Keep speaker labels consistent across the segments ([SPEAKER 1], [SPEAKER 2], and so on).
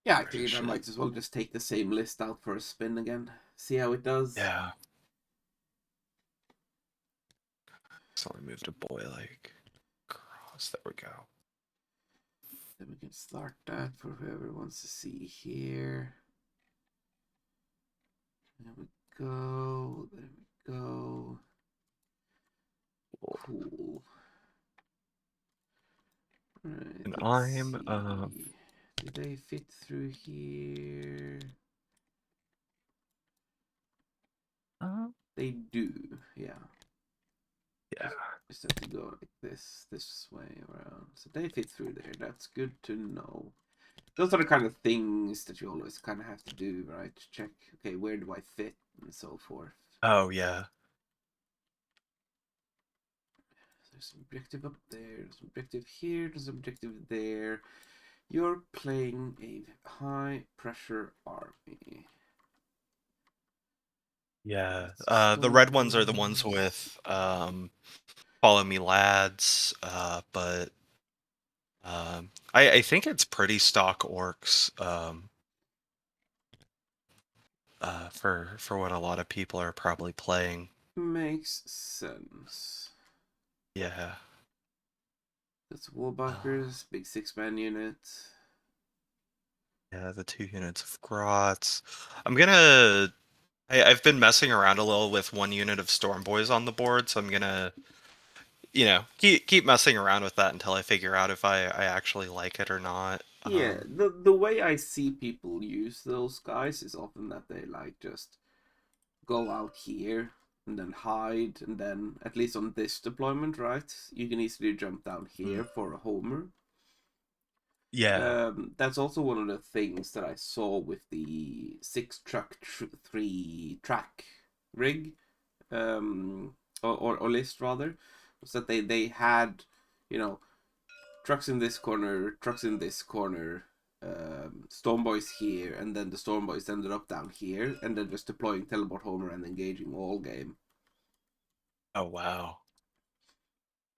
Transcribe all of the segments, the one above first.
[SPEAKER 1] Yeah, I figured I might as well just take the same list out for a spin again. See how it does.
[SPEAKER 2] Yeah. So I moved a boy like cross. There we go.
[SPEAKER 1] Then we can start that for whoever wants to see here. There we go. There we go. Cool. Right,
[SPEAKER 2] And
[SPEAKER 1] let's
[SPEAKER 2] I'm
[SPEAKER 1] see. Do they fit through here? They do, yeah.
[SPEAKER 2] Yeah.
[SPEAKER 1] Just have to go like this way around. So they fit through there. That's good to know. Those are the kind of things that you always kind of have to do, right? Check, okay, where do I fit and so forth.
[SPEAKER 2] Oh yeah.
[SPEAKER 1] There's an objective up there, there's an objective here, there's an objective there. You're playing a high pressure army.
[SPEAKER 2] Yeah. The
[SPEAKER 1] Storm
[SPEAKER 2] red ones are the ones
[SPEAKER 1] boys.
[SPEAKER 2] with follow me lads. But I think it's pretty stock orcs. For what a lot of people are probably playing.
[SPEAKER 1] Makes sense.
[SPEAKER 2] Yeah.
[SPEAKER 1] That's Warbunkers, big 6-man unit.
[SPEAKER 2] Yeah, the 2 units of grots. I'm gonna. I've been messing around a little with 1 unit of storm boys on the board, so I'm gonna, keep messing around with that until I figure out if I actually like it or not.
[SPEAKER 1] Yeah, the way I see people use those guys is often that they like just go out here and then hide, and then at least on this deployment, right? You can easily jump down here
[SPEAKER 2] Mm.
[SPEAKER 1] for a homer.
[SPEAKER 2] Yeah.
[SPEAKER 1] That's also one of the things that I saw with the 6 truck 3 track rig, or list rather, was that they had, you know, trucks in this corner, trucks in this corner, storm boys here, and then the storm boys ended up down here, and then just deploying teleport homer and engaging all game.
[SPEAKER 2] Oh wow.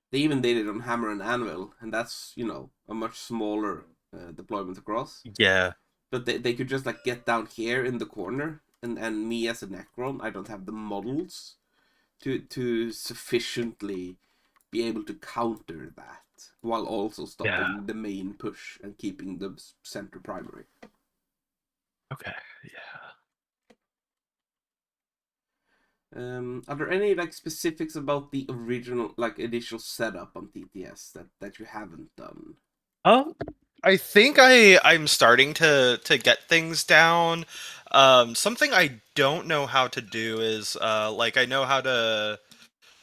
[SPEAKER 1] They even did it on hammer and anvil, and that's, a much smaller deployment across.
[SPEAKER 2] Yeah.
[SPEAKER 1] But they could just like get down here in the corner, and me as a Necron, I don't have the models to sufficiently be able to counter that while also
[SPEAKER 2] Yeah.
[SPEAKER 1] stopping the main push and keeping the center primary.
[SPEAKER 2] Okay. Yeah.
[SPEAKER 1] Are there any like specifics about the original like initial setup on TTS that you haven't done?
[SPEAKER 2] Um, I think I'm starting to get things down. Something I don't know how to do is like I know how to,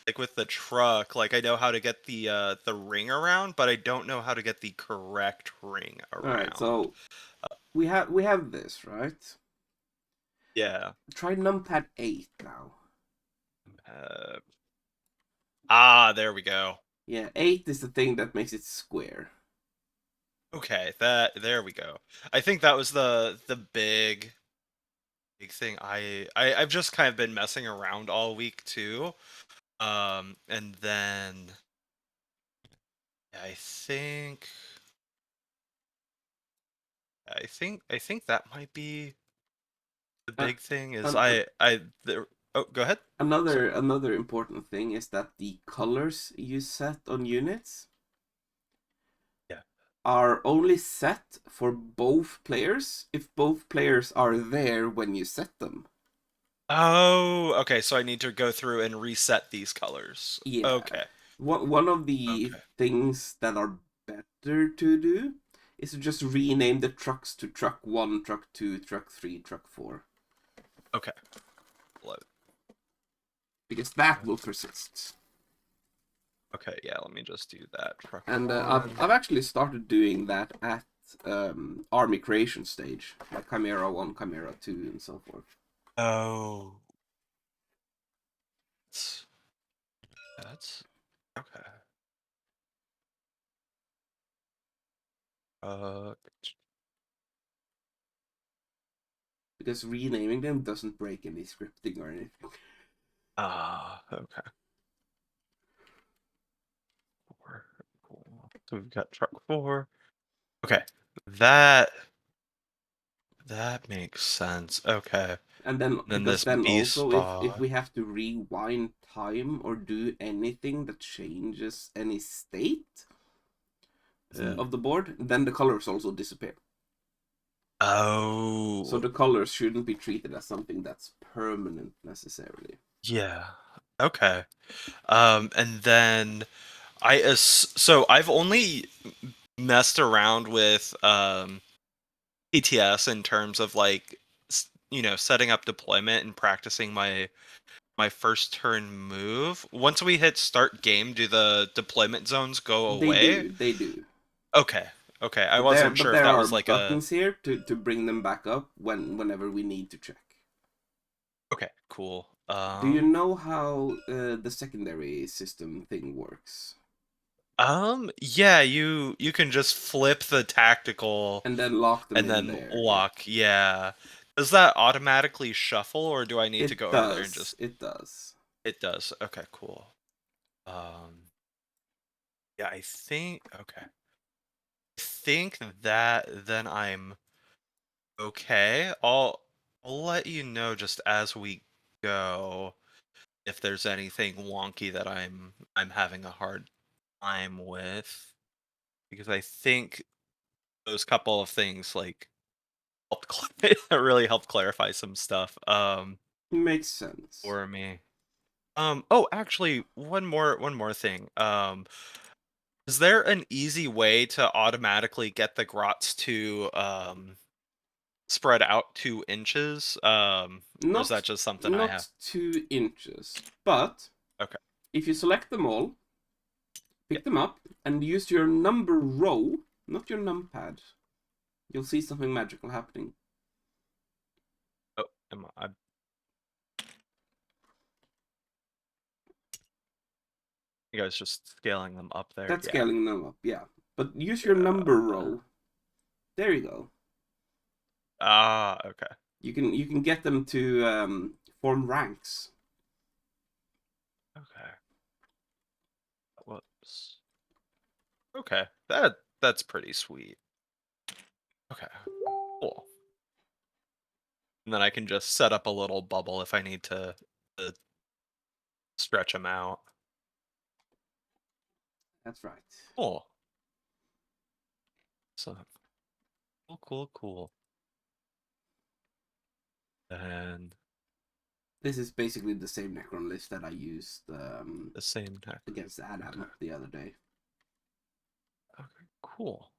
[SPEAKER 2] like with the truck, like I know how to get the ring around, but I don't know how to get the correct ring
[SPEAKER 1] All right,
[SPEAKER 2] around.
[SPEAKER 1] so we have this right.
[SPEAKER 2] Yeah.
[SPEAKER 1] Try numpad 8 now.
[SPEAKER 2] Uh, there we go.
[SPEAKER 1] Yeah, 8 is the thing that makes it square.
[SPEAKER 2] Okay, there we go. I think that was the big thing. I've just kind of been messing around all week too. And then I think I think that might be the
[SPEAKER 1] Uh,
[SPEAKER 2] big thing is
[SPEAKER 1] an, an,
[SPEAKER 2] oh, go ahead. Sorry.
[SPEAKER 1] another important thing is that the colors you set on units
[SPEAKER 2] Yeah.
[SPEAKER 1] are only set for both players if both players are there when you set them.
[SPEAKER 2] Oh, okay, so I need to go through and reset these colors.
[SPEAKER 1] Yeah.
[SPEAKER 2] Okay.
[SPEAKER 1] One of the
[SPEAKER 2] Okay.
[SPEAKER 1] things that are better to do is to just rename the trucks to truck 1, truck 2, truck 3, truck 4.
[SPEAKER 2] Okay. Let-
[SPEAKER 1] Because that will persist.
[SPEAKER 2] Okay, yeah, let me just do that. Truck
[SPEAKER 1] And
[SPEAKER 2] one.
[SPEAKER 1] I've actually started doing that at army creation stage, like Chimera 1, Chimera 2, and so forth.
[SPEAKER 2] Oh. That's okay. Uh
[SPEAKER 1] Because renaming them doesn't break any scripting or anything.
[SPEAKER 2] okay. Four. Cool. So we've got truck four. Okay. That That makes sense. Okay.
[SPEAKER 1] And then
[SPEAKER 2] Then
[SPEAKER 1] because
[SPEAKER 2] this
[SPEAKER 1] then
[SPEAKER 2] B
[SPEAKER 1] also if
[SPEAKER 2] spot.
[SPEAKER 1] we have to rewind time or do anything that changes any state
[SPEAKER 2] Hmm.
[SPEAKER 1] of the board, then the colors also disappear. So
[SPEAKER 2] Oh,
[SPEAKER 1] the colors shouldn't be treated as something that's permanent necessarily.
[SPEAKER 2] yeah. Okay. And then so I've only messed around with TTS in terms of like setting up deployment and practicing my first turn move. Once we hit start game, do the deployment zones go
[SPEAKER 1] They
[SPEAKER 2] away?
[SPEAKER 1] do, they do.
[SPEAKER 2] Okay. Okay. I
[SPEAKER 1] But there
[SPEAKER 2] wasn't
[SPEAKER 1] but
[SPEAKER 2] sure if
[SPEAKER 1] there
[SPEAKER 2] that
[SPEAKER 1] are
[SPEAKER 2] was like a
[SPEAKER 1] buttons here to bring them back up whenever we need to check.
[SPEAKER 2] okay, cool.
[SPEAKER 1] Do you know how the secondary system thing works?
[SPEAKER 2] Yeah, you can just flip the tactical
[SPEAKER 1] And then lock them
[SPEAKER 2] and
[SPEAKER 1] in
[SPEAKER 2] then
[SPEAKER 1] there. Yeah.
[SPEAKER 2] lock. Yeah. Does that automatically shuffle or do I need to
[SPEAKER 1] It
[SPEAKER 2] go over there and
[SPEAKER 1] does.
[SPEAKER 2] just
[SPEAKER 1] It does.
[SPEAKER 2] it does. Okay, cool. Yeah, I think okay. I think that then I'm okay. I'll let you know just as we go if there's anything wonky that I'm having a hard time with because I think those couple of things like really helped clarify some stuff
[SPEAKER 1] Makes sense.
[SPEAKER 2] for me. Oh, actually one more thing. Is there an easy way to automatically get the grots to spread out 2 inches? Or is that
[SPEAKER 1] Not
[SPEAKER 2] just something I have?
[SPEAKER 1] not 2 inches, but
[SPEAKER 2] Okay.
[SPEAKER 1] if you select them all,
[SPEAKER 2] Yeah.
[SPEAKER 1] pick them up, and use your number row, not your numpad, you'll see something magical happening.
[SPEAKER 2] Oh, I think I was just scaling them up there.
[SPEAKER 1] That's
[SPEAKER 2] Yeah.
[SPEAKER 1] scaling them up, yeah. But use your number
[SPEAKER 2] Yeah.
[SPEAKER 1] row. There you go.
[SPEAKER 2] Ah, okay.
[SPEAKER 1] You can get them to form ranks.
[SPEAKER 2] Okay. Whoops. Okay. That's pretty sweet. Okay. Cool. And then I can just set up a little bubble if I need to stretch them out.
[SPEAKER 1] That's right.
[SPEAKER 2] Cool. So cool. And
[SPEAKER 1] This is basically the same Necron list that I used
[SPEAKER 2] the same tech.
[SPEAKER 1] against
[SPEAKER 2] Okay.
[SPEAKER 1] Adam the other day.
[SPEAKER 2] Okay. Cool.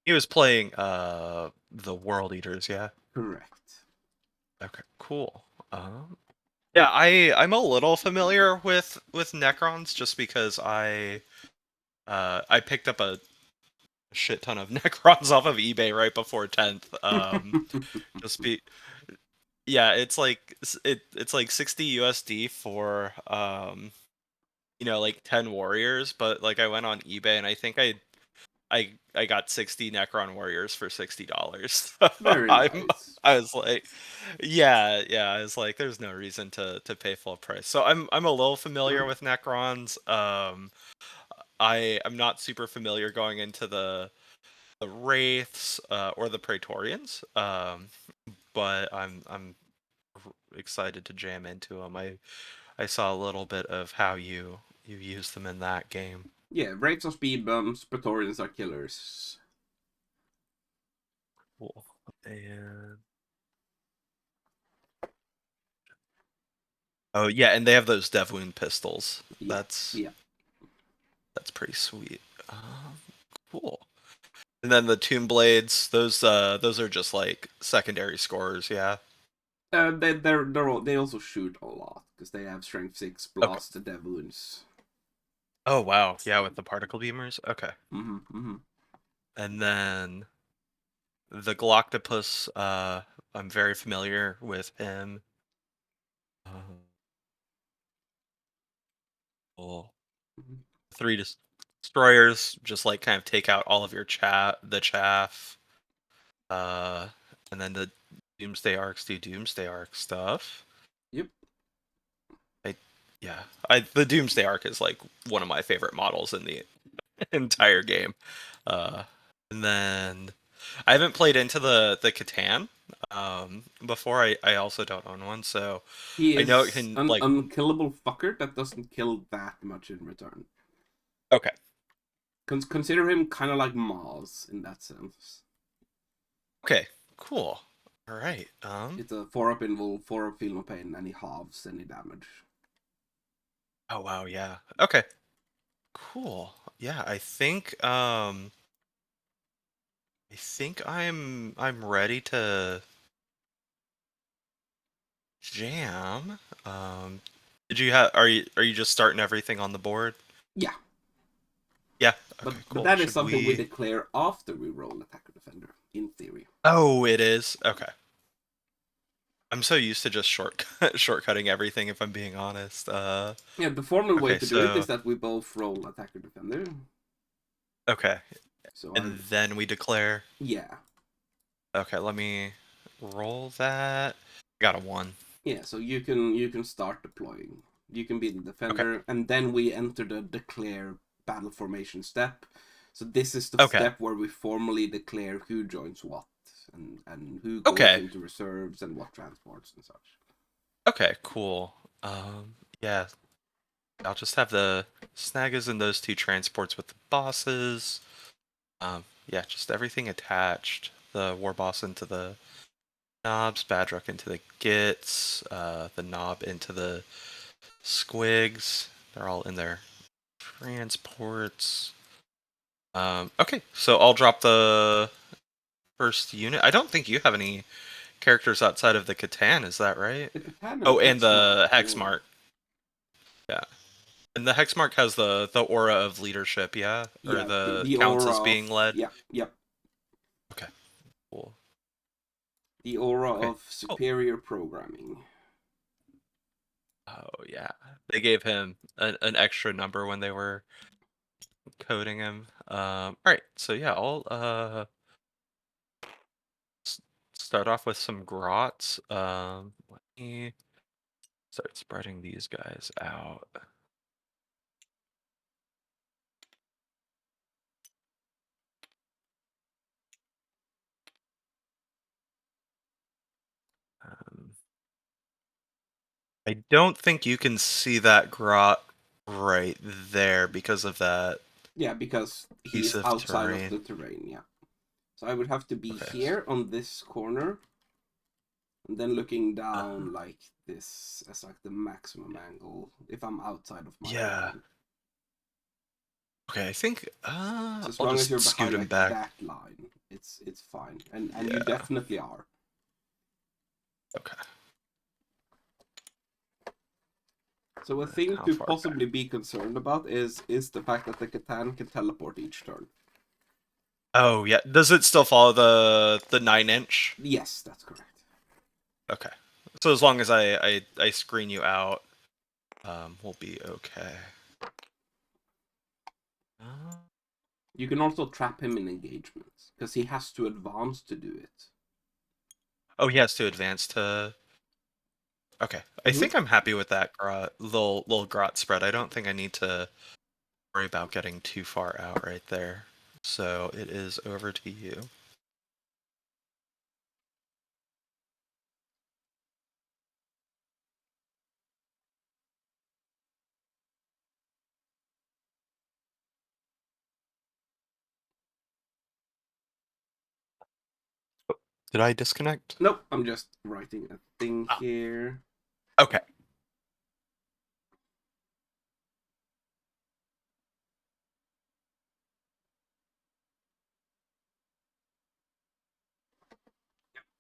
[SPEAKER 2] He was playing the World Eaters, yeah.
[SPEAKER 1] Correct.
[SPEAKER 2] Okay. Cool. Yeah, I'm a little familiar with Necrons just because I picked up a shit ton of Necrons off of eBay right before 10th. Just be yeah, it's like 60 USD for like 10 warriors, but like I went on eBay and I think I got 60 Necron warriors for $60.
[SPEAKER 1] Very
[SPEAKER 2] I'm
[SPEAKER 1] nice.
[SPEAKER 2] I was like yeah, I was like there's no reason to pay full price. So I'm a little familiar with Necrons. I'm not super familiar going into the Wraiths or the Praetorians. But I'm excited to jam into them. I saw a little bit of how you use them in that game.
[SPEAKER 1] Yeah, Wraiths are speed bumps, Praetorians are killers.
[SPEAKER 2] Cool. And oh yeah, and they have those Dev Wound pistols.
[SPEAKER 1] Yeah,
[SPEAKER 2] That's
[SPEAKER 1] yeah.
[SPEAKER 2] that's pretty sweet. Cool. And then the Tomb Blades, those are just like secondary scores, yeah.
[SPEAKER 1] They also shoot a lot because they have strength 6
[SPEAKER 2] Okay.
[SPEAKER 1] plus the dev wounds.
[SPEAKER 2] Oh wow, yeah, with the particle beamers. Okay.
[SPEAKER 1] Mm-hmm, mm-hmm.
[SPEAKER 2] And then the Galactopus, I'm very familiar with him. Cool.
[SPEAKER 1] Mm-hmm.
[SPEAKER 2] Three destroyers just like kind of take out all of your the chaff. Uh, and then the Doomsday Arcs do Doomsday Arc stuff.
[SPEAKER 1] Yep.
[SPEAKER 2] I the Doomsday Arc is like one of my favorite models in the entire game. Uh, and then I haven't played into the Catan before. I also don't own one, so
[SPEAKER 1] He
[SPEAKER 2] I know it
[SPEAKER 1] is
[SPEAKER 2] can
[SPEAKER 1] an
[SPEAKER 2] like.
[SPEAKER 1] unkillable fucker that doesn't kill that much in return.
[SPEAKER 2] Okay.
[SPEAKER 1] Consider him kind of like Maz in that sense.
[SPEAKER 2] Okay. Cool. All right.
[SPEAKER 1] It's a 4 up invul, 4 up feel no pain, and he halves any damage.
[SPEAKER 2] Oh wow. Yeah. Okay. Cool. Yeah. I think I'm ready to jam. Did you have? Are you just starting everything on the board?
[SPEAKER 1] Yeah,
[SPEAKER 2] Yeah.
[SPEAKER 1] but
[SPEAKER 2] Okay.
[SPEAKER 1] but
[SPEAKER 2] Cool.
[SPEAKER 1] that is
[SPEAKER 2] Should
[SPEAKER 1] something we
[SPEAKER 2] we?
[SPEAKER 1] declare after we roll attacker defender, in theory.
[SPEAKER 2] Oh, it is. Okay. I'm so used to just shortcutting everything. If I'm being honest.
[SPEAKER 1] Yeah, the formal way
[SPEAKER 2] Okay.
[SPEAKER 1] to do it is
[SPEAKER 2] So.
[SPEAKER 1] that we both roll attacker defender.
[SPEAKER 2] Okay.
[SPEAKER 1] So I
[SPEAKER 2] And then we declare.
[SPEAKER 1] yeah.
[SPEAKER 2] Okay. Let me roll that. I got a one.
[SPEAKER 1] Yeah, so you can start deploying. You can be the
[SPEAKER 2] Okay.
[SPEAKER 1] defender, and then we enter the declare battle formation step. So this is the
[SPEAKER 2] Okay.
[SPEAKER 1] step where we formally declare who joins what, and who goes
[SPEAKER 2] Okay.
[SPEAKER 1] into reserves and what transports and such.
[SPEAKER 2] Okay. Cool. Yeah. I'll just have the snaggers in those two transports with the bosses. Yeah, just everything attached. The war boss into the knobs, Badrock into the gits, the knob into the squigs. They're all in their transports. Okay, so I'll drop the first unit. I don't think you have any characters outside of the Catan, is that right?
[SPEAKER 1] The Catan and
[SPEAKER 2] Oh, and
[SPEAKER 1] Hexmark.
[SPEAKER 2] the Hex Mark. Yeah. And the hex mark has the aura of leadership, yeah, or
[SPEAKER 1] Yeah,
[SPEAKER 2] the
[SPEAKER 1] the
[SPEAKER 2] counts
[SPEAKER 1] aura
[SPEAKER 2] as being
[SPEAKER 1] of
[SPEAKER 2] led.
[SPEAKER 1] yeah, yep,
[SPEAKER 2] Okay, cool.
[SPEAKER 1] the aura
[SPEAKER 2] Okay,
[SPEAKER 1] of
[SPEAKER 2] cool.
[SPEAKER 1] superior programming.
[SPEAKER 2] Oh yeah, they gave him an extra number when they were coding him. All right, so yeah, I'll s- start off with some grots. Let me start spreading these guys out. Um, I don't think you can see that grot right there because of that
[SPEAKER 1] Yeah, because he
[SPEAKER 2] piece
[SPEAKER 1] is
[SPEAKER 2] of
[SPEAKER 1] outside of
[SPEAKER 2] terrain.
[SPEAKER 1] the terrain. Yeah, so I would have to be
[SPEAKER 2] Okay.
[SPEAKER 1] here on this corner and then looking
[SPEAKER 2] Uh,
[SPEAKER 1] down like this as like the maximum angle if I'm outside of my
[SPEAKER 2] yeah.
[SPEAKER 1] terrain.
[SPEAKER 2] Okay, I think
[SPEAKER 1] So as
[SPEAKER 2] I'll
[SPEAKER 1] long as you're
[SPEAKER 2] just scoot
[SPEAKER 1] behind
[SPEAKER 2] him
[SPEAKER 1] like
[SPEAKER 2] back.
[SPEAKER 1] that line, it's fine, and you
[SPEAKER 2] Yeah.
[SPEAKER 1] definitely are.
[SPEAKER 2] Okay.
[SPEAKER 1] So a thing
[SPEAKER 2] How
[SPEAKER 1] to
[SPEAKER 2] far back?
[SPEAKER 1] possibly be concerned about is the fact that the Catan can teleport each turn.
[SPEAKER 2] Oh yeah. Does it still follow the 9 inch?
[SPEAKER 1] Yes, that's correct.
[SPEAKER 2] Okay. So as long as I screen you out, we'll be okay. Uh,
[SPEAKER 1] You can also trap him in engagements because he has to advance to do it.
[SPEAKER 2] oh, he has to advance to. Okay. I
[SPEAKER 1] Mm-hmm.
[SPEAKER 2] think I'm happy with that little grot spread. I don't think I need to worry about getting too far out right there. So it is over to you. Did I disconnect?
[SPEAKER 1] Nope, I'm just writing a thing
[SPEAKER 2] Ah,
[SPEAKER 1] here.
[SPEAKER 2] okay.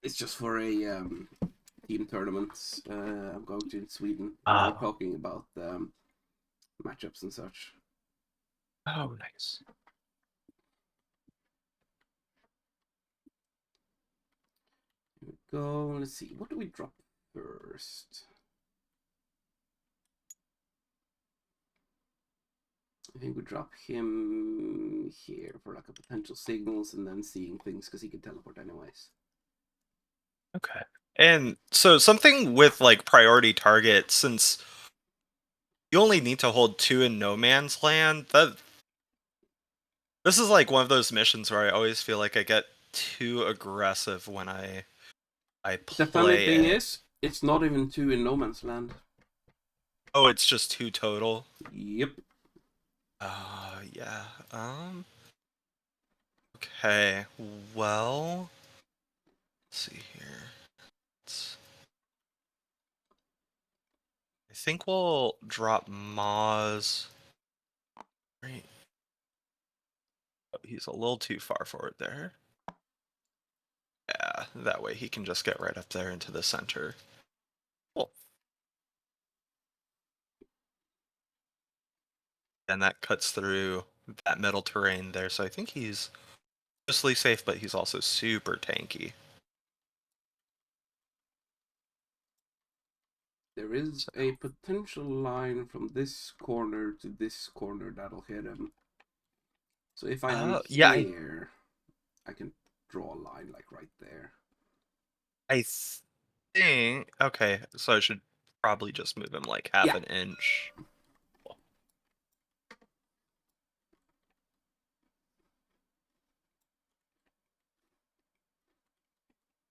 [SPEAKER 1] It's just for a team tournament. I'm going to in Sweden, and we're
[SPEAKER 2] Oh.
[SPEAKER 1] talking about matchups and such.
[SPEAKER 2] Oh, nice.
[SPEAKER 1] Here we go. Let's see. What do we drop first? I think we drop him here for like a potential signals, and then seeing things because he can teleport anyways.
[SPEAKER 2] Okay. And so something with like priority targets, since you only need to hold two in no man's land, that this is like one of those missions where I always feel like I get too aggressive when I
[SPEAKER 1] The funny
[SPEAKER 2] play
[SPEAKER 1] thing
[SPEAKER 2] it.
[SPEAKER 1] is, it's not even 2 in No Man's Land.
[SPEAKER 2] Oh, it's just 2 total.
[SPEAKER 1] Yep.
[SPEAKER 2] Yeah. Okay. Well, let's see here. I think we'll drop Maz. Right. Oh, he's a little too far forward there. Yeah, that way he can just get right up there into the center. Cool. And that cuts through that middle terrain there, so I think he's mostly safe, but he's also super tanky.
[SPEAKER 1] There is
[SPEAKER 2] So,
[SPEAKER 1] a potential line from this corner to this corner that'll hit him. So if I am
[SPEAKER 2] yeah,
[SPEAKER 1] here, I can draw a line like right there.
[SPEAKER 2] I think. Okay, so I should probably just move him like half
[SPEAKER 1] Yeah.
[SPEAKER 2] an inch. Cool.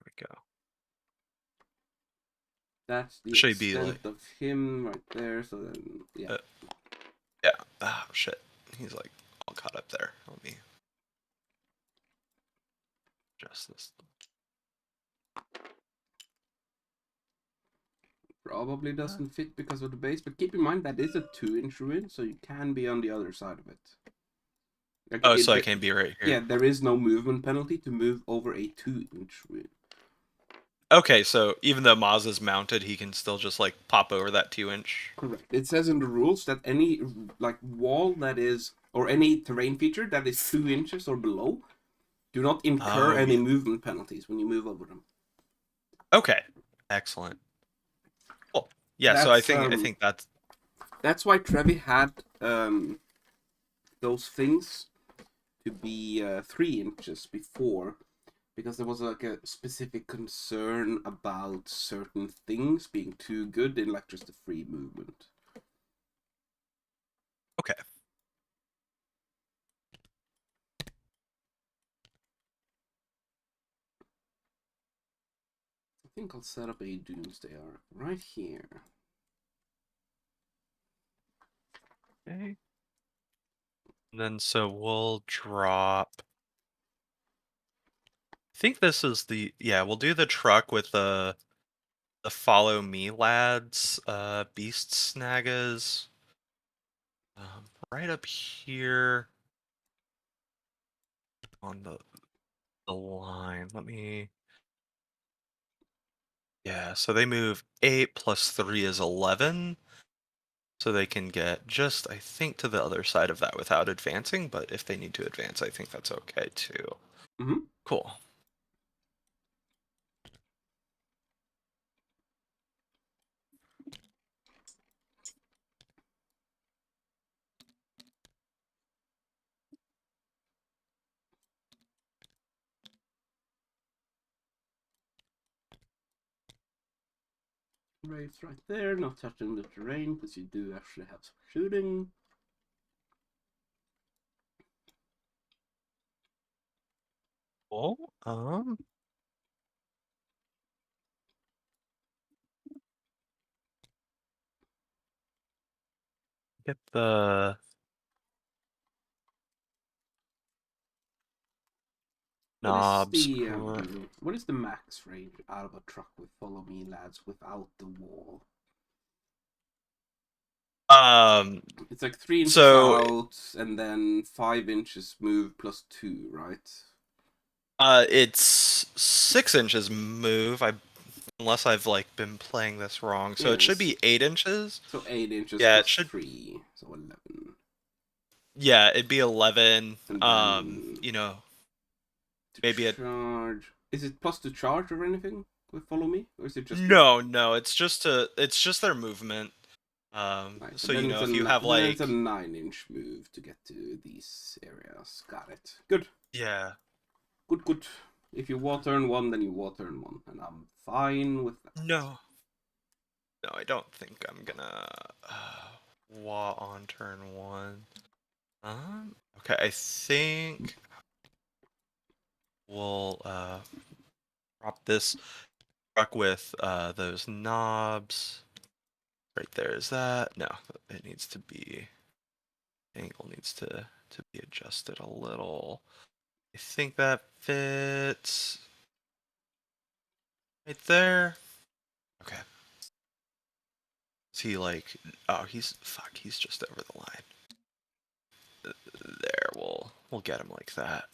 [SPEAKER 2] There we go.
[SPEAKER 1] That's the
[SPEAKER 2] Should be
[SPEAKER 1] extent
[SPEAKER 2] like.
[SPEAKER 1] of him right there. So then, yeah.
[SPEAKER 2] Uh, yeah. Oh shit. He's like all caught up there. Let me adjust this.
[SPEAKER 1] Probably doesn't fit because of the base, but keep in mind that is a 2-inch ruin, so you can be on the other side of it. Like
[SPEAKER 2] Oh, so I can be right
[SPEAKER 1] yeah,
[SPEAKER 2] here.
[SPEAKER 1] there is no movement penalty to move over a 2-inch ruin.
[SPEAKER 2] Okay, so even though Maz is mounted, he can still just like pop over that 2-inch.
[SPEAKER 1] Correct. It says in the rules that any like wall that is or any terrain feature that is 2 inches or below do not incur
[SPEAKER 2] Oh,
[SPEAKER 1] any movement penalties when you move over them.
[SPEAKER 2] okay. Excellent. Cool. Yeah, so
[SPEAKER 1] That's
[SPEAKER 2] I think
[SPEAKER 1] that's why Trevi had those things to be 3 inches before, because there was like a specific concern about certain things being too good in like just a free movement.
[SPEAKER 2] okay.
[SPEAKER 1] I think I'll set up a Doomsday Arc right here.
[SPEAKER 2] Okay. Then so we'll drop. I think this is the we'll do the truck with the follow me lads beast snaggas right up here on the line. Let me so they move 8 plus 3 is 11. So they can get just, I think, to the other side of that without advancing, but if they need to advance, I think that's okay too.
[SPEAKER 1] Mm-hmm.
[SPEAKER 2] Cool.
[SPEAKER 1] Wraiths right there, not touching the terrain because you do actually have some shooting.
[SPEAKER 2] Cool. Get the knobs.
[SPEAKER 1] What is the max range out of a truck with Follow Me Lads without the wall?
[SPEAKER 2] Um,
[SPEAKER 1] It's like 3 inches
[SPEAKER 2] so
[SPEAKER 1] out and then 5 inches move plus 2, right?
[SPEAKER 2] it's 6 inches move. Unless I've like been playing this wrong, so
[SPEAKER 1] Yeah,
[SPEAKER 2] it should be 8 inches.
[SPEAKER 1] so 8 inches
[SPEAKER 2] Yeah, it
[SPEAKER 1] plus
[SPEAKER 2] should.
[SPEAKER 1] 3, so 11.
[SPEAKER 2] Yeah, it'd be 11.
[SPEAKER 1] And then
[SPEAKER 2] You know,
[SPEAKER 1] to
[SPEAKER 2] maybe it.
[SPEAKER 1] charge. Is it plus to charge or anything with Follow Me? Or is it just move?
[SPEAKER 2] No, it's just their movement.
[SPEAKER 1] Right, so
[SPEAKER 2] So you know, if you have
[SPEAKER 1] then it's a
[SPEAKER 2] like
[SPEAKER 1] 9-inch move to get to these areas. Got it. Good.
[SPEAKER 2] yeah.
[SPEAKER 1] Good, good. If you war turn 1, then you war turn 1, and I'm fine with that.
[SPEAKER 2] No, I don't think I'm gonna Wa on turn 1. Okay, I think we'll prop this truck with those knobs. Right there, is that? No, it needs to be, angle needs to be adjusted a little. I think that fits right there. Okay. Is he like, oh, he's just over the line. There, we'll get him like that.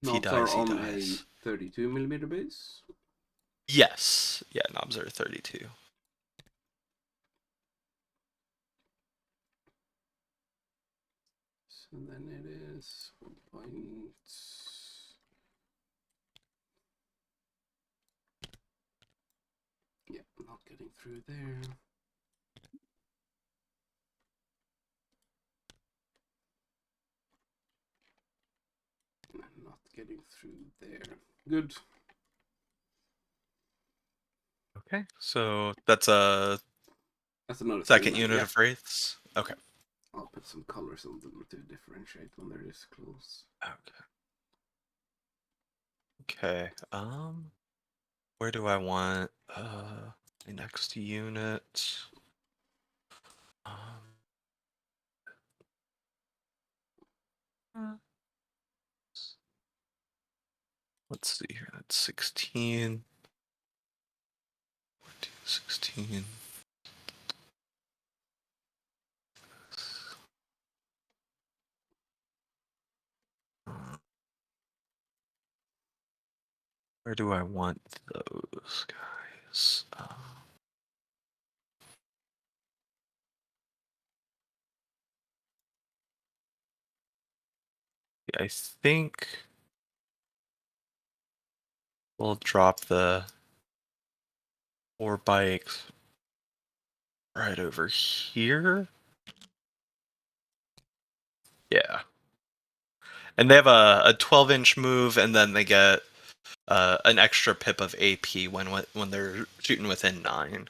[SPEAKER 2] If he
[SPEAKER 1] Knobs are
[SPEAKER 2] dies, he
[SPEAKER 1] on a
[SPEAKER 2] dies.
[SPEAKER 1] 32mm base.
[SPEAKER 2] Yes. Yeah, knobs are 32.
[SPEAKER 1] So then it is 1 point. Yeah, not getting through there. Not getting through there. Good.
[SPEAKER 2] Okay, so that's a
[SPEAKER 1] That's another 3
[SPEAKER 2] second
[SPEAKER 1] man.
[SPEAKER 2] unit
[SPEAKER 1] Yeah.
[SPEAKER 2] of wraiths. Okay.
[SPEAKER 1] I'll put some colors on them to differentiate when they're this close.
[SPEAKER 2] Okay. Okay. Where do I want the next unit? Um, let's see here. That's 16. 14, 16. Where do I want those guys? Yeah, I think we'll drop the 4 bikes right over here. Yeah. And they have a 12-inch move, and then they get an extra pip of AP when they're shooting within 9.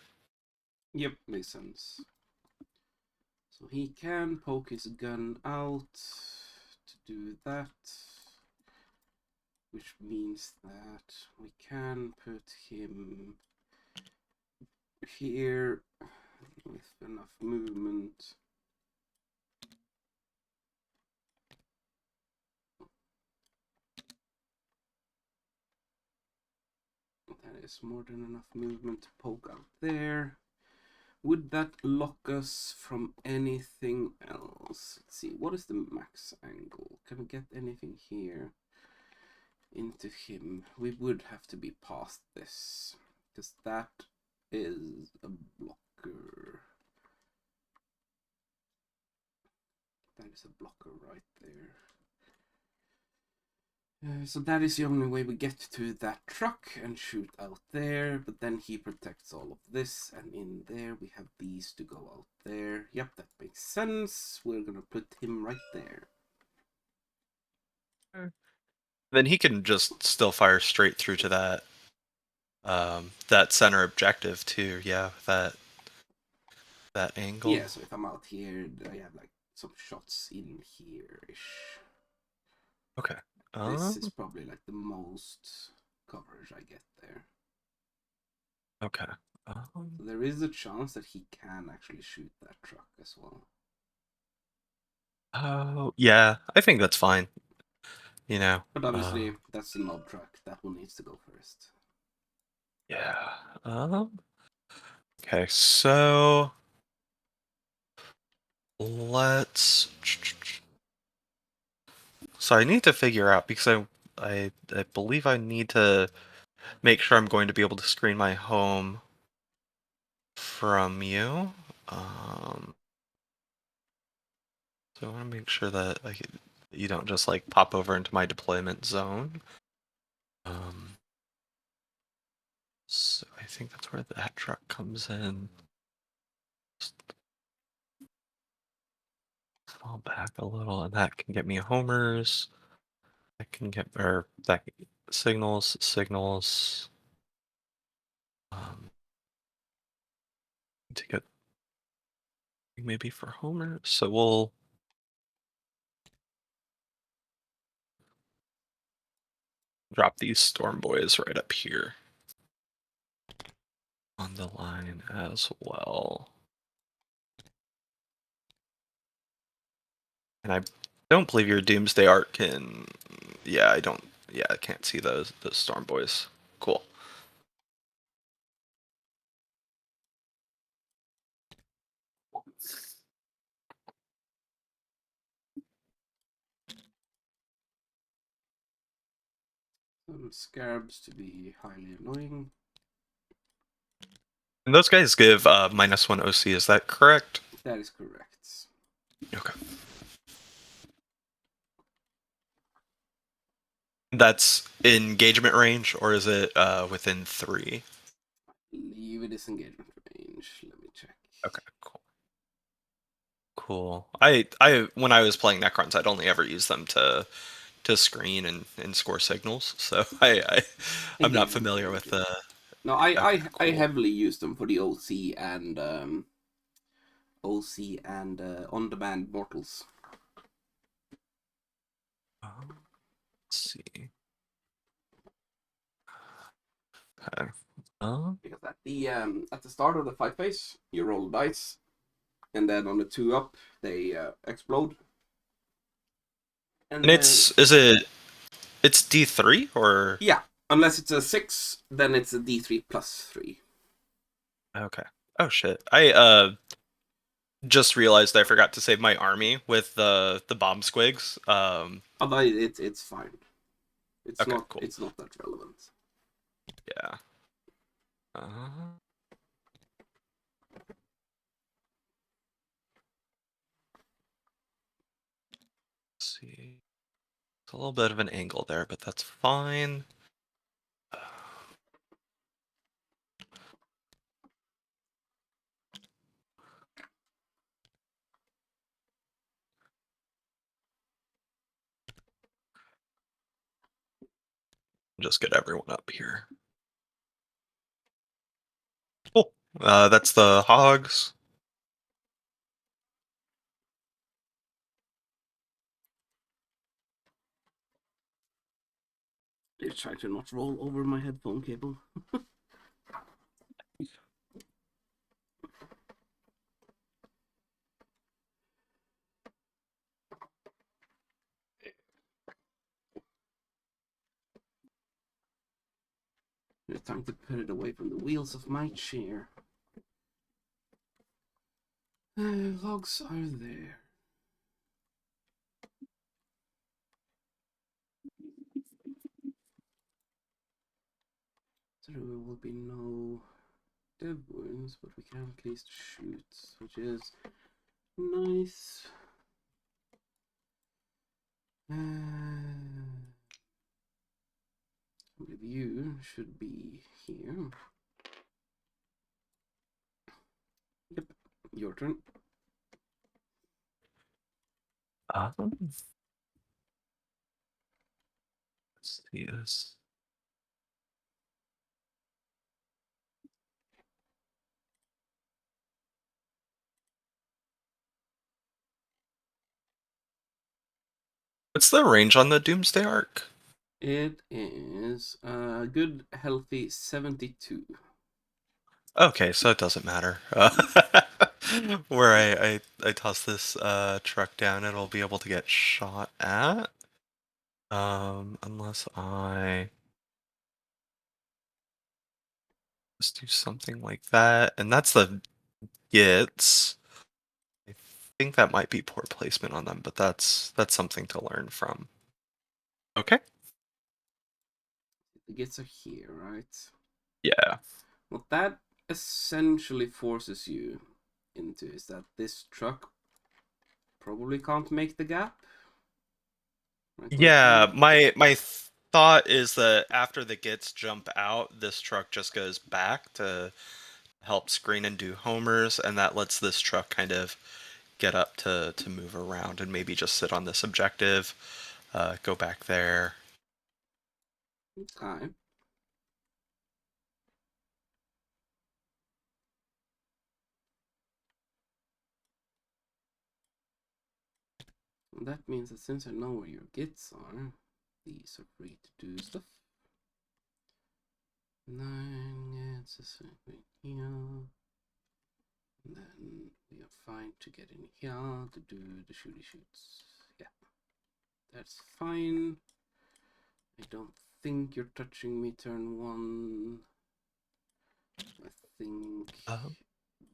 [SPEAKER 1] Yep, makes sense. So he can poke his gun out to do that. Which means that we can put him here with enough movement. That is more than enough movement to poke out there. Would that lock us from anything else? Let's see, what is the max angle? Can we get anything here into him? We would have to be past this, because that is a blocker. That is a blocker right there. So that is the only way we get to that truck and shoot out there, but then he protects all of this, and in there we have these to go out there. Yep, that makes sense. We're gonna put him right there.
[SPEAKER 2] Then he can just still fire straight through to that center objective too. Yeah, that angle.
[SPEAKER 1] Yeah, so if I'm out here, I have like some shots in here-ish.
[SPEAKER 2] Okay.
[SPEAKER 1] This is probably like the most coverage I get there.
[SPEAKER 2] Okay.
[SPEAKER 1] So there is a chance that he can actually shoot that truck as well.
[SPEAKER 2] Oh, yeah. I think that's fine. You know.
[SPEAKER 1] But obviously, that's the knob truck. That one needs to go first.
[SPEAKER 2] Yeah. Okay, so let's. So I need to figure out because I believe I need to make sure I'm going to be able to screen my home from you. So I want to make sure that you don't just like pop over into my deployment zone. So I think that's where that truck comes in. Just fall back a little, and that can get me homers. That can get or that signals. Um, to get maybe for homers. So we'll drop these storm boys right up here on the line as well. And I don't believe your Doomsday Art can. Yeah, I don't. Yeah, I can't see those storm boys. Cool.
[SPEAKER 1] Some scarabs to be highly annoying.
[SPEAKER 2] And those guys give -1 OC. Is that correct?
[SPEAKER 1] That is correct.
[SPEAKER 2] Okay. That's engagement range, or is it within 3?
[SPEAKER 1] I believe it is engagement range. Let me check.
[SPEAKER 2] Okay, cool. Cool. I when I was playing Necrons, I'd only ever use them to screen and score signals, so I'm not
[SPEAKER 1] Engagement
[SPEAKER 2] familiar with
[SPEAKER 1] range.
[SPEAKER 2] the.
[SPEAKER 1] No,
[SPEAKER 2] Okay,
[SPEAKER 1] I
[SPEAKER 2] cool.
[SPEAKER 1] heavily use them for the OC and on-demand mortals.
[SPEAKER 2] Let's see. Okay.
[SPEAKER 1] Because at the start of the fight phase, you roll dice, and then on the 2 up, they explode. And
[SPEAKER 2] And
[SPEAKER 1] then
[SPEAKER 2] it's D3 or
[SPEAKER 1] yeah, unless it's a 6, then it's a D3 plus 3.
[SPEAKER 2] okay. Oh shit. I just realized I forgot to save my army with the bomb squigs.
[SPEAKER 1] Although it's fine.
[SPEAKER 2] Okay, cool.
[SPEAKER 1] It's not that relevant.
[SPEAKER 2] Yeah. Uh, let's see. It's a little bit of an angle there, but that's fine. Just get everyone up here. Cool. That's the hogs.
[SPEAKER 1] Just try to not roll over my headphone cable. It's time to put it away from the wheels of my chair. Logs are there. So there will be no dev wounds, but we can at least shoot, which is nice. I believe you should be here. Yep, your turn.
[SPEAKER 2] Let's see this. What's the range on the Doomsday Arc?
[SPEAKER 1] It is a good, healthy 72.
[SPEAKER 2] Okay, so it doesn't matter. Where I toss this truck down, it'll be able to get shot at. Unless I just do something like that, and that's the gits. I think that might be poor placement on them, but that's something to learn from. Okay.
[SPEAKER 1] The gets are here, right?
[SPEAKER 2] Yeah.
[SPEAKER 1] What that essentially forces you into is that this truck probably can't make the gap. Right,
[SPEAKER 2] Yeah, my thought is that after the gits jump out, this truck just goes back to help screen and do homers, and that lets this truck kind of get up to move around and maybe just sit on this objective, go back there.
[SPEAKER 1] Okay. And that means that since I know where your gits are, these are free to do stuff. 9 gets us here. And then we are fine to get in here to do the shooty shoots. Yeah, that's fine. I don't think you're touching me turn 1. I think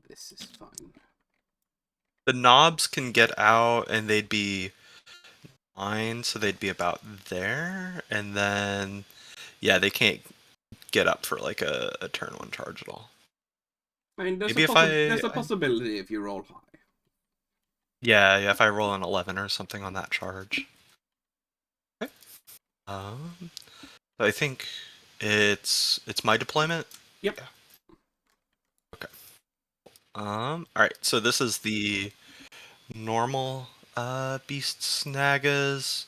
[SPEAKER 1] this is fine.
[SPEAKER 2] The knobs can get out and they'd be fine, so they'd be about there. And then, yeah, they can't get up for like a turn 1 charge at all.
[SPEAKER 1] I mean,
[SPEAKER 2] Maybe if
[SPEAKER 1] there's a possibility if you roll high.
[SPEAKER 2] yeah, if I roll an 11 or something on that charge. Okay. I think it's my deployment.
[SPEAKER 1] Yep.
[SPEAKER 2] Yeah. Okay. All right. So this is the normal beast snaggas.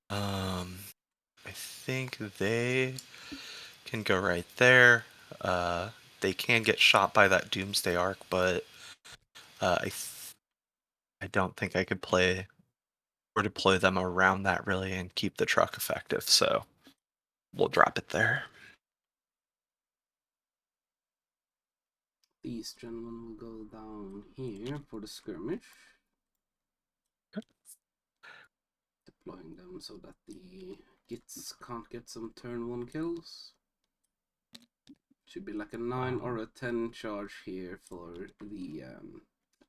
[SPEAKER 2] I think they can go right there. They can get shot by that Doomsday Arc, but I don't think I could play or deploy them around that really and keep the truck effective. So we'll drop it there.
[SPEAKER 1] These gentlemen will go down here for the skirmish.
[SPEAKER 2] Okay.
[SPEAKER 1] Deploying them so that the Gits can't get some turn 1 kills. Should be like a 9 or a 10 charge here for the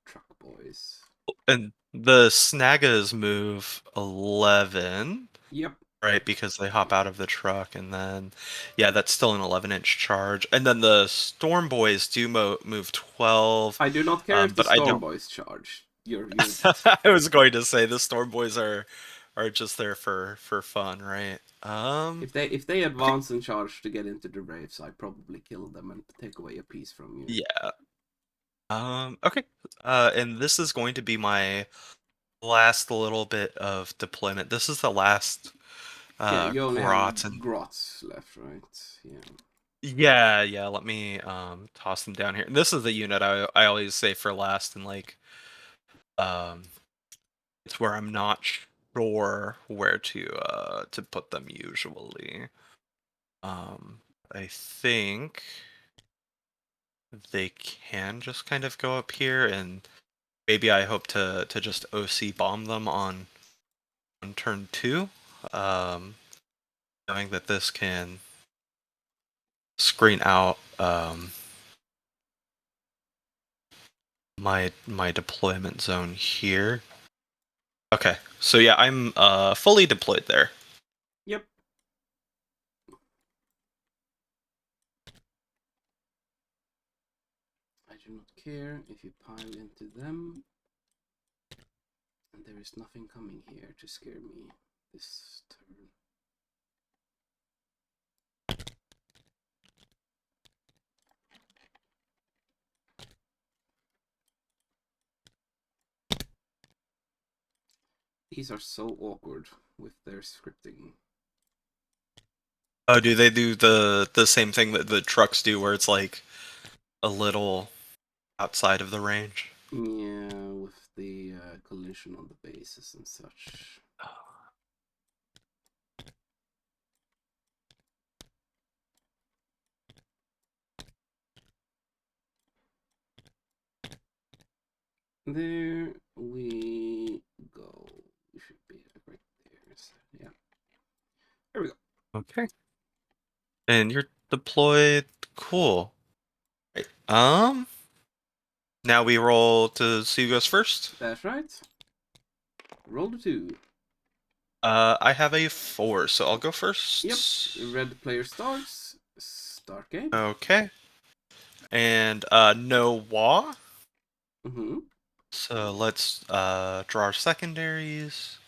[SPEAKER 1] truck boys.
[SPEAKER 2] And the Snaggas move 11.
[SPEAKER 1] Yep.
[SPEAKER 2] Right, because they hop out of the truck, and then, yeah, that's still an 11-inch charge. And then the Storm Boys do move 12.
[SPEAKER 1] I do not care if the
[SPEAKER 2] but I
[SPEAKER 1] Storm
[SPEAKER 2] don't.
[SPEAKER 1] Boys charge. You're
[SPEAKER 2] I was going to say the Storm Boys are just there for fun, right?
[SPEAKER 1] if they advance and charge to get into the Braves, I'd probably kill them and take away a piece from you.
[SPEAKER 2] Yeah. Okay. And this is going to be my last little bit of deployment. This is the last
[SPEAKER 1] Yeah, you only have
[SPEAKER 2] Grots and
[SPEAKER 1] Grots left, right?
[SPEAKER 2] yeah. Let me toss them down here. And this is the unit I always say for last, and like it's where I'm not sure where to put them usually. I think they can just kind of go up here, and maybe I hope to just OC bomb them on turn 2. Knowing that this can screen out my deployment zone here. Okay, so yeah, I'm fully deployed there.
[SPEAKER 1] Yep. I do not care if you pile into them. And there is nothing coming here to scare me this turn. These are so awkward with their scripting.
[SPEAKER 2] Oh, do they do the same thing that the trucks do, where it's like a little outside of the range?
[SPEAKER 1] Yeah, with the collision on the bases and such. There we go. We should be right there. So, yeah. There we go.
[SPEAKER 2] Okay. And you're deployed. Cool. Right. Now we roll to see who goes first.
[SPEAKER 1] That's right. Roll the 2.
[SPEAKER 2] I have a 4, so I'll go first.
[SPEAKER 1] Yep. Red player starts. Start game.
[SPEAKER 2] Okay. And no Wa.
[SPEAKER 1] Mm-hmm.
[SPEAKER 2] So let's draw our secondaries.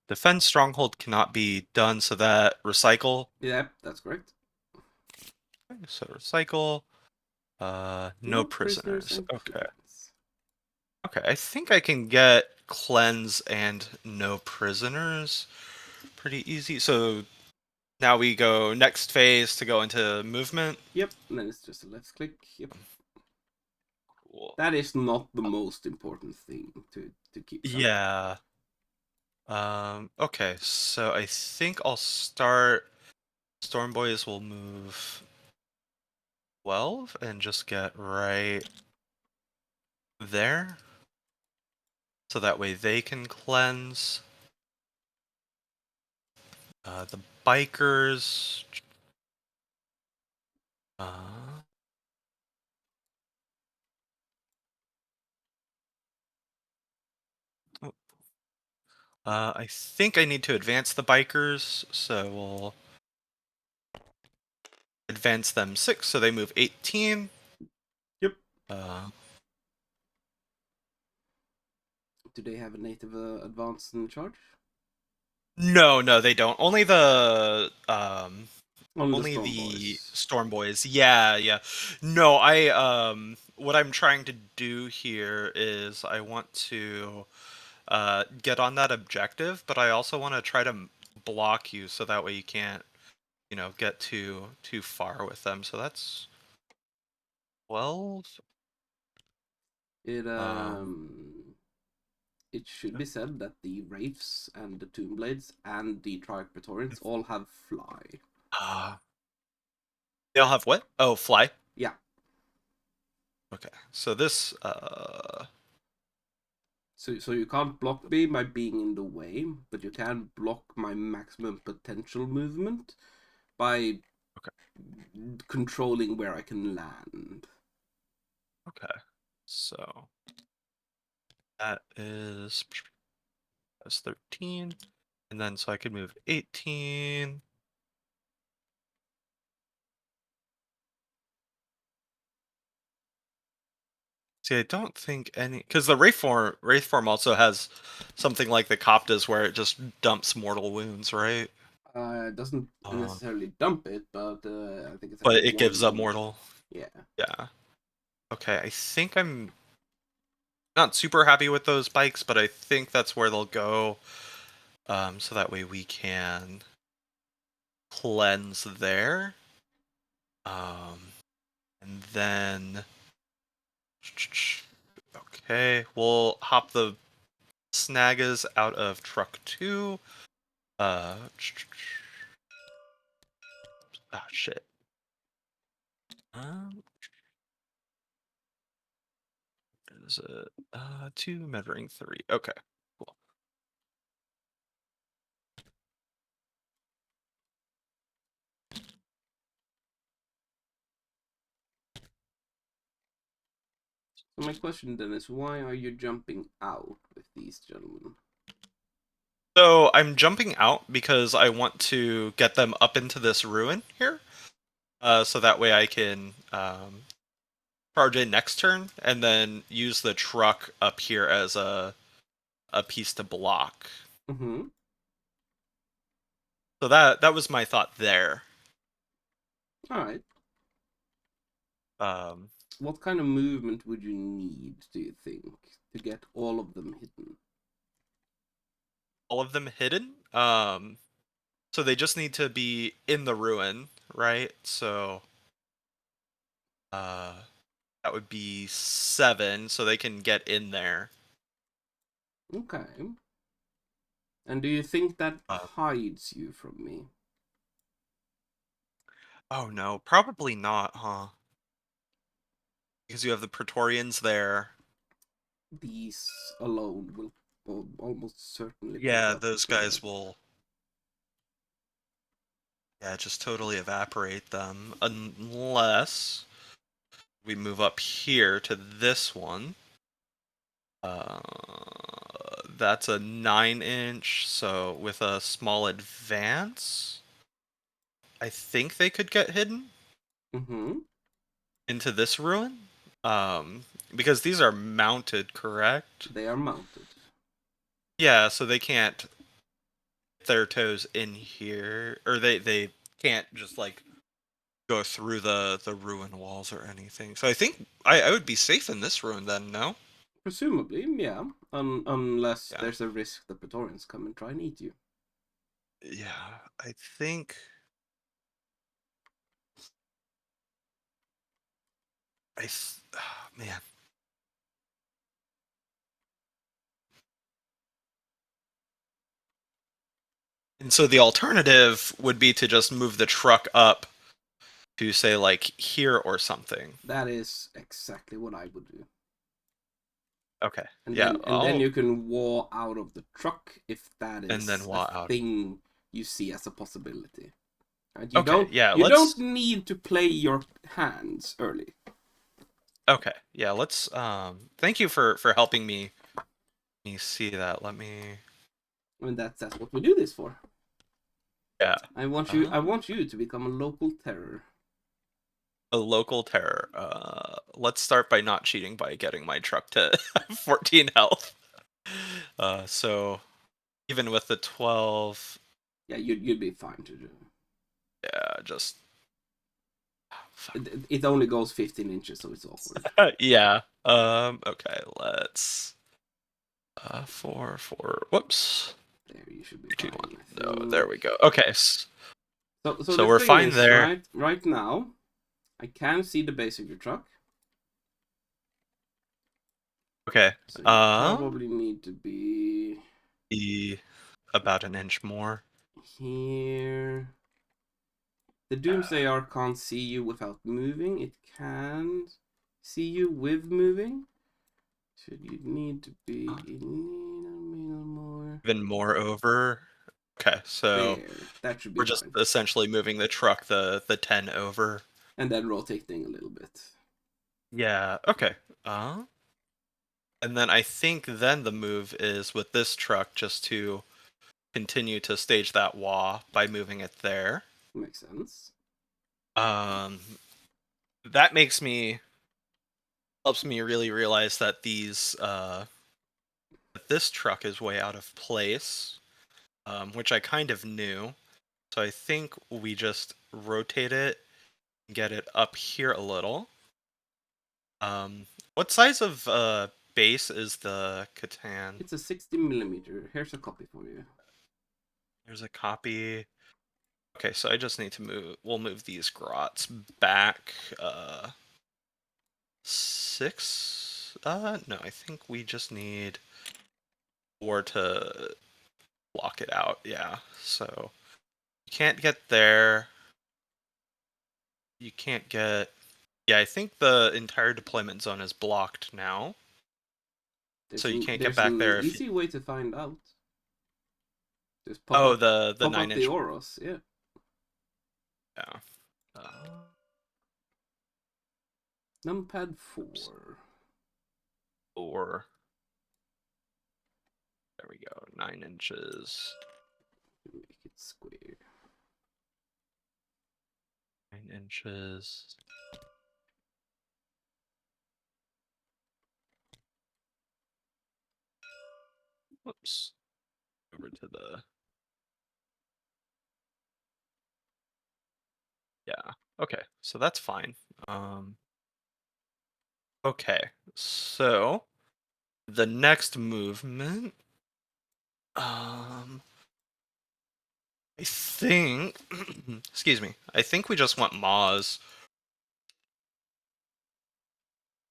[SPEAKER 2] Defense stronghold cannot be done, so that recycle.
[SPEAKER 1] Yep, that's correct.
[SPEAKER 2] Okay, so recycle. No prisoners.
[SPEAKER 1] and
[SPEAKER 2] Okay.
[SPEAKER 1] cleanse.
[SPEAKER 2] Okay, I think I can get cleanse and no prisoners pretty easy. So now we go next phase to go into movement.
[SPEAKER 1] Yep, and then it's just a left click. Yep.
[SPEAKER 2] Cool.
[SPEAKER 1] That is not the most important thing to keep track.
[SPEAKER 2] Yeah. Okay, so I think I'll start. Storm Boys will move 12 and just get right there. So that way they can cleanse. The bikers. Uh, oh, I think I need to advance the bikers, so we'll advance them 6, so they move 18.
[SPEAKER 1] Yep.
[SPEAKER 2] Uh,
[SPEAKER 1] Do they have a native advance in charge?
[SPEAKER 2] no, they don't.
[SPEAKER 1] Only the
[SPEAKER 2] Only
[SPEAKER 1] Storm
[SPEAKER 2] the
[SPEAKER 1] Boys.
[SPEAKER 2] Storm Boys. Yeah, yeah. No, what I'm trying to do here is I want to get on that objective, but I also want to try to block you so that way you can't, get too far with them. So that's 12.
[SPEAKER 1] It
[SPEAKER 2] Um
[SPEAKER 1] um it should be said that the Wraiths and the Tomb Blades and the Triarch Praetorians all have fly.
[SPEAKER 2] uh they all have what? Oh, fly.
[SPEAKER 1] Yeah.
[SPEAKER 2] Okay. So this
[SPEAKER 1] So you can't block me by being in the way, but you can block my maximum potential movement by
[SPEAKER 2] okay.
[SPEAKER 1] controlling where I can land.
[SPEAKER 2] Okay. So that is that's 13. And then so I could move 18. See, I don't think any because the Wraith form also has something like the Coptas where it just dumps mortal wounds, right?
[SPEAKER 1] It doesn't
[SPEAKER 2] Um,
[SPEAKER 1] necessarily dump it, but I think it's like
[SPEAKER 2] but
[SPEAKER 1] a
[SPEAKER 2] it gives up
[SPEAKER 1] one.
[SPEAKER 2] mortal.
[SPEAKER 1] Yeah.
[SPEAKER 2] Yeah. Okay, I think I'm not super happy with those bikes, but I think that's where they'll go. So that way we can cleanse there. And then okay, we'll hop the Snaggas out of truck 2. Uh, shit. Um, is it 2 measuring 3? Okay, cool.
[SPEAKER 1] So my question then is, why are you jumping out with these gentlemen?
[SPEAKER 2] So I'm jumping out because I want to get them up into this ruin here. So that way I can charge in next turn and then use the truck up here as a piece to block.
[SPEAKER 1] Mm-hmm.
[SPEAKER 2] So that was my thought there.
[SPEAKER 1] All right.
[SPEAKER 2] Um,
[SPEAKER 1] What kind of movement would you need, do you think, to get all of them hidden?
[SPEAKER 2] all of them hidden. So they just need to be in the ruin, right? So uh, that would be 7, so they can get in there.
[SPEAKER 1] Okay. And do you think that
[SPEAKER 2] Uh,
[SPEAKER 1] hides you from me?
[SPEAKER 2] oh no, probably not, huh? Because you have the Praetorians there.
[SPEAKER 1] These alone will almost certainly pick
[SPEAKER 2] Yeah,
[SPEAKER 1] up the
[SPEAKER 2] those
[SPEAKER 1] slack.
[SPEAKER 2] guys will, yeah, just totally evaporate them. Unless we move up here to this one. Uh, that's a 9-inch, so with a small advance, I think they could get hidden
[SPEAKER 1] Mm-hmm.
[SPEAKER 2] into this ruin. Because these are mounted, correct?
[SPEAKER 1] They are mounted.
[SPEAKER 2] Yeah, so they can't get their toes in here, or they can't just like go through the ruin walls or anything. So I think I would be safe in this ruin then. No?
[SPEAKER 1] Presumably, yeah. Unless
[SPEAKER 2] Yeah,
[SPEAKER 1] there's a risk the Praetorians come and try and eat you.
[SPEAKER 2] yeah. I think man. And so the alternative would be to just move the truck up to say like here or something.
[SPEAKER 1] That is exactly what I would do.
[SPEAKER 2] Okay.
[SPEAKER 1] And
[SPEAKER 2] Yeah.
[SPEAKER 1] then you can wall out of the truck if that
[SPEAKER 2] And then
[SPEAKER 1] is a
[SPEAKER 2] walk out.
[SPEAKER 1] thing you see as a possibility. And
[SPEAKER 2] Okay. Yeah.
[SPEAKER 1] you don't
[SPEAKER 2] Let's.
[SPEAKER 1] need to play your hands early.
[SPEAKER 2] Okay. Yeah. Let's. Thank you for helping me see that. Let me.
[SPEAKER 1] I mean that's what we do this for.
[SPEAKER 2] Yeah.
[SPEAKER 1] I want you to become a local terror.
[SPEAKER 2] A local terror. Let's start by not cheating by getting my truck to 14 health. So even with the 12,
[SPEAKER 1] Yeah, you'd be fine to do.
[SPEAKER 2] yeah, just fuck.
[SPEAKER 1] It only goes 15 inches, so it's awkward.
[SPEAKER 2] Yeah. Okay. Let's. Four. Whoops.
[SPEAKER 1] There, you should be
[SPEAKER 2] Two,
[SPEAKER 1] fine,
[SPEAKER 2] one.
[SPEAKER 1] I
[SPEAKER 2] No, there
[SPEAKER 1] think.
[SPEAKER 2] we go. Okay.
[SPEAKER 1] So
[SPEAKER 2] So
[SPEAKER 1] the
[SPEAKER 2] we're
[SPEAKER 1] thing
[SPEAKER 2] fine
[SPEAKER 1] is,
[SPEAKER 2] there.
[SPEAKER 1] right now, I can see the base of your truck.
[SPEAKER 2] Okay.
[SPEAKER 1] So you probably need to be
[SPEAKER 2] Be about an inch more.
[SPEAKER 1] here. The Doomsday Ark can't see you without moving. It can see you with moving. So you need to be a little more.
[SPEAKER 2] Even more over. Okay, so
[SPEAKER 1] There. That should be
[SPEAKER 2] we're just
[SPEAKER 1] fine.
[SPEAKER 2] essentially moving the truck the 10 over.
[SPEAKER 1] And then rotating a little bit.
[SPEAKER 2] Yeah, okay. And then I think then the move is with this truck just to continue to stage that wall by moving it there.
[SPEAKER 1] Makes sense.
[SPEAKER 2] Um that helps me really realize that this truck is way out of place, which I kind of knew. So I think we just rotate it, get it up here a little. What size of base is the Catan?
[SPEAKER 1] It's a 60 millimeter. Here's a copy for you.
[SPEAKER 2] There's a copy. Okay, so I just need to move. We'll move these grots back. 6. No, I think we just need 4 to block it out. Yeah. So you can't get there. You can't get. Yeah, I think the entire deployment zone is blocked now. So you can't get
[SPEAKER 1] There's
[SPEAKER 2] back
[SPEAKER 1] an
[SPEAKER 2] there if you.
[SPEAKER 1] easy way to find out. Just
[SPEAKER 2] Oh, the
[SPEAKER 1] pop up the
[SPEAKER 2] 9-inch.
[SPEAKER 1] Oros. Yeah.
[SPEAKER 2] Yeah. Uh,
[SPEAKER 1] Numpad
[SPEAKER 2] oops.
[SPEAKER 1] 4.
[SPEAKER 2] Or there we go. 9 inches.
[SPEAKER 1] Make it square.
[SPEAKER 2] 9 inches. Whoops. Over to the. Yeah. Okay. So that's fine. Okay. So the next movement. I think. Excuse me. I think we just want Moz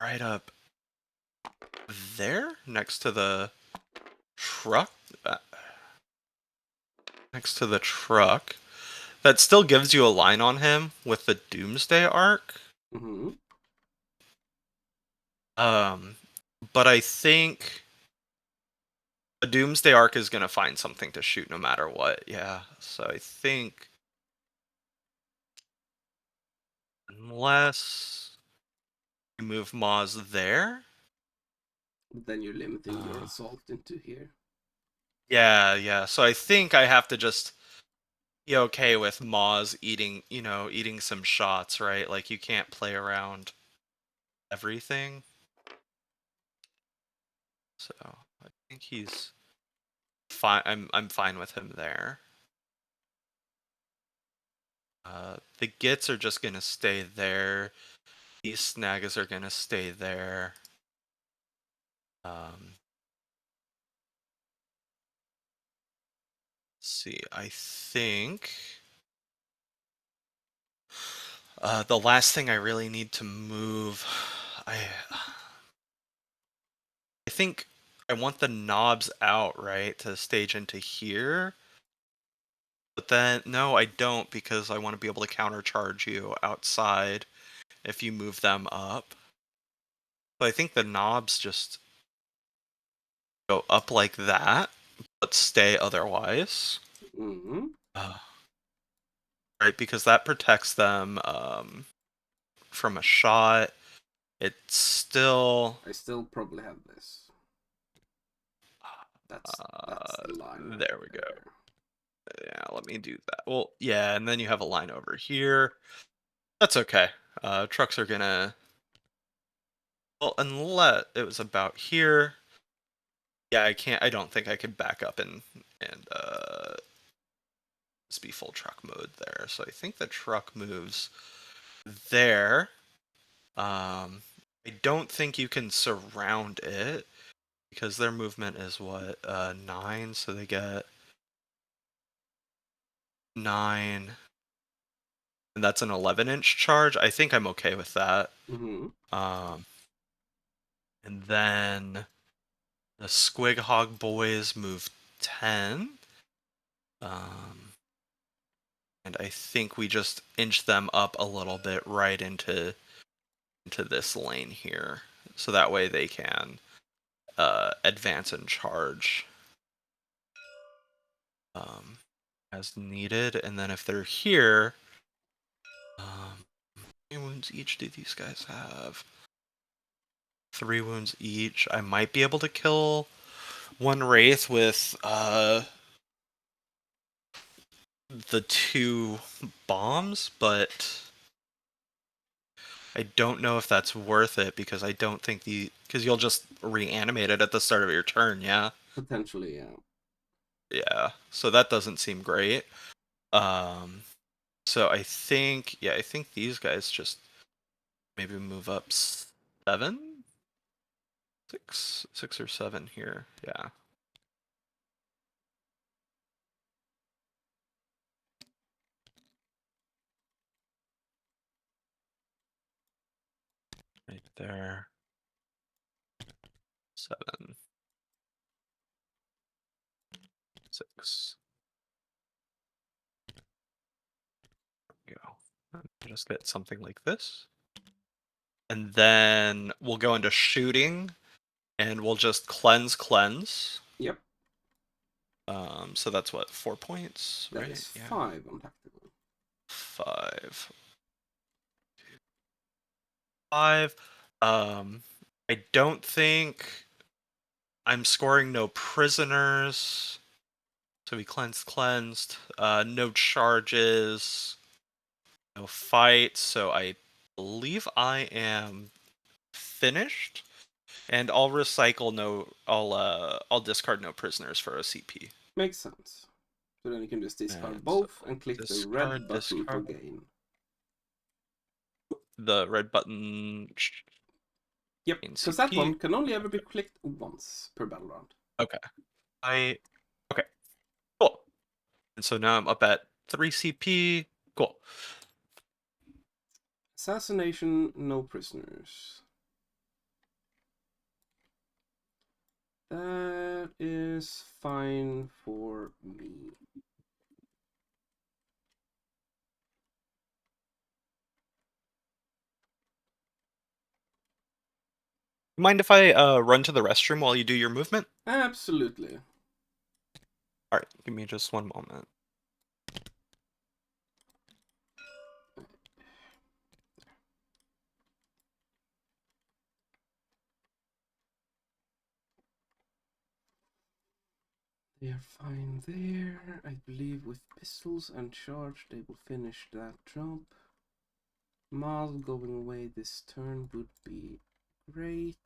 [SPEAKER 2] right up there next to the truck. Uh, Next to the truck. That still gives you a line on him with the Doomsday Arc.
[SPEAKER 1] Mm-hmm.
[SPEAKER 2] Um, but I think the Doomsday Arc is gonna find something to shoot no matter what. Yeah. So I think unless you move Moz there.
[SPEAKER 1] Then you're limiting your
[SPEAKER 2] Uh,
[SPEAKER 1] assault into here.
[SPEAKER 2] yeah. So I think I have to just be okay with Moz eating, eating some shots, right? Like you can't play around everything. So I think he's fine. I'm fine with him there. The gits are just gonna stay there. These snaggers are gonna stay there. Let's see. I think the last thing I really need to move, I I think I want the knobs out, right, to stage into here. But then, no, I don't because I want to be able to countercharge you outside if you move them up. So I think the knobs just go up like that, but stay otherwise.
[SPEAKER 1] Mm-hmm.
[SPEAKER 2] Uh, right, because that protects them from a shot. It's still.
[SPEAKER 1] I still probably have this. That's the line right
[SPEAKER 2] There we go.
[SPEAKER 1] there.
[SPEAKER 2] Yeah, let me do that. Well, yeah, and then you have a line over here. That's okay. Trucks are gonna. Well, unless it was about here. Yeah, I can't. I don't think I could back up and just be full truck mode there. So I think the truck moves there. I don't think you can surround it because their movement is what 9, so they get 9, and that's an 11-inch charge. I think I'm okay with that.
[SPEAKER 1] Mm-hmm.
[SPEAKER 2] Um, and then the Squig Hog boys move 10. Um, and I think we just inch them up a little bit right into this lane here, so that way they can advance and charge as needed. And then if they're here, how many wounds each do these guys have? 3 wounds each. I might be able to kill one wraith with the 2 bombs, but I don't know if that's worth it because I don't think because you'll just reanimate it at the start of your turn. Yeah.
[SPEAKER 1] Potentially, yeah.
[SPEAKER 2] Yeah. So that doesn't seem great. Um, so I think these guys just maybe move up 7, 6 or 7 here. Yeah. Right there. 7, 6. There we go. Just get something like this. And then we'll go into shooting and we'll just cleanse.
[SPEAKER 1] Yep.
[SPEAKER 2] So that's what, 4 points,
[SPEAKER 1] That
[SPEAKER 2] right?
[SPEAKER 1] is
[SPEAKER 2] Yeah.
[SPEAKER 1] 5 on tactical.
[SPEAKER 2] 5. 5. I don't think I'm scoring no prisoners. So we cleansed. No charges. No fights. So I believe I am finished. And I'll recycle no. I'll discard no prisoners for a CP.
[SPEAKER 1] Makes sense. So then you can just
[SPEAKER 2] And
[SPEAKER 1] discard
[SPEAKER 2] so
[SPEAKER 1] both and click the red
[SPEAKER 2] discard,
[SPEAKER 1] button for
[SPEAKER 2] discard.
[SPEAKER 1] gain.
[SPEAKER 2] The red button
[SPEAKER 1] Yep,
[SPEAKER 2] in
[SPEAKER 1] because that
[SPEAKER 2] CP.
[SPEAKER 1] one can only ever be clicked once per battle round.
[SPEAKER 2] Okay. Okay. Cool. And so now I'm up at 3 CP. Cool.
[SPEAKER 1] Assassination, no prisoners. That is fine for me.
[SPEAKER 2] Mind if I run to the restroom while you do your movement?
[SPEAKER 1] Absolutely.
[SPEAKER 2] All right, give me just one moment.
[SPEAKER 1] They are fine there. I believe with pistols and charge they will finish that job. Mal going away this turn would be great.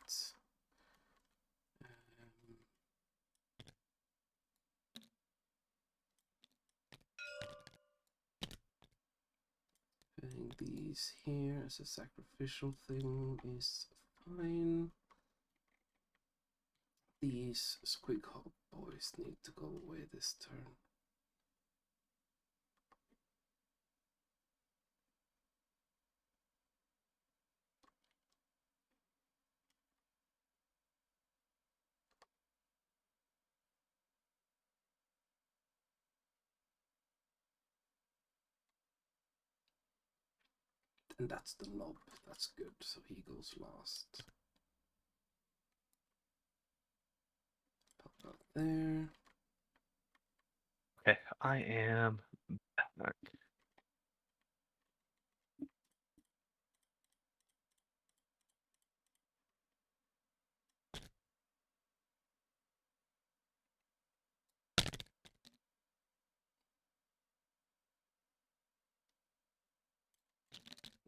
[SPEAKER 1] Putting these here as a sacrificial thing is fine. These Squig Hog boys need to go away this turn. And that's the knob. That's good. So he goes last. Pop out there.
[SPEAKER 2] Okay, I am back.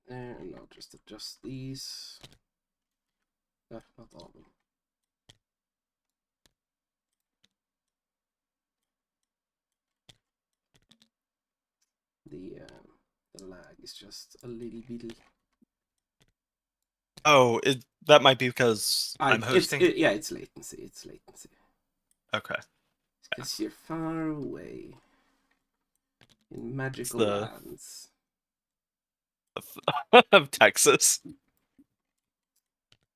[SPEAKER 1] There, and I'll just adjust these. Not all of them. The lag is just a little bit.
[SPEAKER 2] Oh, that might be because I'm hosting.
[SPEAKER 1] Yeah, it's latency. It's latency.
[SPEAKER 2] Okay.
[SPEAKER 1] Because you're far away in magical
[SPEAKER 2] The
[SPEAKER 1] lands.
[SPEAKER 2] of Texas.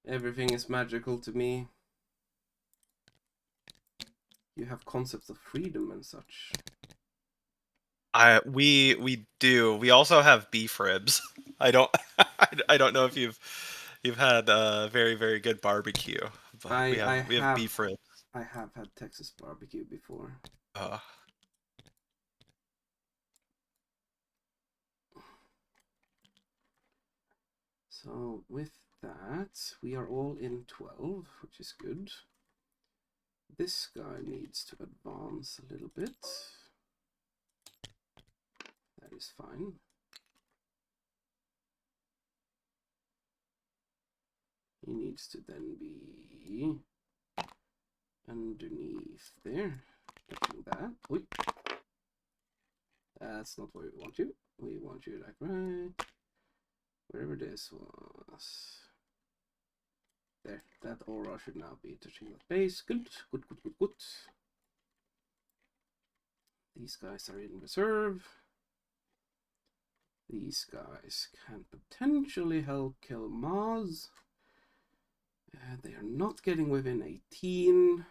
[SPEAKER 1] Everything is magical to me. You have concepts of freedom and such.
[SPEAKER 2] We do. We also have beef ribs. I don't I don't know if you've had very very good barbecue, but we have beef ribs.
[SPEAKER 1] I have had Texas barbecue before.
[SPEAKER 2] Uh,
[SPEAKER 1] So with that, we are all in 12, which is good. This guy needs to advance a little bit. That is fine. He needs to then be underneath there. Touching that. Oy. That's not where we want you. We want you like right wherever this was. There. That aura should now be touching that base. Good. Good, good, good, good. These guys are in reserve. These guys can potentially help kill Maz. They are not getting within 18.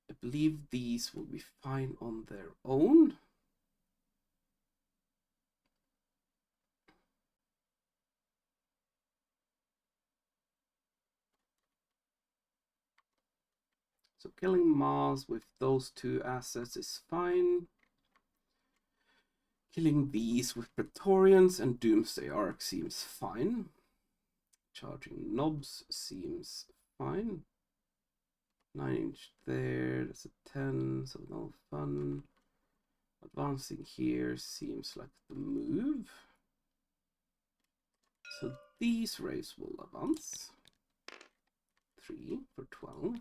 [SPEAKER 1] I believe these will be fine on their own. So killing Mars with those two assets is fine. Killing these with Praetorians and Doomsday Arc seems fine. Charging knobs seems fine. 9-inch there, that's a 10, so no fun. Advancing here seems like the move. So these rays will advance. 3 for 12.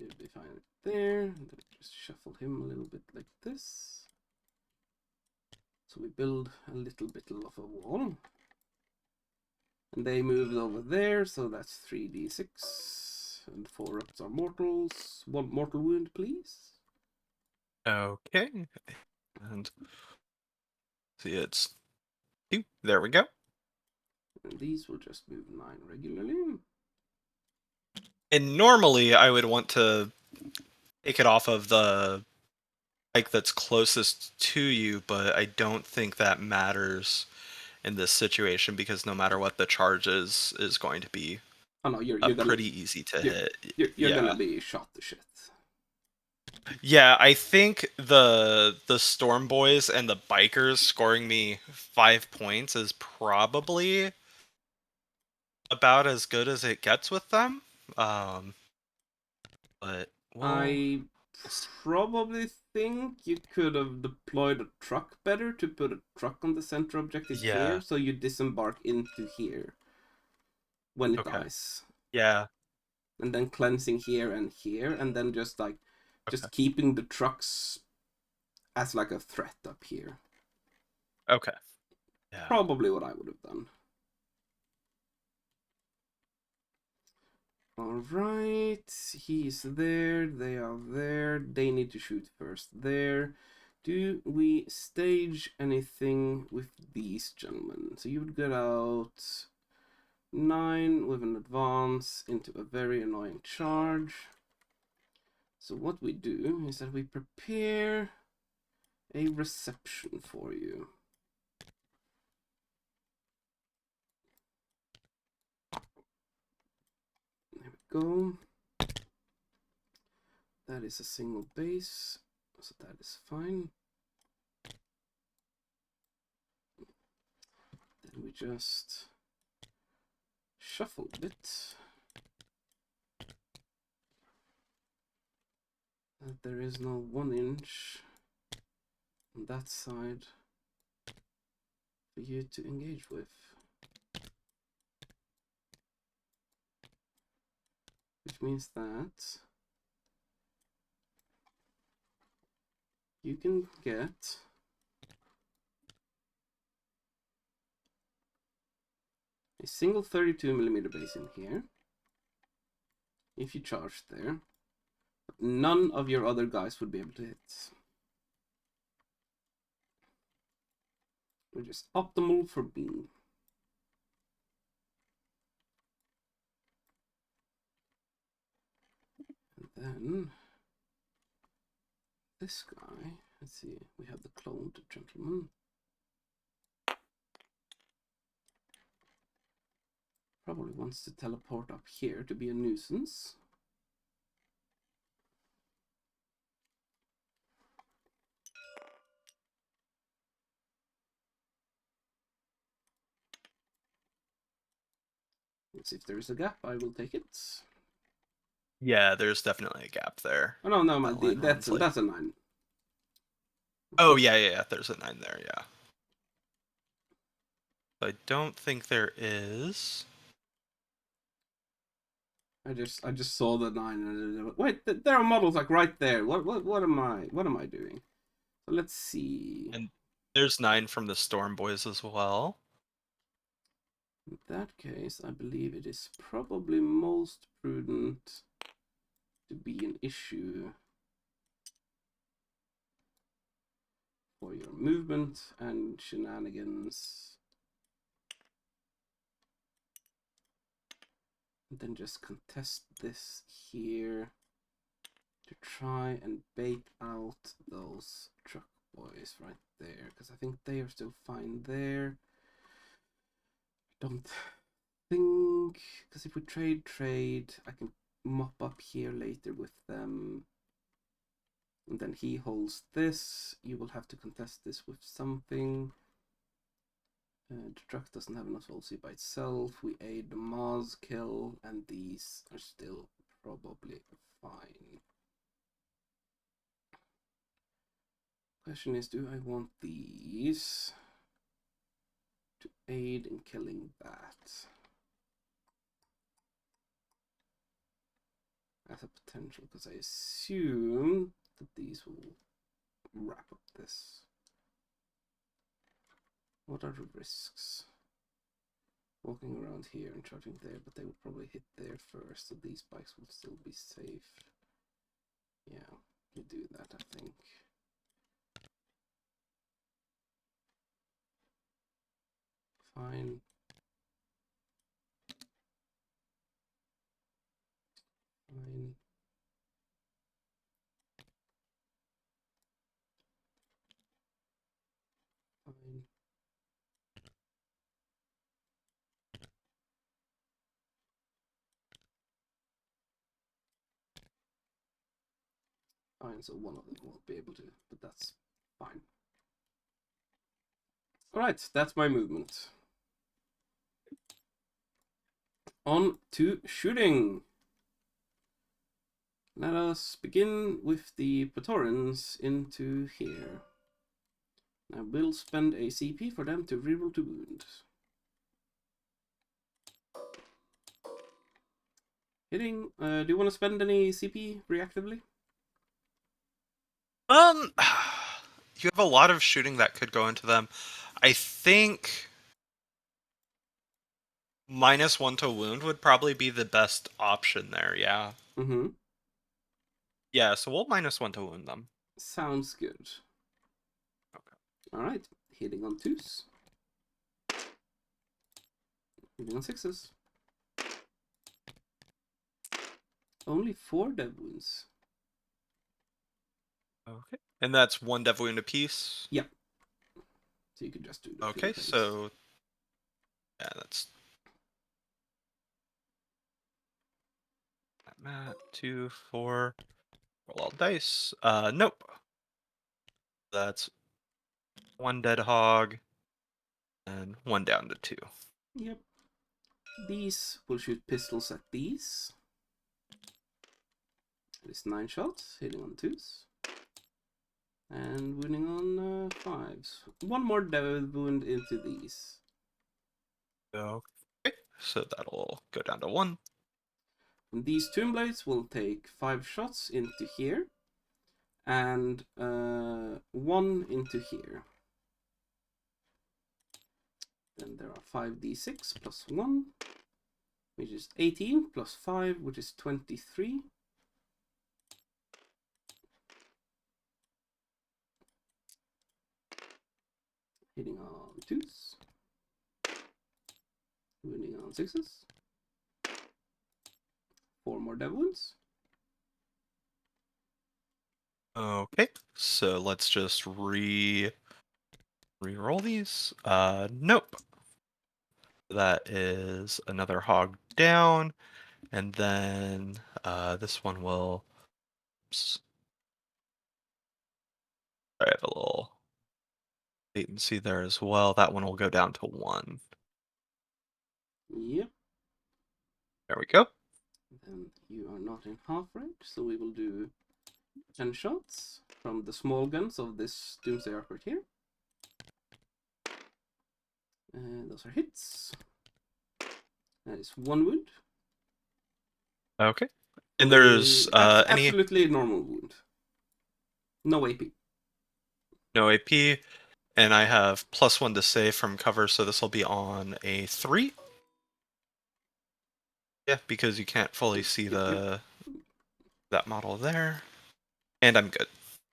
[SPEAKER 1] Should be fine right there. And then just shuffle him a little bit like this. So we build a little bit of a wall. And they moved over there, so that's 3d6. And 4 ups are mortals. 1 mortal wound, please.
[SPEAKER 2] okay. And see, it's 2. There we go.
[SPEAKER 1] And these will just move 9 regularly.
[SPEAKER 2] And normally I would want to take it off of the that's closest to you, but I don't think that matters in this situation because no matter what the charge is going to be
[SPEAKER 1] Oh no, you're gonna
[SPEAKER 2] pretty easy to hit.
[SPEAKER 1] you're
[SPEAKER 2] Yeah.
[SPEAKER 1] gonna be shot to shit.
[SPEAKER 2] Yeah, I think the Storm Boys and the Bikers scoring me 5 points is probably about as good as it gets with them. But
[SPEAKER 1] I probably think you could have deployed a truck better to put a truck on the center objective here, so you disembark into here when it dies.
[SPEAKER 2] Yeah.
[SPEAKER 1] And then cleansing here, and then just like just keeping the trucks as like a threat up here.
[SPEAKER 2] Okay. Yeah.
[SPEAKER 1] Probably what I would have done. Alright, he's there, they are there, they need to shoot first there. Do we stage anything with these gentlemen? So you would get out 9 with an advance into a very annoying charge. So what we do is that we prepare a reception for you. There we go. That is a single base, so that is fine. Then we just shuffle a bit. That there is no 1 inch on that side for you to engage with. Which means that you can get a single 32mm base in here if you charge there. But none of your other guys would be able to hit. Which is optimal for me. And then this guy, let's see, we have the cloned gentleman. Probably wants to teleport up here to be a nuisance. Let's see if there is a gap. I will take it.
[SPEAKER 2] Yeah, there's definitely a gap there.
[SPEAKER 1] Oh no, no,
[SPEAKER 2] That
[SPEAKER 1] that's a 9.
[SPEAKER 2] Oh yeah, there's a 9 there, yeah. I don't think there is.
[SPEAKER 1] I just saw the 9 and wait, there are models like right there. What am I doing? So let's see.
[SPEAKER 2] And there's 9 from the Storm Boys as well.
[SPEAKER 1] In that case, I believe it is probably most prudent to be an issue for your movement and shenanigans. And then just contest this here to try and bait out those truck boys right there, because I think they are still fine there. I don't think, because if we trade, I can mop up here later with them. And then he holds this. You will have to contest this with something. The truck doesn't have enough OC by itself. We aid the Maz kill, and these are still probably fine. Question is, do I want these to aid in killing that as a potential? Because I assume that these will wrap up this. What are the risks? Walking around here and charging there, but they will probably hit there first, so these bikes will still be safe. Yeah, you do that, I think. Fine. Fine. Fine. Fine, so one of them won't be able to, but that's fine. Alright, that's my movement. On to shooting. Let us begin with the Praetorians into here. I will spend a CP for them to reroll to wound. Hitting, do you want to spend any CP reactively?
[SPEAKER 2] You have a lot of shooting that could go into them. I think -1 to wound would probably be the best option there, yeah.
[SPEAKER 1] Mm-hmm.
[SPEAKER 2] Yeah, so we'll -1 to wound them.
[SPEAKER 1] Sounds good.
[SPEAKER 2] Okay.
[SPEAKER 1] Alright, hitting on 2s. Hitting on 6s. Only 4 dev wounds.
[SPEAKER 2] Okay. And that's 1 dev wound apiece?
[SPEAKER 1] Yeah. So you can just do the
[SPEAKER 2] Okay,
[SPEAKER 1] full phase.
[SPEAKER 2] so... Yeah, that's... Matt, 2, 4... Roll all dice. Nope. That's 1 dead hog, and 1 down to 2.
[SPEAKER 1] Yep. These will shoot pistols at these. It's 9 shots, hitting on 2s. And wounding on 5s. 1 more dev wound into these.
[SPEAKER 2] Okay, so that'll go down to 1.
[SPEAKER 1] And these Tomb Blades will take 5 shots into here. And 1 into here. Then there are 5d6 plus 1, which is 18, plus 5, which is 23. Hitting on 2s. Wounding on 6s. 4 more dev wounds.
[SPEAKER 2] Okay, so let's just re-roll these. Nope. That is another hog down, and then this one will... Oops. I have a little latency there as well. That one will go down to 1.
[SPEAKER 1] Yep.
[SPEAKER 2] There we go.
[SPEAKER 1] Then you are not in half range, so we will do 10 shots from the small guns of this Doomsday Archer here. Those are hits. That is 1 wound.
[SPEAKER 2] Okay. And there's any...
[SPEAKER 1] Absolutely normal wound. No AP.
[SPEAKER 2] No AP, and I have +1 to save from cover, so this will be on a 3. Yeah, because you can't fully see that model there. And I'm good.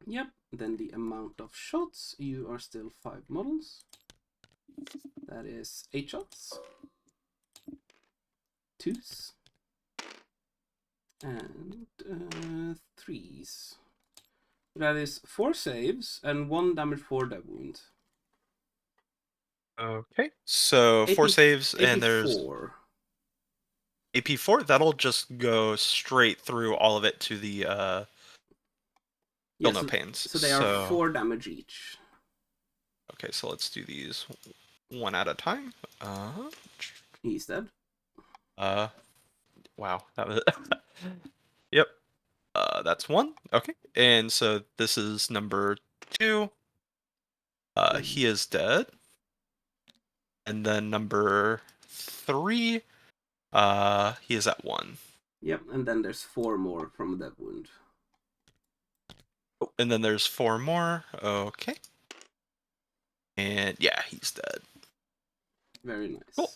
[SPEAKER 1] Yep. Then the amount of shots, you are still 5 models. That is 8 shots. 2s. And 3s. That is 4 saves and 1 damage 4 dev wound.
[SPEAKER 2] Okay, so 4 saves, and there's...
[SPEAKER 1] AP4.
[SPEAKER 2] AP4, that'll just go straight through all of it to the
[SPEAKER 1] Yeah,
[SPEAKER 2] no pains.
[SPEAKER 1] so they are 4 damage each.
[SPEAKER 2] Okay, so let's do these one at a time.
[SPEAKER 1] He's dead.
[SPEAKER 2] Wow, that was... Yep. That's 1. Okay, and so this is number 2. He is dead. And then number 3, he is at 1.
[SPEAKER 1] Yep, and then there's 4 more from that wound.
[SPEAKER 2] Oh, and then there's 4 more. Okay. And yeah, he's dead.
[SPEAKER 1] Very nice.
[SPEAKER 2] Cool.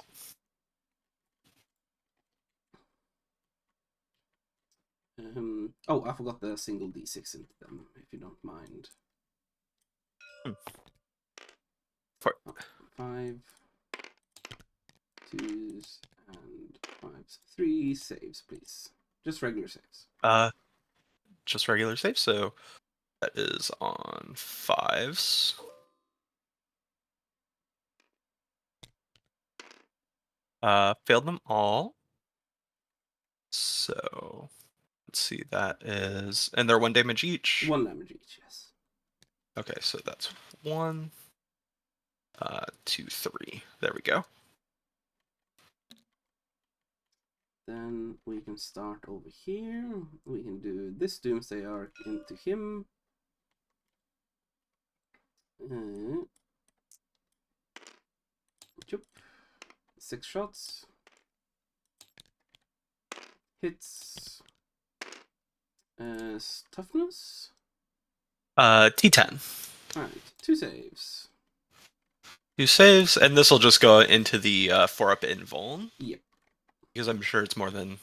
[SPEAKER 1] Oh, I forgot the single d6 into them, if you don't mind.
[SPEAKER 2] 4.
[SPEAKER 1] 5, 2s, and 5s. 3 saves, please. Just regular saves.
[SPEAKER 2] Just regular save, so that is on 5s. Failed them all. So let's see, that is... And they're 1 damage each?
[SPEAKER 1] 1 damage each, yes.
[SPEAKER 2] Okay, so that's 1, 2, 3. There we go.
[SPEAKER 1] Then we can start over here. We can do this Doomsday Arc into him. 6 shots. Hits. Toughness.
[SPEAKER 2] T10.
[SPEAKER 1] Alright, 2 saves.
[SPEAKER 2] 2 saves, and this will just go into the 4-up invuln.
[SPEAKER 1] Yep.
[SPEAKER 2] Because I'm sure it's more than...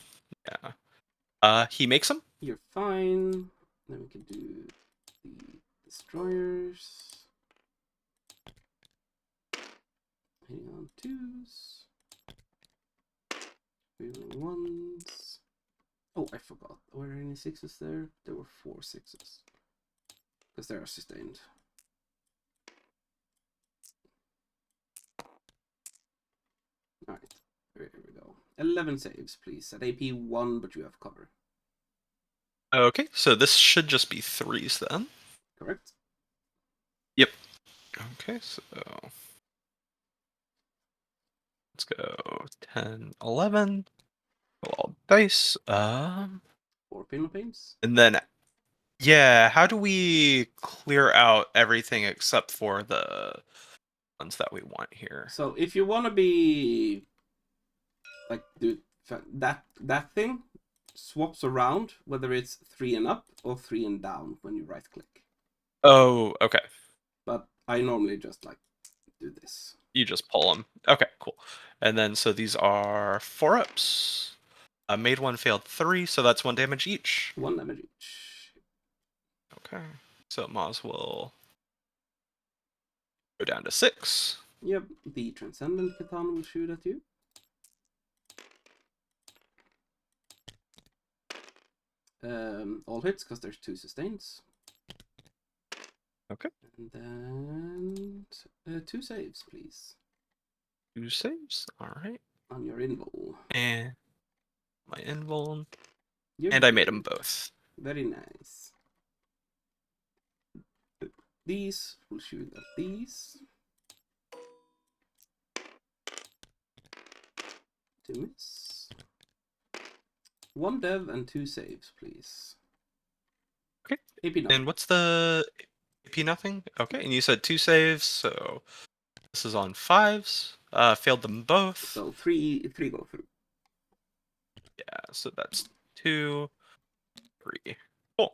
[SPEAKER 2] Yeah. He makes them?
[SPEAKER 1] You're fine. Then we can do the destroyers. Hitting on 2s. Reroll 1s. Oh, I forgot. Were there any 6s there? There were 4 6s. Because they are sustained. Alright, here we go. 11 saves, please. At AP 1, but you have cover.
[SPEAKER 2] Okay, so this should just be 3s then.
[SPEAKER 1] Correct?
[SPEAKER 2] Yep. Okay, so let's go 10, 11. Roll all dice.
[SPEAKER 1] 4 penal pains.
[SPEAKER 2] And then, yeah, how do we clear out everything except for the ones that we want here?
[SPEAKER 1] So if you want to be like, dude, that thing swaps around whether it's 3 and up or 3 and down when you right click.
[SPEAKER 2] Oh, okay.
[SPEAKER 1] But I normally just like do this.
[SPEAKER 2] You just pull them. Okay, cool. And then, so these are 4-ups. Made 1, failed 3, so that's 1 damage each.
[SPEAKER 1] 1 damage each.
[SPEAKER 2] Okay. So Maz will go down to 6.
[SPEAKER 1] Yep, the Transcendent Katana will shoot at you. All hits because there's 2 sustains.
[SPEAKER 2] Okay.
[SPEAKER 1] And then 2 saves, please.
[SPEAKER 2] 2 saves. All right.
[SPEAKER 1] On your invul.
[SPEAKER 2] And my invul.
[SPEAKER 1] You're
[SPEAKER 2] And I made them
[SPEAKER 1] good.
[SPEAKER 2] both.
[SPEAKER 1] Very nice. These will shoot at these. To miss. 1 dev and 2 saves, please.
[SPEAKER 2] Okay.
[SPEAKER 1] AP nothing.
[SPEAKER 2] And what's the AP nothing? Okay. And you said 2 saves, so this is on 5s. Failed them both.
[SPEAKER 1] So 3 go through.
[SPEAKER 2] Yeah, so that's 2, 3. Cool.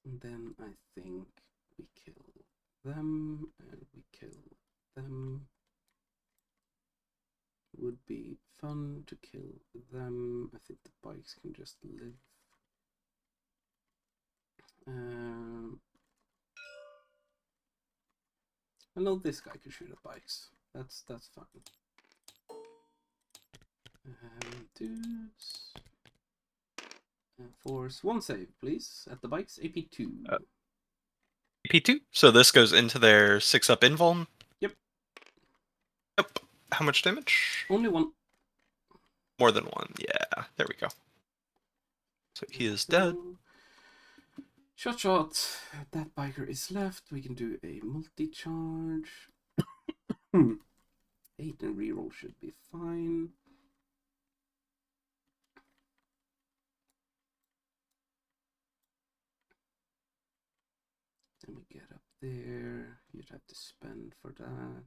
[SPEAKER 1] And then I think we kill them and we kill them. Would be fun to kill them. I think the bikes can just live. I know this guy can shoot at bikes. That's fine. Dudes. Force 1 save, please. At the bikes, AP2.
[SPEAKER 2] AP2. So this goes into their 6-up invuln.
[SPEAKER 1] Yep.
[SPEAKER 2] Yep. How much damage?
[SPEAKER 1] Only 1.
[SPEAKER 2] More than 1. Yeah. There we go. So he is dead.
[SPEAKER 1] Shot. That biker is left. We can do a multi-charge. 8 and reroll should be fine. Then we get up there. You'd have to spend for that.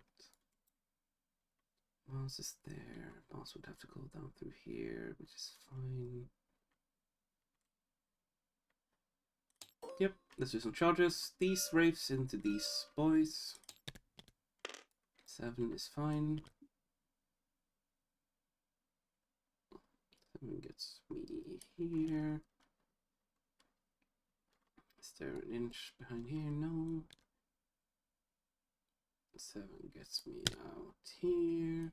[SPEAKER 1] Mouse is there. Mouse would have to go down through here, which is fine. Yep, let's do some charges. These wraiths into these boys. 7 is fine. 7 gets me here. Is there an inch behind here? No. 7 gets me out here.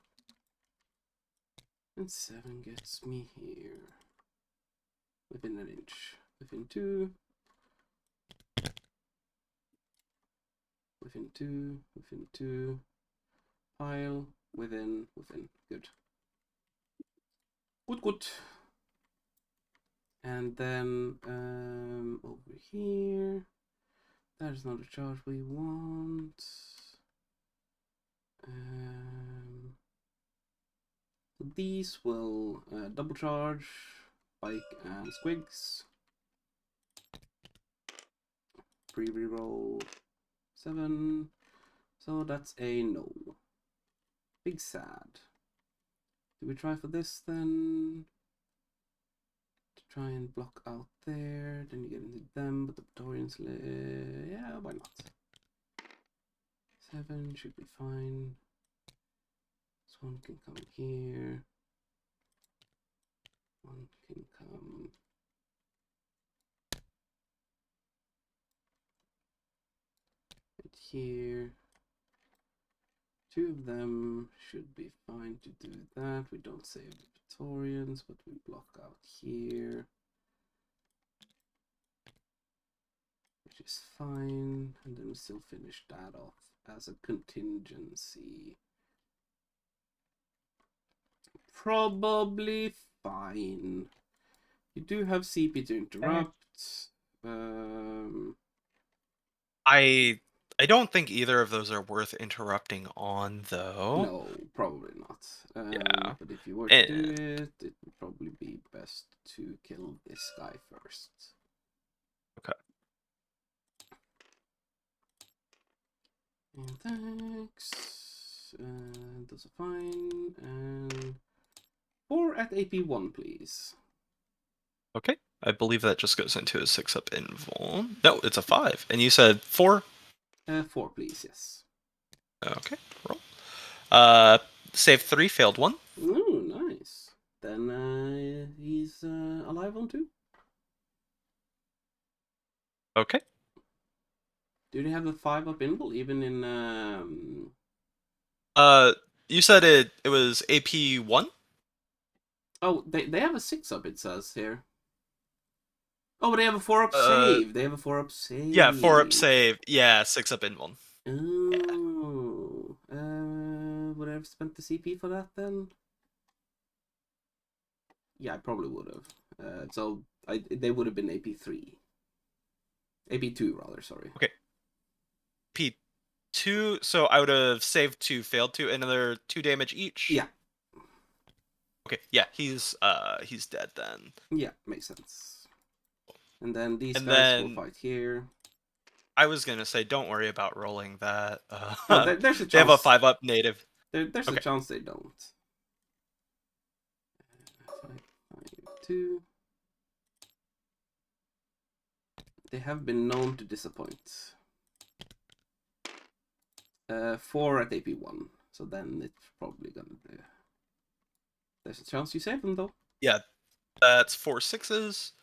[SPEAKER 1] And 7 gets me here. Within an inch. Within 2. Within 2. Within 2. Pile. Within. Good. Good. And then over here. That is not a charge we want. These will double charge Bike and Squigs. Pre-reroll 7. So that's a no. Big sad. Do we try for this then? To try and block out there. Then you get into them, but the Praetorians yeah, why not? 7 should be fine. This one can come here. One can come right here. 2 of them should be fine to do that. We don't save the Praetorians, but we block out here, which is fine. And then we still finish that off as a contingency. Probably fine. You do have CP to interrupt.
[SPEAKER 2] I don't think either of those are worth interrupting on, though.
[SPEAKER 1] No, probably not.
[SPEAKER 2] Yeah.
[SPEAKER 1] But if you were to
[SPEAKER 2] And,
[SPEAKER 1] do it, it would probably be best to kill this guy first.
[SPEAKER 2] okay.
[SPEAKER 1] And thanks. Those are fine. And 4 at AP1, please.
[SPEAKER 2] Okay. I believe that just goes into a 6-up invul. No, it's a 5. And you said 4?
[SPEAKER 1] 4, please, yes.
[SPEAKER 2] Okay, roll. Save 3, failed 1.
[SPEAKER 1] Ooh, nice. Then he's alive on 2.
[SPEAKER 2] Okay.
[SPEAKER 1] Do they have a 5-up invul even in
[SPEAKER 2] You said it was AP 1?
[SPEAKER 1] Oh, they have a 6-up, it says here. Oh, but they have a 4-up
[SPEAKER 2] Uh,
[SPEAKER 1] save. They have a 4-up save.
[SPEAKER 2] Yeah, 4-up save. Yeah, 6-up invul.
[SPEAKER 1] Oh. Would I have spent the CP for that then? Yeah, I probably would have. So they would have been AP3. AP2, rather, sorry.
[SPEAKER 2] Okay. P2, so I would have saved 2, failed 2, another 2 damage each?
[SPEAKER 1] Yeah.
[SPEAKER 2] Okay, yeah, he's dead then.
[SPEAKER 1] Yeah, makes sense. And then these
[SPEAKER 2] And
[SPEAKER 1] guys
[SPEAKER 2] then,
[SPEAKER 1] will fight here.
[SPEAKER 2] I was gonna say, don't worry about rolling that.
[SPEAKER 1] No, there's a chance.
[SPEAKER 2] They have a 5-up native.
[SPEAKER 1] There's
[SPEAKER 2] Okay.
[SPEAKER 1] a chance they don't. 5, 2. They have been known to disappoint. 4 at AP1. So then it's probably gonna be. There's a chance you save them though.
[SPEAKER 2] Yeah, that's 4 6s.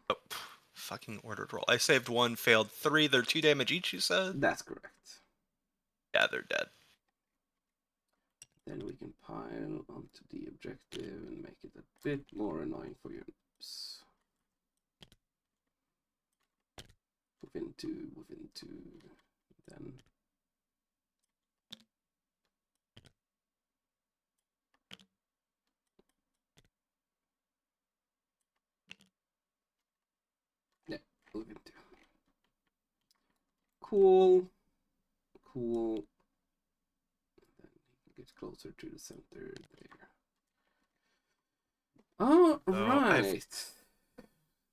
[SPEAKER 2] Oh, fucking ordered roll. I saved 1, failed 3. They're 2 damage each, you said?
[SPEAKER 1] That's correct.
[SPEAKER 2] Yeah, they're dead.
[SPEAKER 1] Then we can pile onto the objective and make it a bit more annoying for your noobs. Within 2, then. Yeah, within 2. Cool. Cool. Then he gets closer to the center there. All right.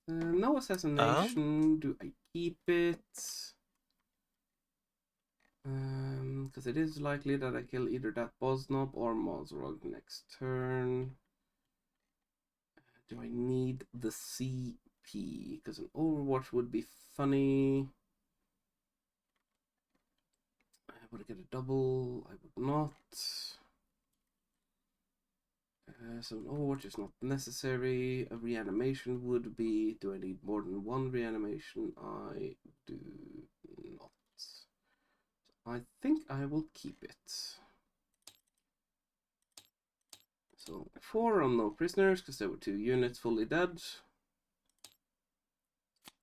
[SPEAKER 1] No assassination. Do I keep it? Because it is likely that I kill either that Bosnob or Mozrog next turn. Do I need the CP? Because an Overwatch would be funny. Would I get a double? I would not. So an Overwatch is not necessary. A reanimation would be. Do I need more than 1 reanimation? I do not. I think I will keep it. So 4 on no prisoners because there were 2 units fully dead.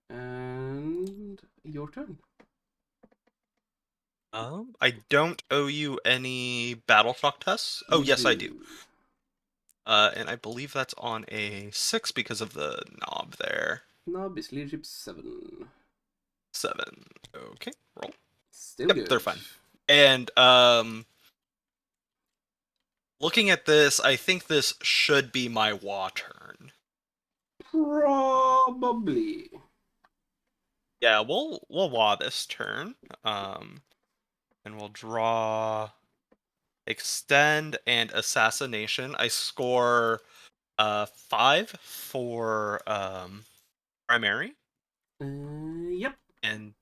[SPEAKER 1] And your turn.
[SPEAKER 2] I don't owe you any battle shock tests. Oh, yes, I do. And I believe that's on a 6 because of the knob there.
[SPEAKER 1] Knob is leadership 7.
[SPEAKER 2] 7. Okay, roll.
[SPEAKER 1] Still good.
[SPEAKER 2] They're fine. And looking at this, I think this should be my Wa turn.
[SPEAKER 1] Probably.
[SPEAKER 2] Yeah, we'll Wa this turn. And we'll draw Extend and Assassination. I score 5 for primary.
[SPEAKER 1] Yep.
[SPEAKER 2] And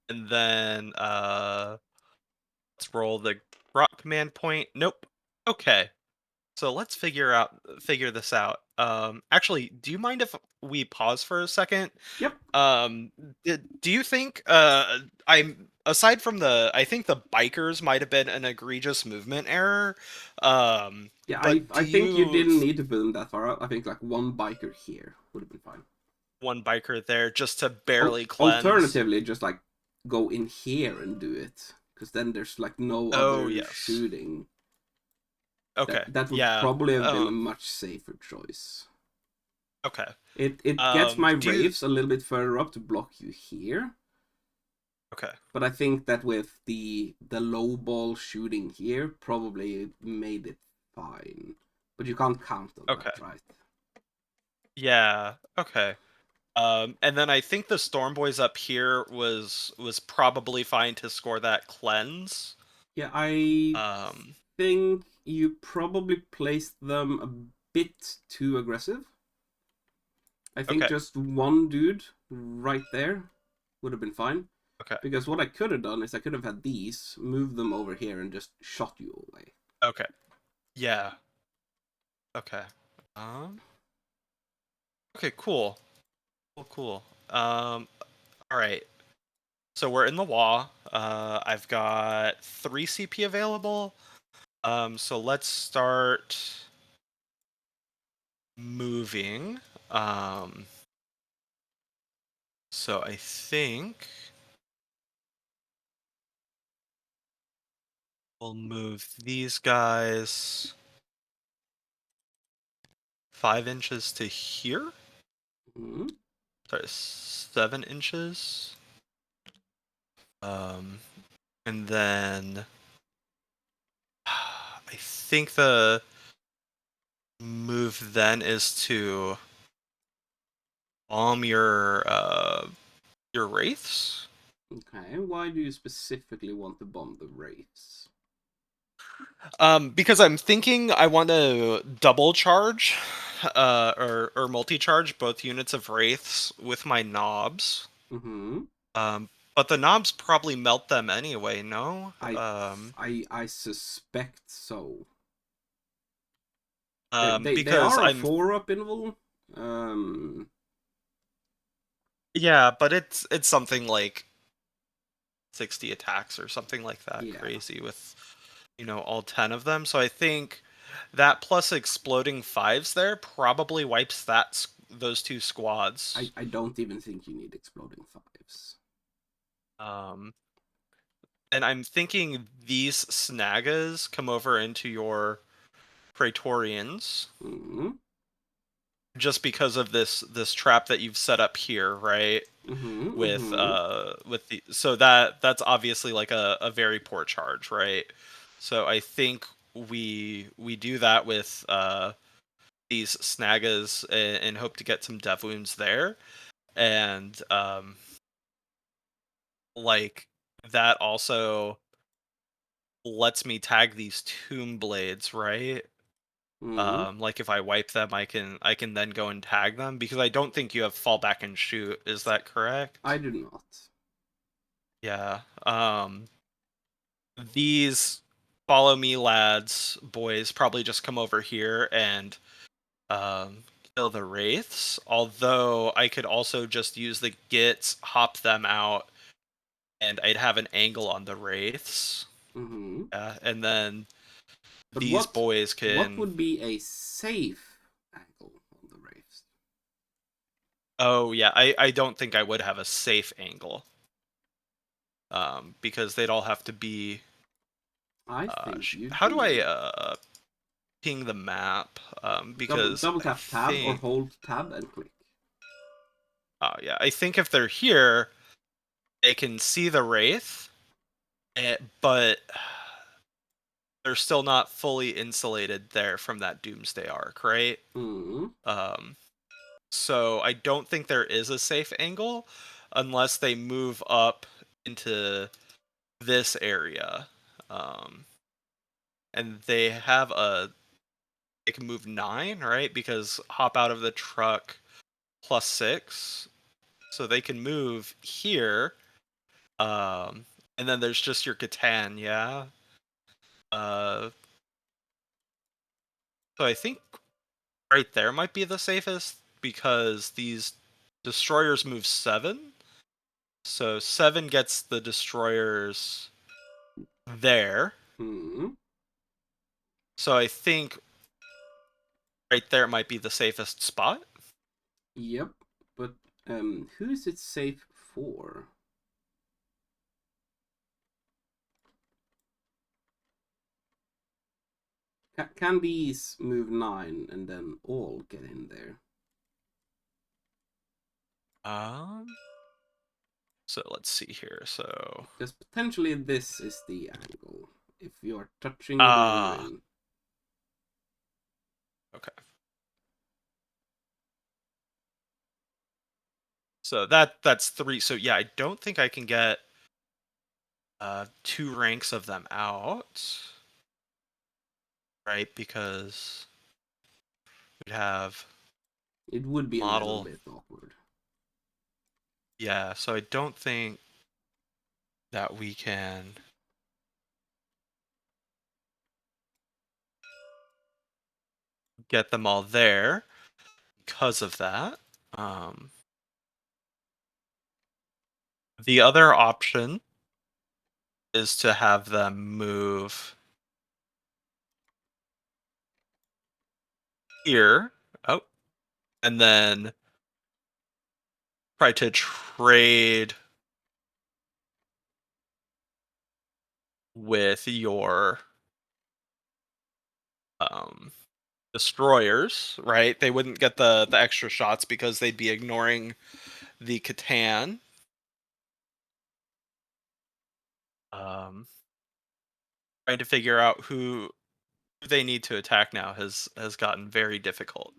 [SPEAKER 2] then let's roll the Grok command point. Nope. Okay. So let's figure this out. Actually, do you mind if we pause for a second?
[SPEAKER 1] Yep.
[SPEAKER 2] Do you think I'm aside from I think the bikers might have been an egregious movement error.
[SPEAKER 1] Yeah,
[SPEAKER 2] But do
[SPEAKER 1] I think you
[SPEAKER 2] you
[SPEAKER 1] didn't need to put them that far out. I think like one biker here would have been fine.
[SPEAKER 2] one biker there just to barely cleanse?
[SPEAKER 1] Alternatively, just like go in here and do it, because then there's like no
[SPEAKER 2] Oh
[SPEAKER 1] other
[SPEAKER 2] yes.
[SPEAKER 1] shooting.
[SPEAKER 2] Okay.
[SPEAKER 1] That would
[SPEAKER 2] Yeah.
[SPEAKER 1] probably have been a much safer choice.
[SPEAKER 2] Okay.
[SPEAKER 1] It gets my
[SPEAKER 2] Do you?
[SPEAKER 1] Wraiths a little bit further up to block you here,
[SPEAKER 2] Okay.
[SPEAKER 1] but I think that with the low ball shooting here, probably made it fine. But you can't count on
[SPEAKER 2] Okay.
[SPEAKER 1] that, right?
[SPEAKER 2] Yeah. Okay. And then I think the Storm Boys up here was probably fine to score that cleanse.
[SPEAKER 1] Yeah, I
[SPEAKER 2] Um.
[SPEAKER 1] think you probably placed them a bit too aggressive. I think
[SPEAKER 2] Okay.
[SPEAKER 1] just one dude right there would have been fine.
[SPEAKER 2] Okay.
[SPEAKER 1] Because what I could have done is I could have had these, moved them over here, and just shot you away.
[SPEAKER 2] Okay. Yeah. Okay. Um. Okay. Cool. Cool. Cool. All right. So we're in the wall. I've got 3 CP available. So let's start moving. Um. So I think we'll move these guys 5 inches to here.
[SPEAKER 1] Mm-hmm.
[SPEAKER 2] Sorry, 7 inches. Um, and then I think the move then is to bomb your wraiths.
[SPEAKER 1] Okay, why do you specifically want to bomb the Wraiths?
[SPEAKER 2] Because I'm thinking I want to double charge, or multi charge both units of wraiths with my knobs.
[SPEAKER 1] Mm-hmm.
[SPEAKER 2] But the knobs probably melt them anyway. No.
[SPEAKER 1] I suspect so. They
[SPEAKER 2] Because
[SPEAKER 1] are a
[SPEAKER 2] I'm
[SPEAKER 1] 4-up invul. Um,
[SPEAKER 2] yeah, but it's something like 60 attacks or something like that
[SPEAKER 1] yeah.
[SPEAKER 2] crazy with all 10 of them. So I think that plus exploding fives there probably wipes those two squads.
[SPEAKER 1] I don't even think you need exploding fives.
[SPEAKER 2] Um, and I'm thinking these snaggas come over into your Praetorians
[SPEAKER 1] Mm-hmm.
[SPEAKER 2] just because of this trap that you've set up here, right?
[SPEAKER 1] Mm-hmm.
[SPEAKER 2] With
[SPEAKER 1] Mm-hmm.
[SPEAKER 2] the so that's obviously like a very poor charge, right? So I think we do that with these snaggas and hope to get some dev wounds there, and like that also lets me tag these tomb blades, right?
[SPEAKER 1] Mm-hmm.
[SPEAKER 2] Like if I wipe them, I can then go and tag them because I don't think you have fall back and shoot. Is that
[SPEAKER 1] I
[SPEAKER 2] correct?
[SPEAKER 1] do not.
[SPEAKER 2] Yeah. These follow me lads, boys, probably just come over here and kill the wraiths. Although I could also just use the gits, hop them out, and I'd have an angle on the wraiths.
[SPEAKER 1] Mm-hmm.
[SPEAKER 2] Yeah, and then
[SPEAKER 1] But
[SPEAKER 2] these boys
[SPEAKER 1] what
[SPEAKER 2] can.
[SPEAKER 1] would be a safe angle on the Wraiths?
[SPEAKER 2] Oh yeah, I don't think I would have a safe angle. Because they'd all have to be.
[SPEAKER 1] I think you
[SPEAKER 2] How do I
[SPEAKER 1] do.
[SPEAKER 2] ping the map?
[SPEAKER 1] Double
[SPEAKER 2] Because
[SPEAKER 1] double
[SPEAKER 2] I
[SPEAKER 1] tap tab or
[SPEAKER 2] think.
[SPEAKER 1] hold tab and click.
[SPEAKER 2] Oh yeah, I think if they're here, they can see the wraith, but they're still not fully insulated there from that doomsday arc, right?
[SPEAKER 1] Mm.
[SPEAKER 2] Um, so I don't think there is a safe angle unless they move up into this area. Um, and they can move 9, right? Because hop out of the truck +6. So they can move here. And then there's just your Catan, yeah. Uh, so I think right there might be the safest because these destroyers move 7. So 7 gets the destroyers there.
[SPEAKER 1] Hmm.
[SPEAKER 2] So I think right there might be the safest spot.
[SPEAKER 1] Yep. But who is it safe for? Can these move 9 and then all get in there?
[SPEAKER 2] Um, so let's see here. So,
[SPEAKER 1] Because potentially this is the angle. If you're touching the
[SPEAKER 2] ah,
[SPEAKER 1] ruin.
[SPEAKER 2] okay. So that's 3. So yeah, I don't think I can get 2 ranks of them out, right? Because we'd have
[SPEAKER 1] It would be a little
[SPEAKER 2] model.
[SPEAKER 1] bit awkward.
[SPEAKER 2] Yeah, so I don't think that we can get them all there because of that. Um, the other option is to have them move here. Oh, and then try to trade with your um destroyers, right? They wouldn't get the extra shots because they'd be ignoring the Catan. Um, trying to figure out who they need to attack now has gotten very difficult,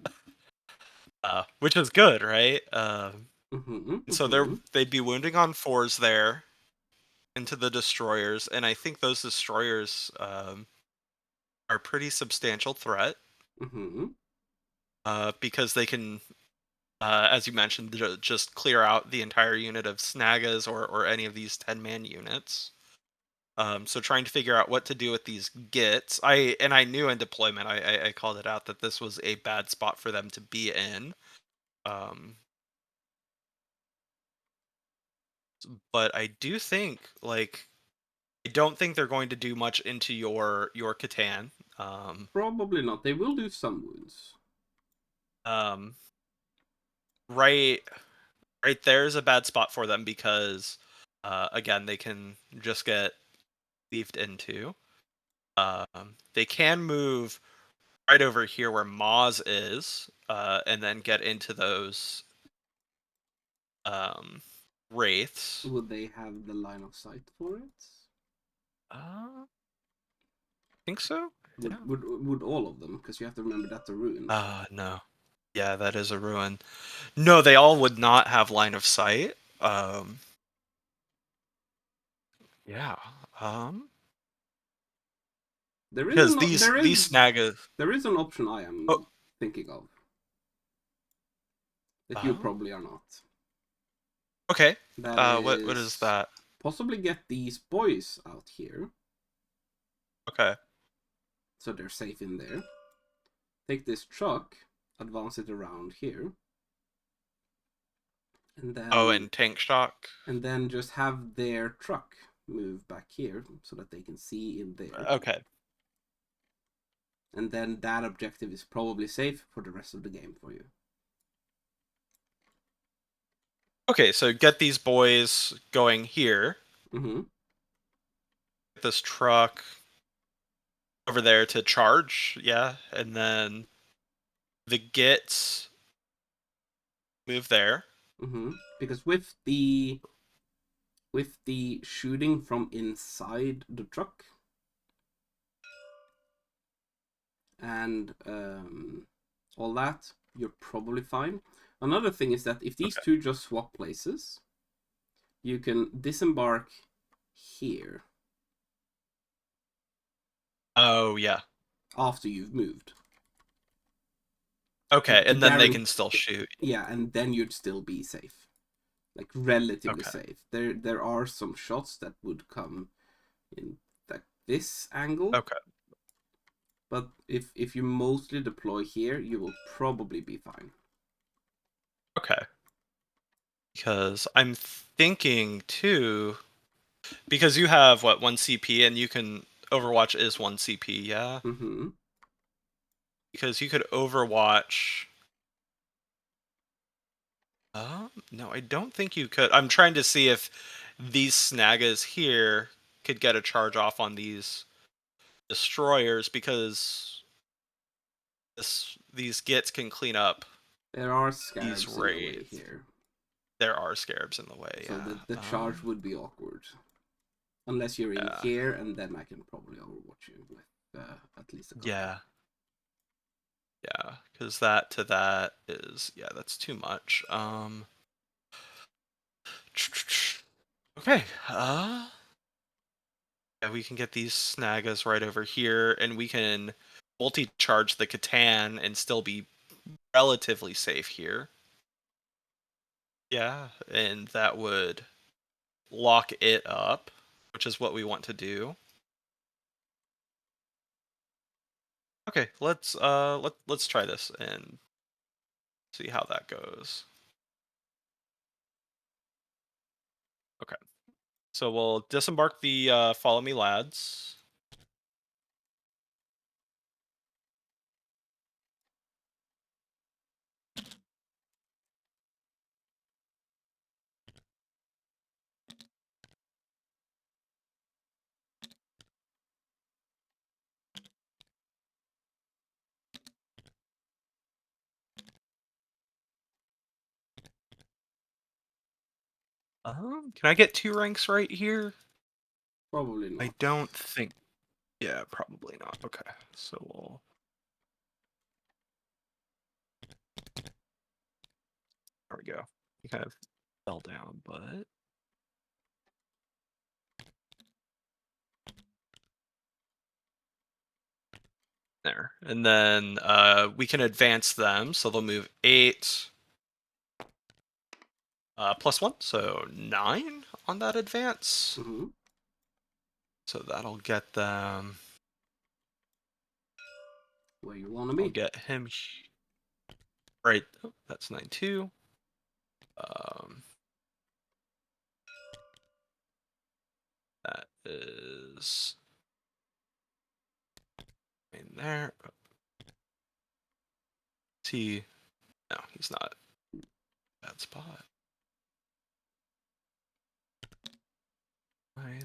[SPEAKER 2] which is good, right?
[SPEAKER 1] Mm-hmm,
[SPEAKER 2] So
[SPEAKER 1] mm-hmm,
[SPEAKER 2] they'd be wounding on 4s there into the destroyers, and I think those destroyers are a pretty substantial threat
[SPEAKER 1] mm-hmm.
[SPEAKER 2] because they can, as you mentioned, just clear out the entire unit of Snagas or any of these 10-man units. So trying to figure out what to do with these gits. I knew in deployment, I called it out that this was a bad spot for them to be in. Um, but I do think like I don't think they're going to do much into your Catan.
[SPEAKER 1] Probably not. They will do some wounds.
[SPEAKER 2] Um, right right there is a bad spot for them because again they can just get leaved into. They can move right over here where Moz is, and then get into those um, wraiths.
[SPEAKER 1] Would they have the line of sight for it?
[SPEAKER 2] I think so.
[SPEAKER 1] Would
[SPEAKER 2] Yeah.
[SPEAKER 1] would would all of them? Because you have to remember that's a ruin.
[SPEAKER 2] No. Yeah, that is a ruin. No, they all would not have line of sight. Yeah. Um,
[SPEAKER 1] There is
[SPEAKER 2] because
[SPEAKER 1] an
[SPEAKER 2] these snagas.
[SPEAKER 1] there is an option I
[SPEAKER 2] Oh.
[SPEAKER 1] am thinking of that you
[SPEAKER 2] Oh.
[SPEAKER 1] probably are not.
[SPEAKER 2] Okay.
[SPEAKER 1] That
[SPEAKER 2] What is
[SPEAKER 1] is
[SPEAKER 2] that?
[SPEAKER 1] possibly get these boys out here
[SPEAKER 2] Okay.
[SPEAKER 1] so they're safe in there. Take this truck, advance it around here, and
[SPEAKER 2] Oh,
[SPEAKER 1] then
[SPEAKER 2] and tank shock.
[SPEAKER 1] just have their truck move back here so that they can see in there.
[SPEAKER 2] Okay.
[SPEAKER 1] And then that objective is probably safe for the rest of the game for you.
[SPEAKER 2] Okay, so get these boys going here.
[SPEAKER 1] Mm-hmm.
[SPEAKER 2] Get this truck over there to charge, yeah, and then the gits move there.
[SPEAKER 1] Mm-hmm. Because with the shooting from inside the truck and all that, you're probably fine. Another thing is that if these
[SPEAKER 2] Okay.
[SPEAKER 1] two just swap places, you can disembark here
[SPEAKER 2] Oh yeah.
[SPEAKER 1] after you've moved.
[SPEAKER 2] Okay,
[SPEAKER 1] To
[SPEAKER 2] and then they
[SPEAKER 1] guarantee,
[SPEAKER 2] can still shoot.
[SPEAKER 1] yeah, and then you'd still be safe, like relatively
[SPEAKER 2] Okay.
[SPEAKER 1] safe. There are some shots that would come in like this angle,
[SPEAKER 2] Okay.
[SPEAKER 1] but if you mostly deploy here, you will probably be fine.
[SPEAKER 2] Okay. Because I'm thinking too, because you have what, 1 CP, and you can Overwatch is 1 CP, yeah.
[SPEAKER 1] Mm-hmm.
[SPEAKER 2] Because you could Overwatch. No, I don't think you could. I'm trying to see if these Snagas here could get a charge off on these destroyers, because these gits can clean up
[SPEAKER 1] There are
[SPEAKER 2] these
[SPEAKER 1] scarabs in the way
[SPEAKER 2] raids.
[SPEAKER 1] here.
[SPEAKER 2] There are scarabs in the way,
[SPEAKER 1] So
[SPEAKER 2] yeah.
[SPEAKER 1] the charge would be awkward. Unless you're in
[SPEAKER 2] Yeah.
[SPEAKER 1] here, and then I can probably overwatch you with at least a couple.
[SPEAKER 2] Yeah. Yeah, because that to that is, yeah, that's too much. Okay. Yeah, we can get these Snagas right over here, and we can multi-charge the Catan and still be relatively safe here. Yeah, and that would lock it up, which is what we want to do. Okay, let's try this and see how that goes. Okay. So we'll disembark the follow me lads. Can I get 2 ranks right here?
[SPEAKER 1] Probably
[SPEAKER 2] I
[SPEAKER 1] not.
[SPEAKER 2] don't think. Yeah, probably not. Okay, so we'll. There we go. He kind of fell down, but there. And then we can advance them, so they'll move 8 +1, so 9 on that advance.
[SPEAKER 1] Mm-hmm.
[SPEAKER 2] So that'll get them.
[SPEAKER 1] Where you wanna
[SPEAKER 2] I'll
[SPEAKER 1] be?
[SPEAKER 2] get him right. Oh, that's 9 2. That is in there. He, no, he's not. Bad spot. 9.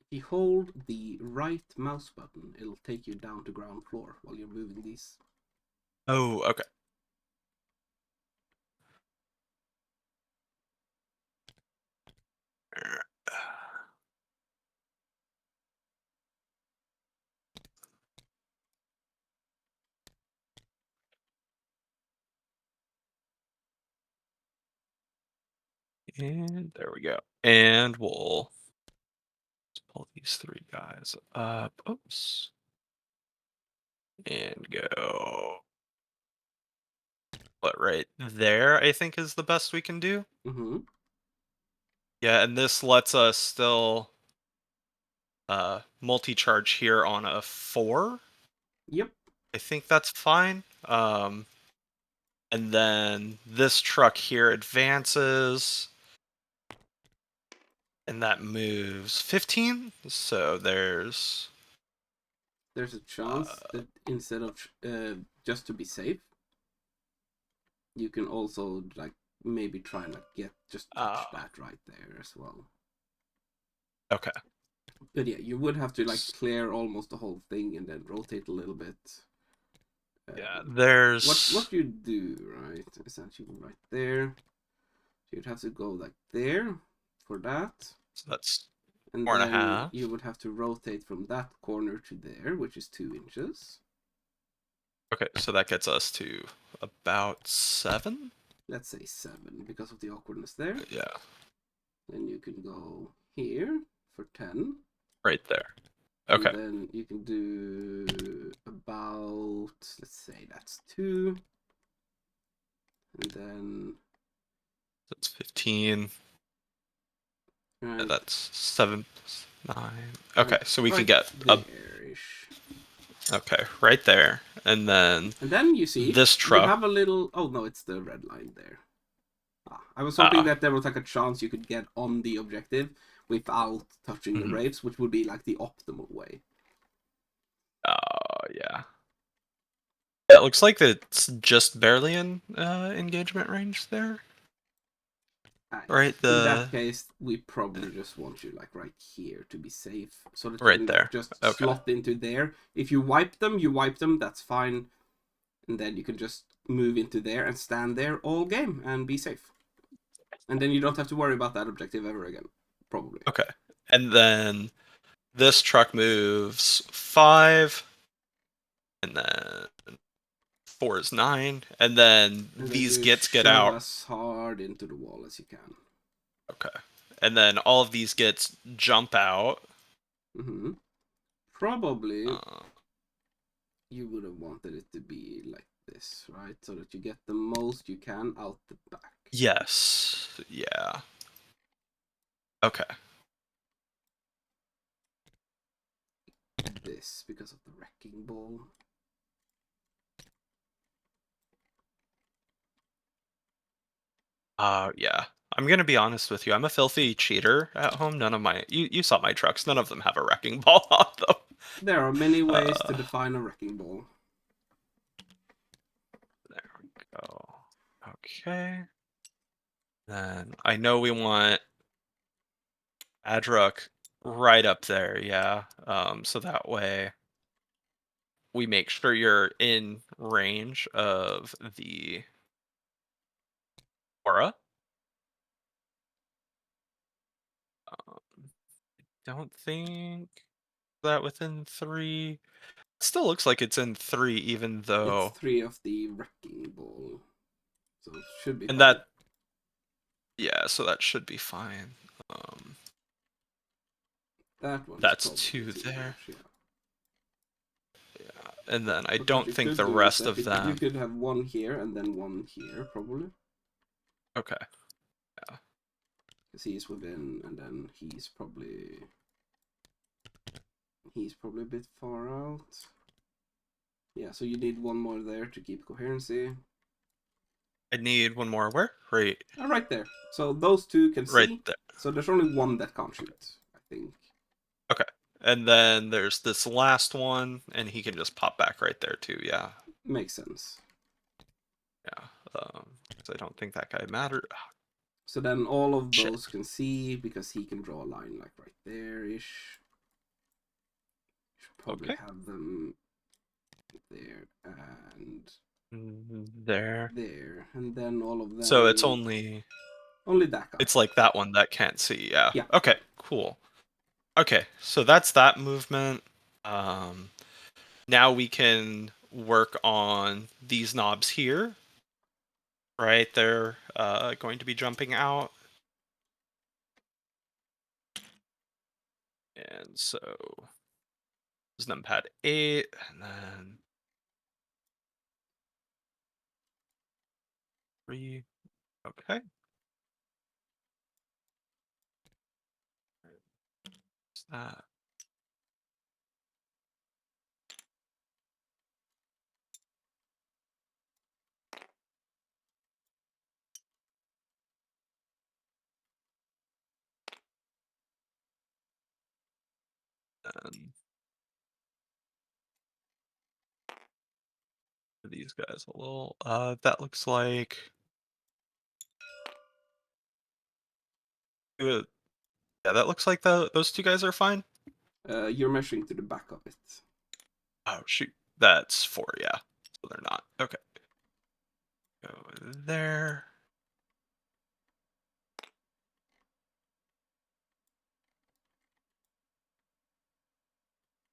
[SPEAKER 1] If you hold the right mouse button, it'll take you down to ground floor while you're moving these.
[SPEAKER 2] Oh, okay. And there we go. And we'll pull these 3 guys up. Oops. And go. What, right there, I think, is the best we can do.
[SPEAKER 1] Mm-hmm.
[SPEAKER 2] Yeah, and this lets us still multi-charge here on a 4.
[SPEAKER 1] Yep.
[SPEAKER 2] I think that's fine. And then this truck here advances. And that moves 15. So there's
[SPEAKER 1] a chance that instead of just to be safe, you can also like maybe try and like get just touch that right there as well.
[SPEAKER 2] Okay.
[SPEAKER 1] But yeah, you would have to like clear almost the whole thing and then rotate a little bit.
[SPEAKER 2] Yeah, there's
[SPEAKER 1] what you do, right? Essentially right there. So you'd have to go like there for that.
[SPEAKER 2] So that's
[SPEAKER 1] and
[SPEAKER 2] 4.5.
[SPEAKER 1] then you would have to rotate from that corner to there, which is 2 inches.
[SPEAKER 2] Okay, so that gets us to about 7.
[SPEAKER 1] Let's say 7 because of the awkwardness there.
[SPEAKER 2] Yeah.
[SPEAKER 1] Then you can go here for 10.
[SPEAKER 2] Right there. Okay.
[SPEAKER 1] And then you can do about, let's say that's 2. And then
[SPEAKER 2] That's 15.
[SPEAKER 1] right,
[SPEAKER 2] Yeah, that's 7, 9. Okay, so we
[SPEAKER 1] right
[SPEAKER 2] can get
[SPEAKER 1] there-ish.
[SPEAKER 2] Okay, right there. And then
[SPEAKER 1] And then you see
[SPEAKER 2] this
[SPEAKER 1] you
[SPEAKER 2] truck.
[SPEAKER 1] have a little. Oh no, it's the red line there. I was hoping that there was like a chance you could get on the objective without touching the
[SPEAKER 2] Mhm.
[SPEAKER 1] rapes, which would be like the optimal way.
[SPEAKER 2] Yeah. It looks like it's just barely in engagement range there. Right,
[SPEAKER 1] In that case, we probably just want you like right here to be safe, so that you
[SPEAKER 2] right
[SPEAKER 1] can
[SPEAKER 2] there.
[SPEAKER 1] just
[SPEAKER 2] Okay.
[SPEAKER 1] slot into there. If you wipe them, you wipe them. That's fine, and then you can just move into there and stand there all game and be safe. And then you don't have to worry about that objective ever again, probably.
[SPEAKER 2] Okay. And then this truck moves 5, and then 4 is 9, and then
[SPEAKER 1] And then
[SPEAKER 2] these
[SPEAKER 1] you
[SPEAKER 2] gets get
[SPEAKER 1] shove
[SPEAKER 2] out.
[SPEAKER 1] as hard into the wall as you can.
[SPEAKER 2] Okay. And then all of these gets jump out.
[SPEAKER 1] Mm-hmm. Probably
[SPEAKER 2] Uh,
[SPEAKER 1] you would have wanted it to be like this, right? So that you get the most you can out the back.
[SPEAKER 2] yes. Yeah. Okay.
[SPEAKER 1] This because of the wrecking ball.
[SPEAKER 2] Yeah. I'm gonna be honest with you. I'm a filthy cheater at home. None of my you saw my trucks. None of them have a wrecking ball on them.
[SPEAKER 1] There are many ways to
[SPEAKER 2] Uh,
[SPEAKER 1] define a wrecking ball.
[SPEAKER 2] there we go. Okay. Then I know we want Adrook right up there, yeah. So that way we make sure you're in range of the aura. Um, don't think that within 3. It still looks like it's in 3, even
[SPEAKER 1] It's
[SPEAKER 2] though.
[SPEAKER 1] 3 of the wrecking ball, so it should be
[SPEAKER 2] And
[SPEAKER 1] fine.
[SPEAKER 2] that, yeah, so that should be fine. Um,
[SPEAKER 1] That one is
[SPEAKER 2] that's
[SPEAKER 1] probably
[SPEAKER 2] 2
[SPEAKER 1] too
[SPEAKER 2] there.
[SPEAKER 1] much, yeah.
[SPEAKER 2] Yeah, and then I
[SPEAKER 1] But what
[SPEAKER 2] don't
[SPEAKER 1] you
[SPEAKER 2] think
[SPEAKER 1] could
[SPEAKER 2] the
[SPEAKER 1] do is
[SPEAKER 2] rest
[SPEAKER 1] that
[SPEAKER 2] of
[SPEAKER 1] you
[SPEAKER 2] them.
[SPEAKER 1] could have one here and then one here, probably.
[SPEAKER 2] Okay, yeah.
[SPEAKER 1] Because he's within, and then he's probably a bit far out. Yeah, so you need one more there to keep coherency.
[SPEAKER 2] I need one more where? Right,
[SPEAKER 1] Right there. So those two can
[SPEAKER 2] right
[SPEAKER 1] see.
[SPEAKER 2] there.
[SPEAKER 1] So there's only one that can't shoot, I think.
[SPEAKER 2] Okay. And then there's this last one, and he can just pop back right there too. Yeah,
[SPEAKER 1] Makes sense.
[SPEAKER 2] yeah. 'Cause I don't think that guy mattered.
[SPEAKER 1] So then all of
[SPEAKER 2] Shit.
[SPEAKER 1] those can see because he can draw a line like right there ish. Should probably
[SPEAKER 2] Okay.
[SPEAKER 1] have them there and
[SPEAKER 2] There.
[SPEAKER 1] there, and then all of
[SPEAKER 2] So it's
[SPEAKER 1] them. Only that guy.
[SPEAKER 2] it's like that one that can't see. Yeah.
[SPEAKER 1] Yeah.
[SPEAKER 2] Okay. Cool. Okay. So that's that movement. Um, now we can work on these knobs here. Right. They're going to be jumping out. And so is numpad 8, and then 3. Okay. What's that? And these guys a little. That looks like. Yeah, that looks like those two guys are fine.
[SPEAKER 1] You're measuring to the back of it.
[SPEAKER 2] Oh shoot, that's 4. Yeah, so they're not. Okay, go there.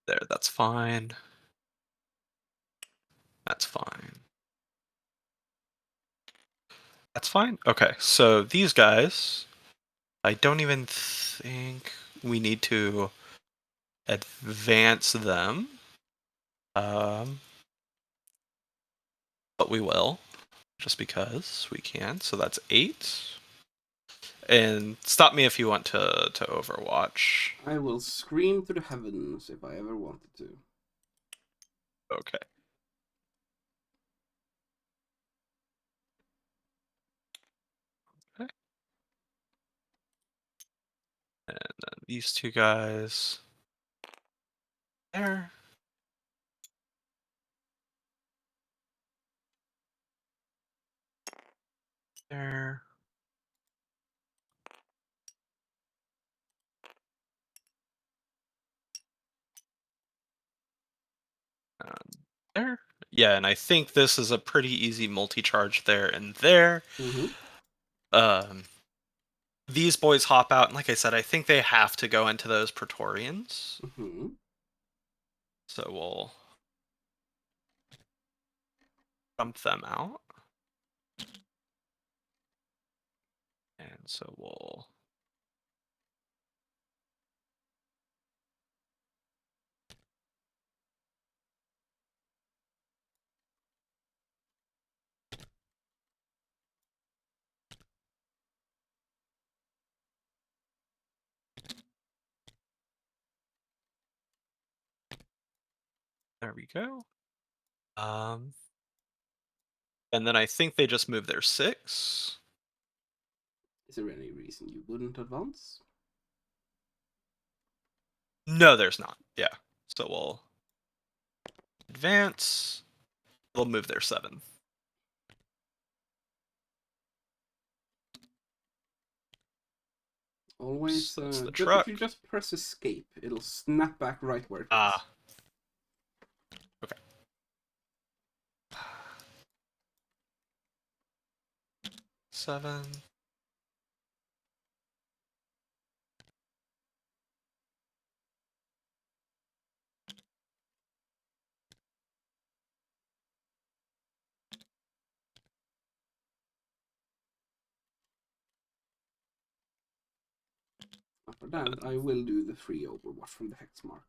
[SPEAKER 2] There, that's fine. That's fine. That's fine. Okay, so these guys, I don't even think we need to advance them. But we will, just because we can. So that's 8. And stop me if you want to Overwatch.
[SPEAKER 1] I will scream to the heavens if I ever wanted to.
[SPEAKER 2] Okay. Okay. And then these two guys there. There. There. Yeah, and I think this is a pretty easy multi-charge there and there.
[SPEAKER 1] Mm-hmm.
[SPEAKER 2] Um, these boys hop out, and like I said, I think they have to go into those Praetorians.
[SPEAKER 1] Mm-hmm.
[SPEAKER 2] So we'll dump them out. And so we'll... There we go. And then I think they just move their 6.
[SPEAKER 1] Is there any reason you wouldn't advance?
[SPEAKER 2] No, there's not. Yeah. So we'll advance. They'll move their 7.
[SPEAKER 1] Always
[SPEAKER 2] That's the
[SPEAKER 1] if you
[SPEAKER 2] truck.
[SPEAKER 1] just press escape, it'll snap back right where it was.
[SPEAKER 2] Ah. Okay. 7.
[SPEAKER 1] After that, I will do the free overwatch from the hex mark.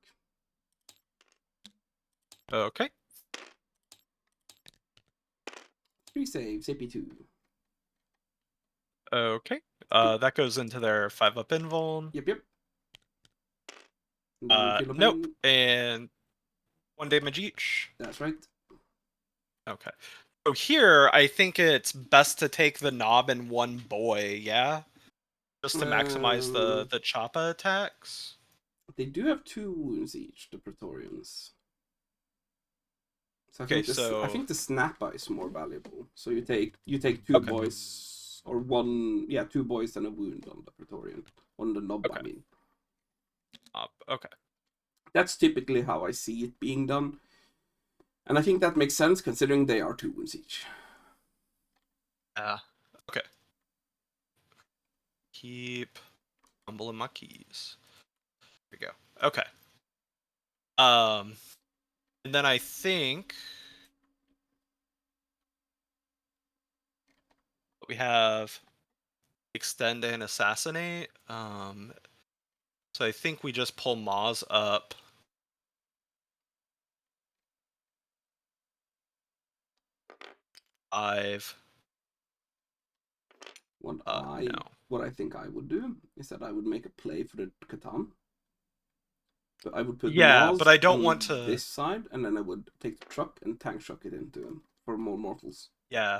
[SPEAKER 2] Okay.
[SPEAKER 1] 3 saves, AP2.
[SPEAKER 2] Okay. That goes into their 5-up invuln.
[SPEAKER 1] Yep. And then feel of
[SPEAKER 2] Nope.
[SPEAKER 1] pain.
[SPEAKER 2] And 1 damage each.
[SPEAKER 1] That's right.
[SPEAKER 2] Okay. So here, I think it's best to take the knob and 1 boy, yeah? Just to maximize the choppa attacks.
[SPEAKER 1] They do have 2 wounds each, the Praetorians. So
[SPEAKER 2] Okay,
[SPEAKER 1] I think the snap eye is more valuable. So you take 2 boys or 2 boys and a wound on the Praetorian. On the knob,
[SPEAKER 2] Okay.
[SPEAKER 1] I mean.
[SPEAKER 2] Okay.
[SPEAKER 1] That's typically how I see it being done. And I think that makes sense considering they are 2 wounds each.
[SPEAKER 2] Okay. Keep fumbling my keys. There we go. Okay. And then I think we have extend and assassinate. So I think we just pull Maz up.
[SPEAKER 1] What I think I would do is that I would make a play for the Catan. But I would put
[SPEAKER 2] Yeah, but I
[SPEAKER 1] Maz
[SPEAKER 2] don't
[SPEAKER 1] on
[SPEAKER 2] want to.
[SPEAKER 1] this side, and then I would take the truck and tank shock it into him for more mortals.
[SPEAKER 2] Yeah,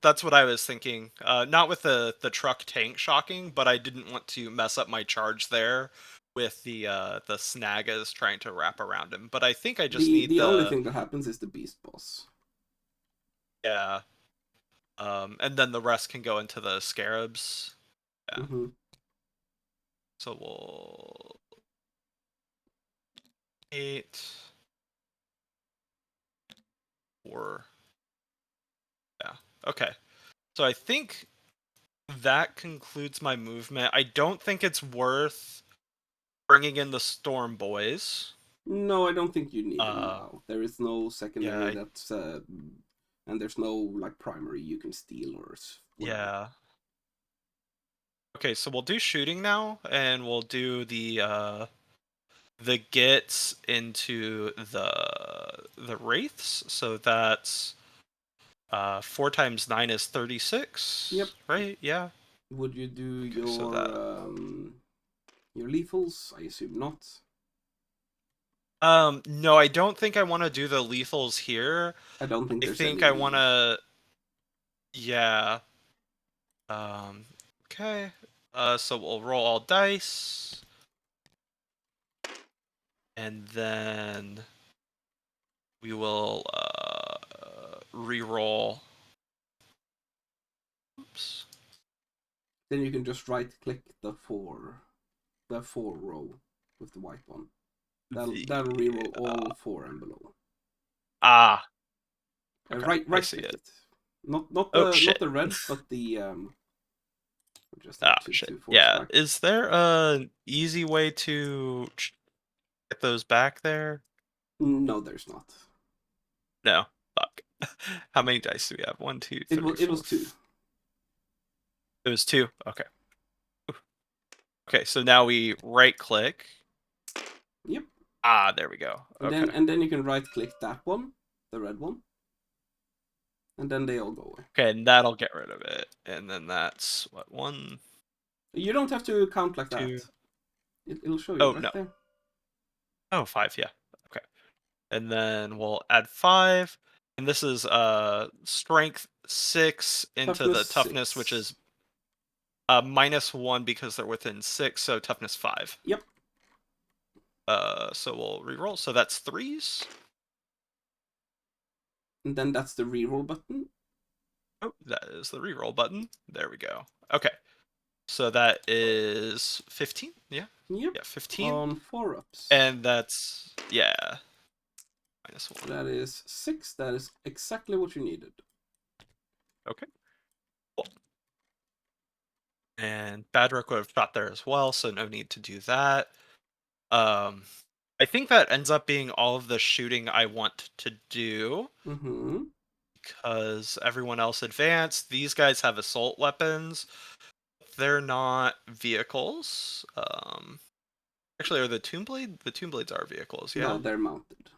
[SPEAKER 2] that's what I was thinking. Not with the truck tank shocking, but I didn't want to mess up my charge there with the snagas trying to wrap around him. But I think I just need
[SPEAKER 1] the only thing that happens is the beast boss.
[SPEAKER 2] Yeah. And then the rest can go into the scarabs. Yeah.
[SPEAKER 1] Mm-hmm.
[SPEAKER 2] So we'll 8 4. Yeah. Okay. So I think that concludes my movement. I don't think it's worth bringing in the Storm Boys.
[SPEAKER 1] No, I don't think you need them now. There is no secondary
[SPEAKER 2] Yeah,
[SPEAKER 1] that's and there's no like primary you can steal or whatever.
[SPEAKER 2] yeah. Okay, so we'll do shooting now, and we'll do the gets into the wraiths. So that's 4 times 9 is 36.
[SPEAKER 1] Yep.
[SPEAKER 2] Right? Yeah.
[SPEAKER 1] Would you do
[SPEAKER 2] Okay,
[SPEAKER 1] your
[SPEAKER 2] so that...
[SPEAKER 1] your lethals? I assume not.
[SPEAKER 2] No, I don't think I want to do the lethals here.
[SPEAKER 1] I don't think
[SPEAKER 2] I
[SPEAKER 1] there's
[SPEAKER 2] think
[SPEAKER 1] any
[SPEAKER 2] I want
[SPEAKER 1] need.
[SPEAKER 2] to, yeah. Um, okay. So we'll roll all dice, and then we will re-roll. Oops.
[SPEAKER 1] Then you can just right click the four row with the white one.
[SPEAKER 2] The
[SPEAKER 1] That'll reroll all four and below.
[SPEAKER 2] ah. Okay, I
[SPEAKER 1] Right
[SPEAKER 2] see
[SPEAKER 1] click
[SPEAKER 2] it.
[SPEAKER 1] it. Not
[SPEAKER 2] Oh
[SPEAKER 1] not
[SPEAKER 2] shit.
[SPEAKER 1] the red, but the we just have
[SPEAKER 2] Ah
[SPEAKER 1] two
[SPEAKER 2] shit.
[SPEAKER 1] two four
[SPEAKER 2] Yeah.
[SPEAKER 1] strike.
[SPEAKER 2] Is there an easy way to get those back there?
[SPEAKER 1] No, there's not.
[SPEAKER 2] No. Fuck. How many dice do we have? One, two, three,
[SPEAKER 1] It was
[SPEAKER 2] four.
[SPEAKER 1] two.
[SPEAKER 2] It was two. Okay. Okay, so now we right click.
[SPEAKER 1] Yep.
[SPEAKER 2] Ah, there we go. Okay.
[SPEAKER 1] And then you can right click that one, the red one, and then they all go away.
[SPEAKER 2] Okay, and that'll get rid of it. And then that's what, one,
[SPEAKER 1] You don't have to count like
[SPEAKER 2] two.
[SPEAKER 1] that. It'll show you
[SPEAKER 2] Oh
[SPEAKER 1] right
[SPEAKER 2] no.
[SPEAKER 1] there.
[SPEAKER 2] Oh, five, yeah. Okay. And then we'll add five. And this is strength six into the
[SPEAKER 1] Toughness
[SPEAKER 2] toughness, which
[SPEAKER 1] 6.
[SPEAKER 2] is minus one because they're within six, so toughness five.
[SPEAKER 1] Yep.
[SPEAKER 2] So we'll re-roll. So that's threes.
[SPEAKER 1] And then that's the reroll button.
[SPEAKER 2] Oh, that is the re-roll button. There we go. Okay. So that is 15. Yeah.
[SPEAKER 1] Yep.
[SPEAKER 2] Yeah, 15.
[SPEAKER 1] On 4-ups.
[SPEAKER 2] And that's, yeah, minus one.
[SPEAKER 1] That is 6. That is exactly what you needed.
[SPEAKER 2] Okay. Cool. And Badrook would have shot there as well, so no need to do that. I think that ends up being all of the shooting I want to do.
[SPEAKER 1] Mm-hmm.
[SPEAKER 2] Because everyone else advanced. These guys have assault weapons. They're not vehicles. Actually, are the Tomb Blade? The Tomb Blades are vehicles,
[SPEAKER 1] No,
[SPEAKER 2] yeah?
[SPEAKER 1] they're mounted.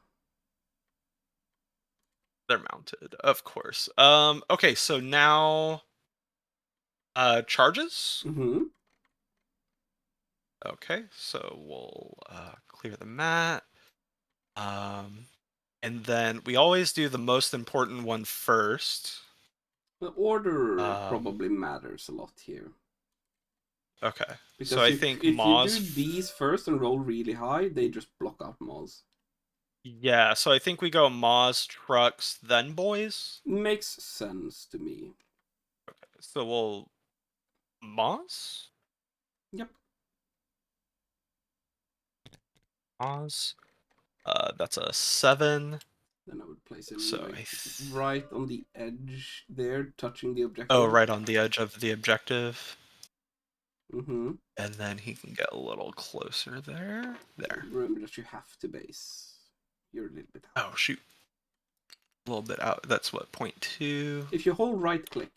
[SPEAKER 2] They're mounted, of course. Okay, so now charges.
[SPEAKER 1] Mm-hmm.
[SPEAKER 2] Okay, so we'll clear the mat. And then we always do the most important one first.
[SPEAKER 1] The order
[SPEAKER 2] Um,
[SPEAKER 1] probably matters a lot here.
[SPEAKER 2] okay, so
[SPEAKER 1] Because
[SPEAKER 2] I think
[SPEAKER 1] if you
[SPEAKER 2] Maw's.
[SPEAKER 1] do these first and roll really high, they just block out Maws.
[SPEAKER 2] Yeah, so I think we go Maw's, trucks, then boys.
[SPEAKER 1] Makes sense to me.
[SPEAKER 2] So we'll Maw's?
[SPEAKER 1] Yep.
[SPEAKER 2] Maw's. That's a 7.
[SPEAKER 1] Then I would place him
[SPEAKER 2] So
[SPEAKER 1] like right on the edge there, touching the
[SPEAKER 2] oh,
[SPEAKER 1] objective.
[SPEAKER 2] right on the edge of the objective.
[SPEAKER 1] Mm-hmm.
[SPEAKER 2] And then he can get a little closer there. There.
[SPEAKER 1] Remember that you have to base. You're a little bit out.
[SPEAKER 2] Oh, shoot. A little bit out. That's what, 0.2?
[SPEAKER 1] If you hold right click,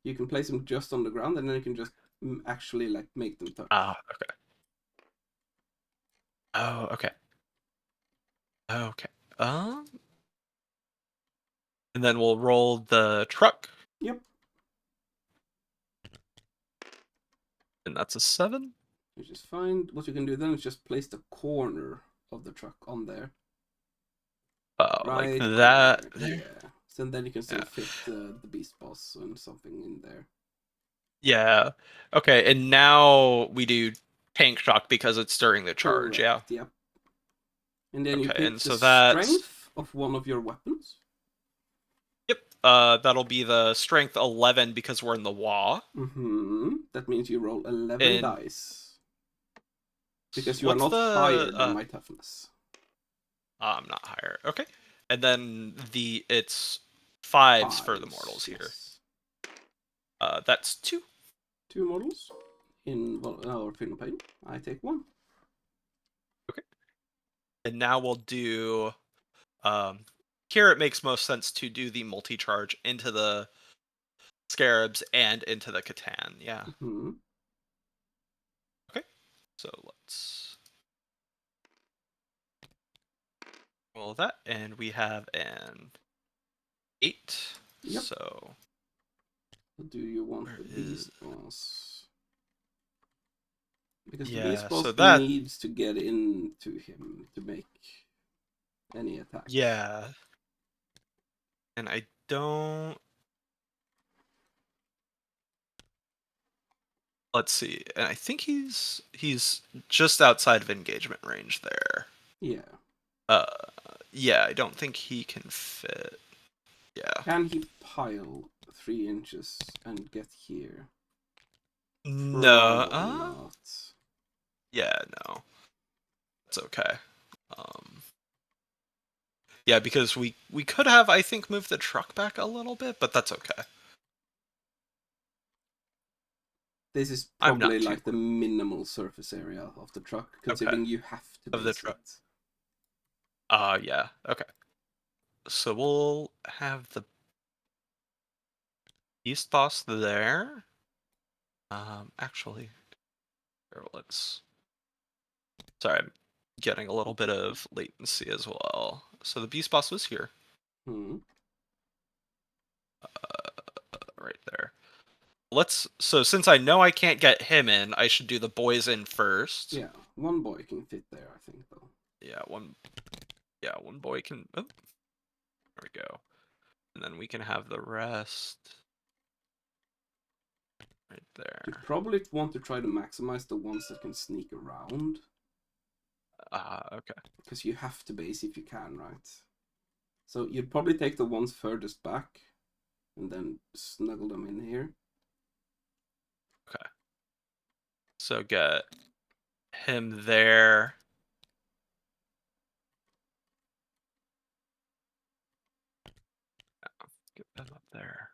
[SPEAKER 1] you can place them just on the ground, and then you can just actually like make them touch.
[SPEAKER 2] Ah, okay. Oh, okay. Okay. And then we'll roll the truck.
[SPEAKER 1] Yep.
[SPEAKER 2] And that's a 7.
[SPEAKER 1] Which is fine. What you can do then is just place the corner of the truck on there.
[SPEAKER 2] Like
[SPEAKER 1] Right
[SPEAKER 2] that.
[SPEAKER 1] there. Yeah. So then you can still
[SPEAKER 2] Yeah.
[SPEAKER 1] fit the beast boss and something in there.
[SPEAKER 2] Yeah. Okay, and now we do tank shock because it's during the charge,
[SPEAKER 1] Correct.
[SPEAKER 2] yeah.
[SPEAKER 1] Yep. And then you
[SPEAKER 2] Okay,
[SPEAKER 1] pick
[SPEAKER 2] and
[SPEAKER 1] the
[SPEAKER 2] so that's
[SPEAKER 1] strength of one of your weapons.
[SPEAKER 2] yep. That'll be the strength 11 because we're in the wall.
[SPEAKER 1] Mm-hmm. That means you roll 11
[SPEAKER 2] And
[SPEAKER 1] dice. Because you are
[SPEAKER 2] what's
[SPEAKER 1] not
[SPEAKER 2] the
[SPEAKER 1] higher than my toughness.
[SPEAKER 2] I'm not higher. Okay. And then it's fives for the
[SPEAKER 1] Fives,
[SPEAKER 2] mortals here.
[SPEAKER 1] yes.
[SPEAKER 2] That's 2.
[SPEAKER 1] 2 models in our film pain. I take 1.
[SPEAKER 2] Okay. And now we'll do here it makes most sense to do the multi-charge into the scarabs and into the Catan. Yeah.
[SPEAKER 1] Mm-hmm.
[SPEAKER 2] Okay. So let's roll that, and we have an 8.
[SPEAKER 1] Yep.
[SPEAKER 2] So
[SPEAKER 1] Do you want
[SPEAKER 2] where
[SPEAKER 1] the
[SPEAKER 2] is
[SPEAKER 1] beast boss? Because the beast
[SPEAKER 2] Yeah,
[SPEAKER 1] boss
[SPEAKER 2] so that
[SPEAKER 1] needs to get into him to make any attacks.
[SPEAKER 2] yeah. And I don't let's see. And I think he's just outside of engagement range there.
[SPEAKER 1] Yeah.
[SPEAKER 2] Uh yeah, I don't think he can fit. Yeah.
[SPEAKER 1] Can he pile 3 inches and get here?
[SPEAKER 2] No,
[SPEAKER 1] Probably not.
[SPEAKER 2] yeah, no. It's okay. Um yeah, because we could have I think moved the truck back a little bit, but that's okay.
[SPEAKER 1] This is
[SPEAKER 2] I'm
[SPEAKER 1] probably
[SPEAKER 2] not too
[SPEAKER 1] like the minimal surface area of the truck,
[SPEAKER 2] okay.
[SPEAKER 1] considering you have to
[SPEAKER 2] Of the
[SPEAKER 1] base
[SPEAKER 2] truck.
[SPEAKER 1] it.
[SPEAKER 2] Yeah. Okay. So we'll have the East Boss there. Actually, here, let's. Sorry, I'm getting a little bit of latency as well. So the Beast Boss was here,
[SPEAKER 1] Hmm.
[SPEAKER 2] right there. So since I know I can't get him in, I should do the boys in first.
[SPEAKER 1] Yeah, one boy can fit there, I think, though.
[SPEAKER 2] Yeah, one boy can. Oh, there we go. And then we can have the rest right
[SPEAKER 1] You
[SPEAKER 2] there.
[SPEAKER 1] probably want to try to maximize the ones that can sneak around,
[SPEAKER 2] Okay.
[SPEAKER 1] because you have to base if you can, right? So you'd probably take the ones furthest back and then snuggle them in here.
[SPEAKER 2] Okay. So get him there. Get them up there.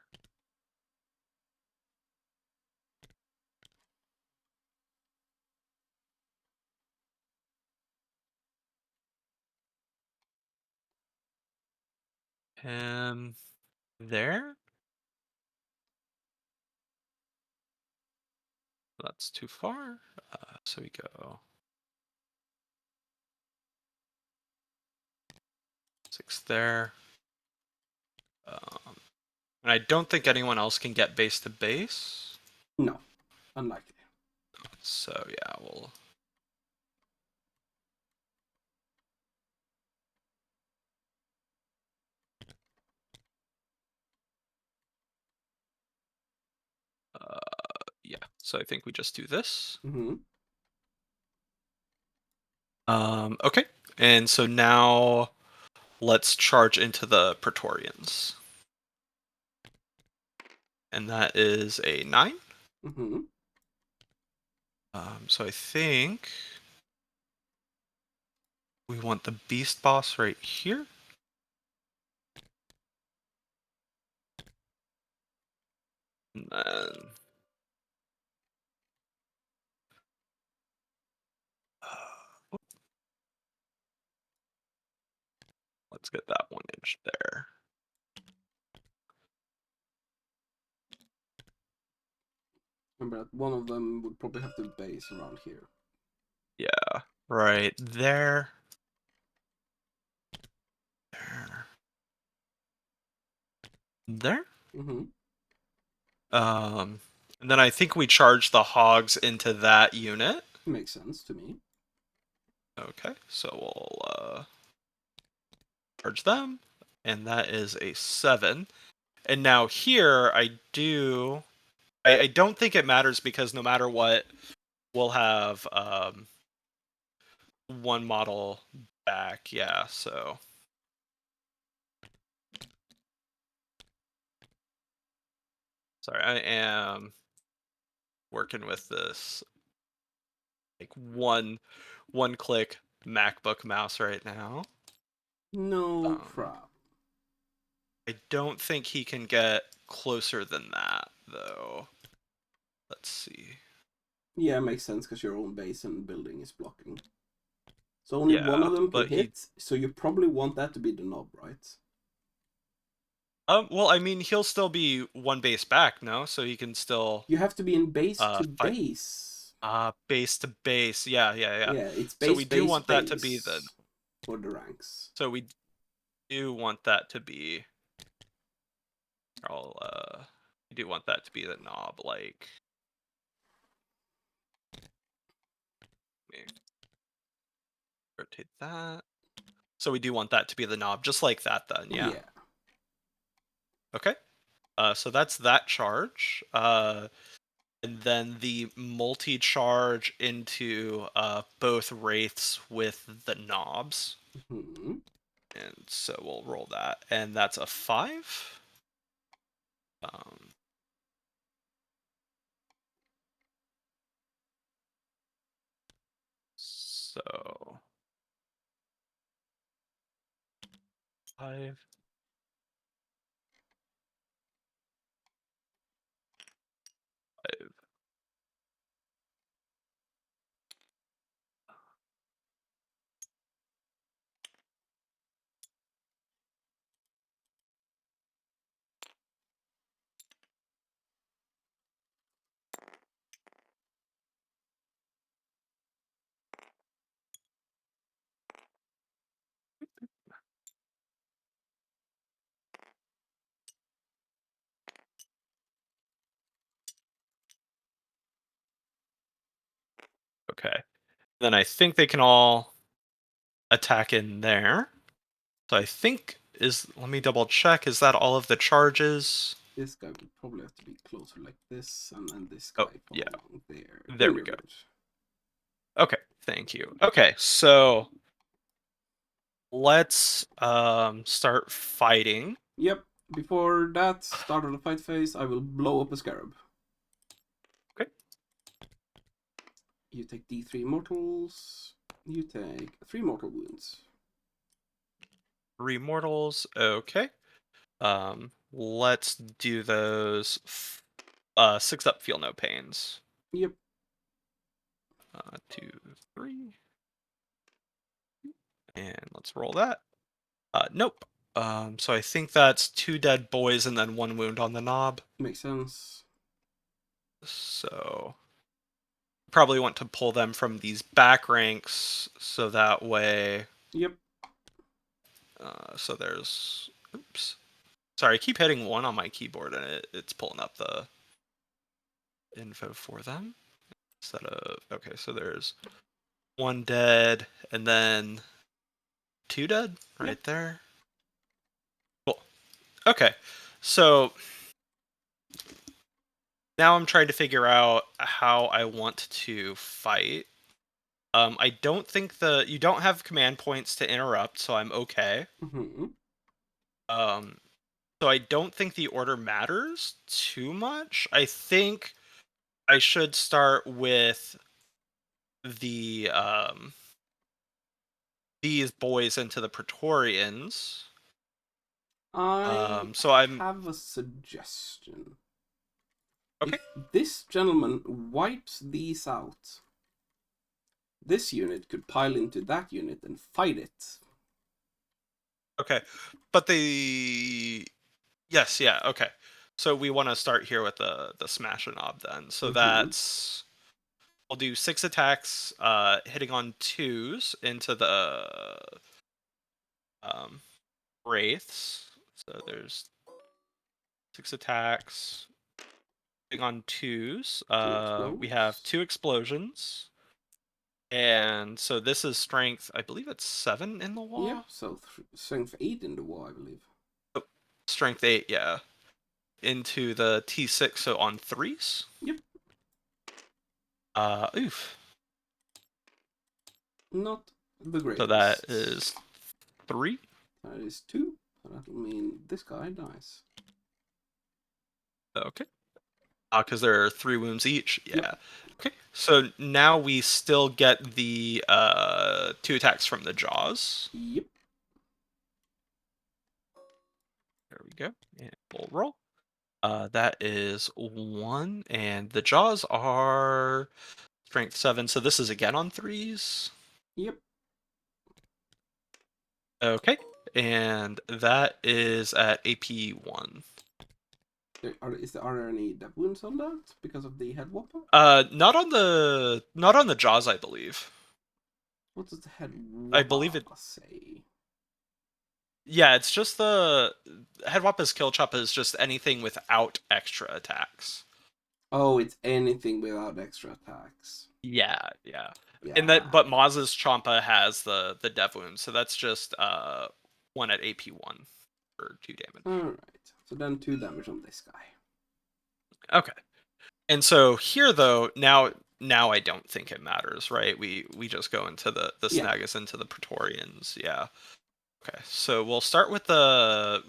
[SPEAKER 2] Him there? That's too far. So we go 6 there. Um, and I don't think anyone else can get base to base.
[SPEAKER 1] No, unlikely.
[SPEAKER 2] So yeah, we'll. Yeah. So I think we just do this.
[SPEAKER 1] Mm-hmm.
[SPEAKER 2] Okay. And so now let's charge into the Praetorians. And that is a 9.
[SPEAKER 1] Mm-hmm.
[SPEAKER 2] So I think we want the Beast Boss right here. And then uh, let's get that 1 inch there.
[SPEAKER 1] Remember that one of them would probably have to base around here.
[SPEAKER 2] Yeah, right there. There. There.
[SPEAKER 1] Mm-hmm.
[SPEAKER 2] And then I think we charge the hogs into that unit.
[SPEAKER 1] Makes sense to me.
[SPEAKER 2] Okay, so we'll charge them, and that is a 7. And now here I don't think it matters because no matter what, we'll have one model back. Yeah, so sorry, I am working with this like one click MacBook mouse right now.
[SPEAKER 1] No problem.
[SPEAKER 2] I don't think he can get closer than that though. Let's see.
[SPEAKER 1] Yeah, makes sense because your own base and building is blocking. So only one
[SPEAKER 2] Yeah,
[SPEAKER 1] of them can
[SPEAKER 2] but he
[SPEAKER 1] hit, so you probably want that to be the knob, right?
[SPEAKER 2] well, I mean, he'll still be one base back, no? So he can still
[SPEAKER 1] You have to be in base to
[SPEAKER 2] fight
[SPEAKER 1] base.
[SPEAKER 2] base to base. Yeah, yeah, yeah.
[SPEAKER 1] Yeah, it's
[SPEAKER 2] So
[SPEAKER 1] base,
[SPEAKER 2] we do
[SPEAKER 1] base,
[SPEAKER 2] want that to be the
[SPEAKER 1] base for the ranks.
[SPEAKER 2] so we do want that to be I'll we do want that to be the knob like Rotate that. So we do want that to be the knob, just like that then, yeah.
[SPEAKER 1] Yeah.
[SPEAKER 2] Okay. So that's that charge. And then the multi-charge into both wraiths with the knobs.
[SPEAKER 1] Hmm.
[SPEAKER 2] And so we'll roll that. And that's a 5. So 5. Okay. Then I think they can all attack in there. So I think let me double check. Is that all of the charges?
[SPEAKER 1] This guy would probably have to be closer like this, and then this
[SPEAKER 2] Oh,
[SPEAKER 1] guy
[SPEAKER 2] yeah.
[SPEAKER 1] following there.
[SPEAKER 2] There
[SPEAKER 1] Then
[SPEAKER 2] we
[SPEAKER 1] you're
[SPEAKER 2] go.
[SPEAKER 1] good.
[SPEAKER 2] Okay, thank you. Okay, so let's start fighting.
[SPEAKER 1] Yep. Before that start of the fight phase, I will blow up a scarab.
[SPEAKER 2] Okay.
[SPEAKER 1] You take D3 mortals. You take 3 mortal wounds.
[SPEAKER 2] 3 mortals. Okay. Let's do those 6 up, feel no pains.
[SPEAKER 1] Yep.
[SPEAKER 2] 2, 3. And let's roll that. Nope. So I think that's 2 dead boys and then 1 wound on the knob.
[SPEAKER 1] Makes sense.
[SPEAKER 2] So probably want to pull them from these back ranks so that way.
[SPEAKER 1] Yep.
[SPEAKER 2] So there's. Oops. Sorry, I keep hitting 1 on my keyboard and it's pulling up the info for them instead of. Okay, so there's 1 dead and then 2 dead right
[SPEAKER 1] Yep.
[SPEAKER 2] there. Cool. Okay, so now I'm trying to figure out how I want to fight. I don't think you don't have command points to interrupt, so I'm okay.
[SPEAKER 1] Mm-hmm.
[SPEAKER 2] So I don't think the order matters too much. I think I should start with the these boys into the Praetorians.
[SPEAKER 1] I
[SPEAKER 2] So I'm
[SPEAKER 1] have a suggestion.
[SPEAKER 2] okay.
[SPEAKER 1] If this gentleman wipes these out, this unit could pile into that unit and fight it.
[SPEAKER 2] Okay, but yes, yeah, okay. So we want to start here with the smash and knob then. So
[SPEAKER 1] Mm-hmm.
[SPEAKER 2] that's I'll do 6 attacks, hitting on 2s into the wraiths. So there's 6 attacks, hitting on 2s.
[SPEAKER 1] 2
[SPEAKER 2] We have
[SPEAKER 1] explodes.
[SPEAKER 2] 2 explosions, and so this is strength. I believe it's 7 in the
[SPEAKER 1] Yep,
[SPEAKER 2] wall.
[SPEAKER 1] so strength 8 in the wall, I believe.
[SPEAKER 2] Oh, strength 8, yeah. Into the T6, so on 3s.
[SPEAKER 1] Yep.
[SPEAKER 2] Oof.
[SPEAKER 1] Not the
[SPEAKER 2] So that
[SPEAKER 1] greatest.
[SPEAKER 2] is 3.
[SPEAKER 1] That is 2. So that'll mean this guy dies.
[SPEAKER 2] Okay. Because there are 3 wounds each. Yeah.
[SPEAKER 1] Yep.
[SPEAKER 2] Okay. So now we still get the 2 attacks from the jaws.
[SPEAKER 1] Yep.
[SPEAKER 2] There we go. And we'll roll. That is 1, and the jaws are strength 7. So this is again on 3s.
[SPEAKER 1] Yep.
[SPEAKER 2] Okay. And that is at AP 1.
[SPEAKER 1] Are there any death wounds on that because of the head whopper?
[SPEAKER 2] Not on the jaws, I believe.
[SPEAKER 1] What does the head
[SPEAKER 2] I believe
[SPEAKER 1] whopper
[SPEAKER 2] it.
[SPEAKER 1] say?
[SPEAKER 2] Yeah, it's just the head wappa's kill chop is just anything without extra attacks.
[SPEAKER 1] Oh, it's anything without extra attacks.
[SPEAKER 2] Yeah, yeah. And that,
[SPEAKER 1] Yeah.
[SPEAKER 2] but Maz's Champa has the dev wound, so that's just 1 at AP1 for 2 damage.
[SPEAKER 1] Alright. So then 2 damage on this guy.
[SPEAKER 2] Okay. And so here though, now I don't think it matters, right? We just go into the
[SPEAKER 1] Yeah.
[SPEAKER 2] snag us into the Praetorians. Yeah. Okay. So we'll start with the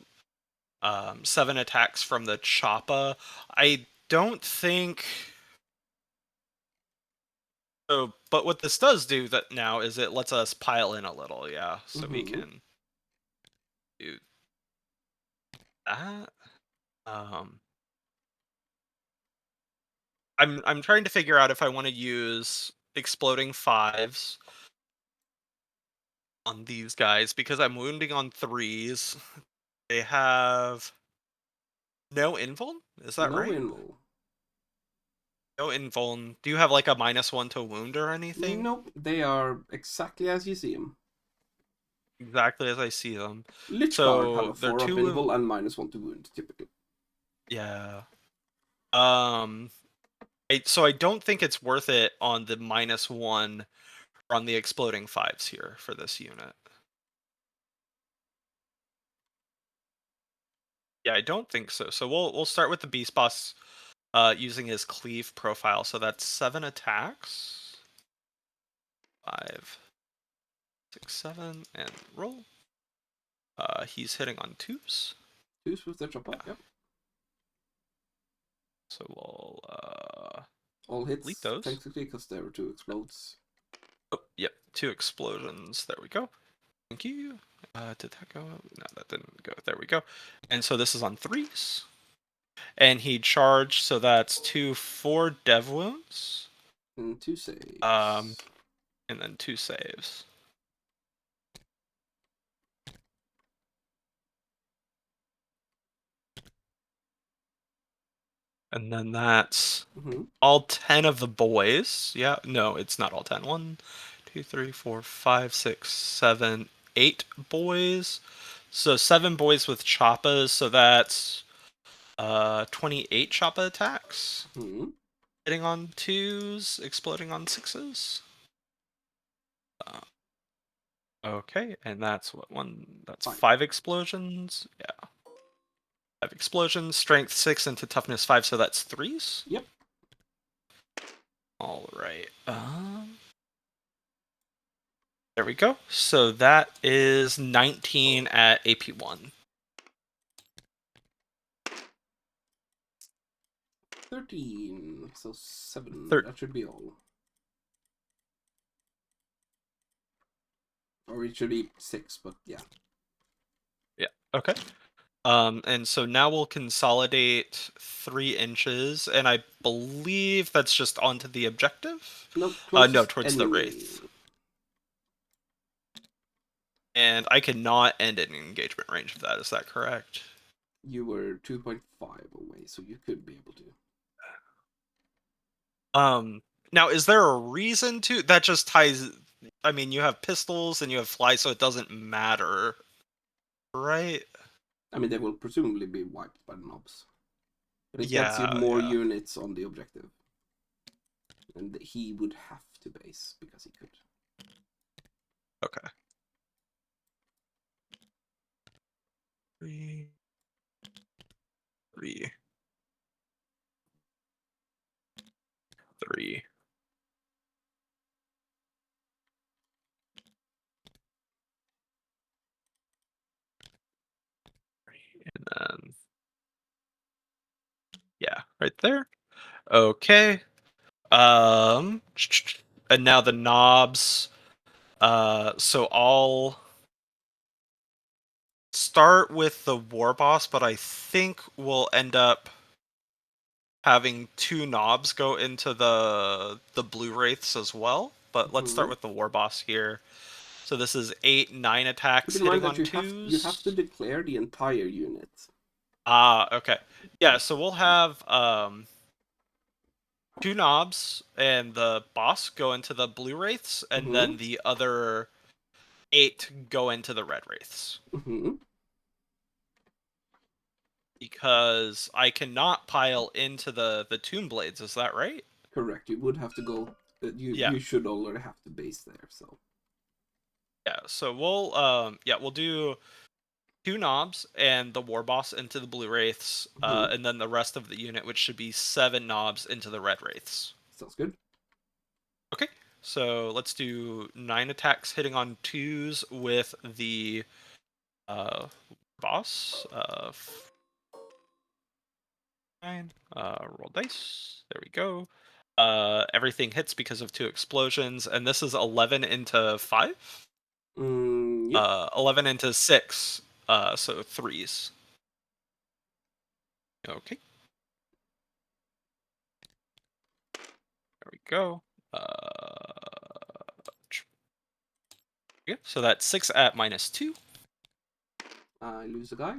[SPEAKER 2] 7 attacks from the Choppa. I don't think so, but what this does do that now is it lets us pile in a little, yeah. So we
[SPEAKER 1] Mm-hmm.
[SPEAKER 2] can do that. Um I'm trying to figure out if I want to use exploding fives on these guys because I'm wounding on threes. They have no invuln? Is that
[SPEAKER 1] No
[SPEAKER 2] right?
[SPEAKER 1] invul.
[SPEAKER 2] No invuln. Do you have like a -1 to wound or anything?
[SPEAKER 1] Nope. They are exactly as you see them.
[SPEAKER 2] Exactly as I see them.
[SPEAKER 1] Lich Guard have
[SPEAKER 2] So
[SPEAKER 1] a
[SPEAKER 2] they're
[SPEAKER 1] 4 up
[SPEAKER 2] two.
[SPEAKER 1] invul and -1 to wound, typically.
[SPEAKER 2] Yeah. Um. So I don't think it's worth it on the -1 on the exploding fives here for this unit. Yeah, I don't think so. So we'll start with the beast boss using his cleave profile. So that's 7 attacks. 5, 6, 7, and roll. He's hitting on twos.
[SPEAKER 1] 2s with the chopper,
[SPEAKER 2] Yeah.
[SPEAKER 1] yep.
[SPEAKER 2] So we'll
[SPEAKER 1] All
[SPEAKER 2] delete
[SPEAKER 1] hits,
[SPEAKER 2] those.
[SPEAKER 1] technically, because there were 2 explodes.
[SPEAKER 2] Oh, yep, 2 explosions. There we go. Thank you. Did that go up? No, that didn't go. There we go. And so this is on threes. And he charged, so that's 2 4 dev wounds.
[SPEAKER 1] And 2 saves.
[SPEAKER 2] And then 2 saves. And then that's
[SPEAKER 1] Mm-hmm.
[SPEAKER 2] all 10 of the boys. Yeah, no, it's not all 10. 1, 2, 3, 4, 5, 6, 7, 8 boys. So 7 boys with choppas, so that's 28 choppa attacks.
[SPEAKER 1] Mm-hmm.
[SPEAKER 2] Hitting on twos, exploding on sixes. Uh, okay, and that's what one? That's 5 explosions. Yeah, 5 explosions. Strength 6 into toughness 5, so that's threes.
[SPEAKER 1] Yep.
[SPEAKER 2] All right. There we go. So that is 19 at AP1.
[SPEAKER 1] 13. So 7.
[SPEAKER 2] Thir-
[SPEAKER 1] That should be all. Or it should be 6, but yeah.
[SPEAKER 2] yeah. Okay. And so now we'll consolidate 3 inches, and I believe that's just onto the objective.
[SPEAKER 1] Nope,
[SPEAKER 2] No,
[SPEAKER 1] closest
[SPEAKER 2] towards the
[SPEAKER 1] enemy.
[SPEAKER 2] wraith. And I cannot end an engagement range of that. Is that correct?
[SPEAKER 1] You were 2.5 away, so you could be able to.
[SPEAKER 2] Now is there a reason to that? Just ties. I mean, you have pistols and you have fly, so it doesn't matter, right?
[SPEAKER 1] I mean, they will presumably be wiped by the mobs. But it gets you
[SPEAKER 2] Yeah,
[SPEAKER 1] more
[SPEAKER 2] yeah.
[SPEAKER 1] units on the objective. And he would have to base, because he could.
[SPEAKER 2] Okay. 3, 3, 3. And then yeah, right there. Okay. And now the knobs. So I'll start with the war boss, but I think we'll end up having 2 knobs go into the blue wraiths as well. But let's start
[SPEAKER 1] Mm-hmm.
[SPEAKER 2] with the war boss here. So this is 8, 9 attacks
[SPEAKER 1] Keep in mind
[SPEAKER 2] hitting
[SPEAKER 1] that
[SPEAKER 2] on
[SPEAKER 1] you have to
[SPEAKER 2] twos.
[SPEAKER 1] declare the entire unit.
[SPEAKER 2] Okay. Yeah, so we'll have 2 knobs and the boss go into the blue wraiths, and
[SPEAKER 1] Mm-hmm.
[SPEAKER 2] then the other 8 go into the red wraiths.
[SPEAKER 1] Mm-hmm.
[SPEAKER 2] Because I cannot pile into the tomb blades, is that right?
[SPEAKER 1] Correct. You would have to go You should already have the base there. So
[SPEAKER 2] Yeah, so we'll do 2 knobs and the war boss into the blue wraiths, and then the rest of the unit, which should be 7 knobs, into the red wraiths.
[SPEAKER 1] sounds good.
[SPEAKER 2] Okay, so let's do 9 attacks hitting on 2s with the boss. 9. Roll dice. There we go. Everything hits because of 2 explosions, and this is 11 into 5.
[SPEAKER 1] Yep.
[SPEAKER 2] 11 into 6. So 3s. Okay. There we go. Yeah, so that's 6 at -2.
[SPEAKER 1] I lose a guy.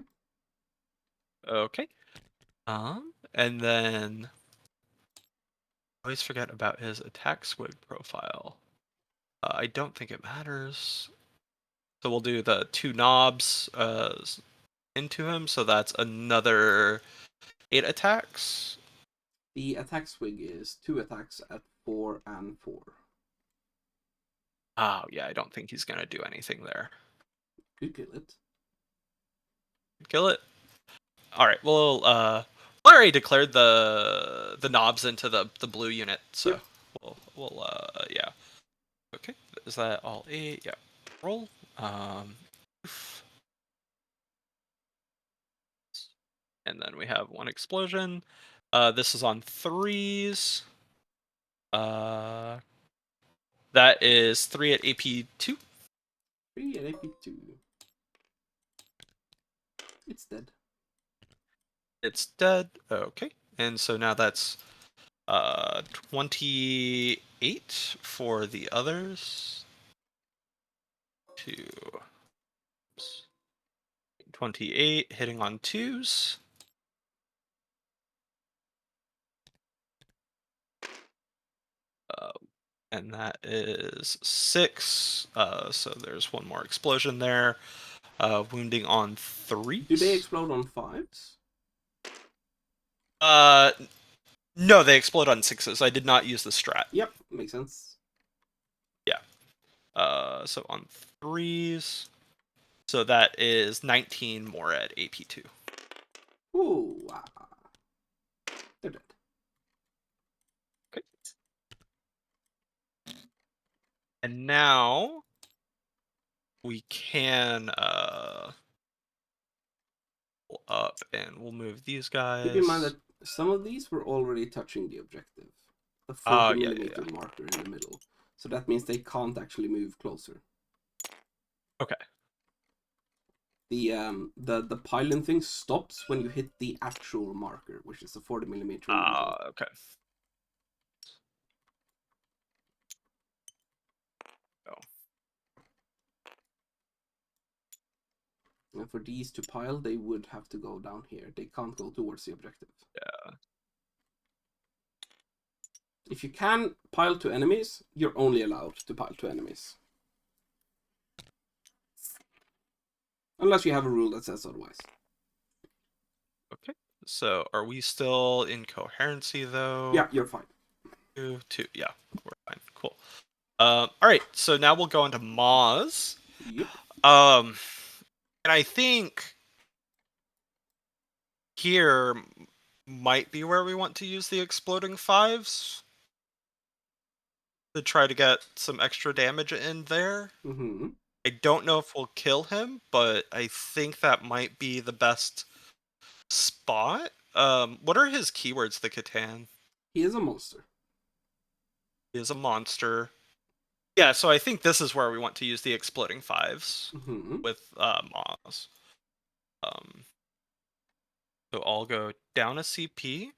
[SPEAKER 2] Okay. And then I always forget about his attack squig profile. I don't think it matters. So we'll do the 2 knobs into him. So that's another 8 attacks.
[SPEAKER 1] The attack swing is 2 attacks at 4 and 4.
[SPEAKER 2] Oh yeah, I don't think he's gonna do anything there.
[SPEAKER 1] Could kill it.
[SPEAKER 2] Kill it. All right. Well, we already declared the knobs into the blue unit, so
[SPEAKER 1] Yep.
[SPEAKER 2] we'll yeah. Okay. Is that all 8? Yeah. Roll. And then we have 1 explosion. This is on 3s. That is 3 at AP2.
[SPEAKER 1] 3 at AP2. It's dead.
[SPEAKER 2] It's dead. Okay. And so now that's 28 for the others. 2. 28 hitting on 2s. And that is 6. So there's 1 more explosion there. Wounding on 3s.
[SPEAKER 1] Do they explode on 5s?
[SPEAKER 2] No, they explode on 6s. I did not use the strat.
[SPEAKER 1] Yep, makes sense.
[SPEAKER 2] Yeah. So on 3s. So that is 19 more at AP2.
[SPEAKER 1] Ooh, they're dead.
[SPEAKER 2] Okay. And now we can pull up and we'll move these guys.
[SPEAKER 1] Keep in mind that some of these were already touching the objective. The 40 millimeter marker in the middle. So that means they can't actually move closer.
[SPEAKER 2] Okay.
[SPEAKER 1] The pylon thing stops when you hit the actual marker, which is a 40 millimeter in the middle.
[SPEAKER 2] Okay.
[SPEAKER 1] And for these to pile, they would have to go down here. They can't go towards the objective.
[SPEAKER 2] Yeah.
[SPEAKER 1] If you can pile to enemies, you're only allowed to pile to enemies. Unless you have a rule that says otherwise.
[SPEAKER 2] Okay. So are we still in coherency though?
[SPEAKER 1] Yeah, you're fine.
[SPEAKER 2] 2, 2. Yeah, we're fine. Cool. All right. So now we'll go into Moz.
[SPEAKER 1] Yep.
[SPEAKER 2] And I think here might be where we want to use the exploding 5s to try to get some extra damage in there.
[SPEAKER 1] Mm-hmm.
[SPEAKER 2] I don't know if we'll kill him, but I think that might be the best spot. What are his keywords, the Catan?
[SPEAKER 1] He is a monster.
[SPEAKER 2] He is a monster. Yeah, so I think this is where we want to use the exploding 5s with Moz. So I'll go down a CP.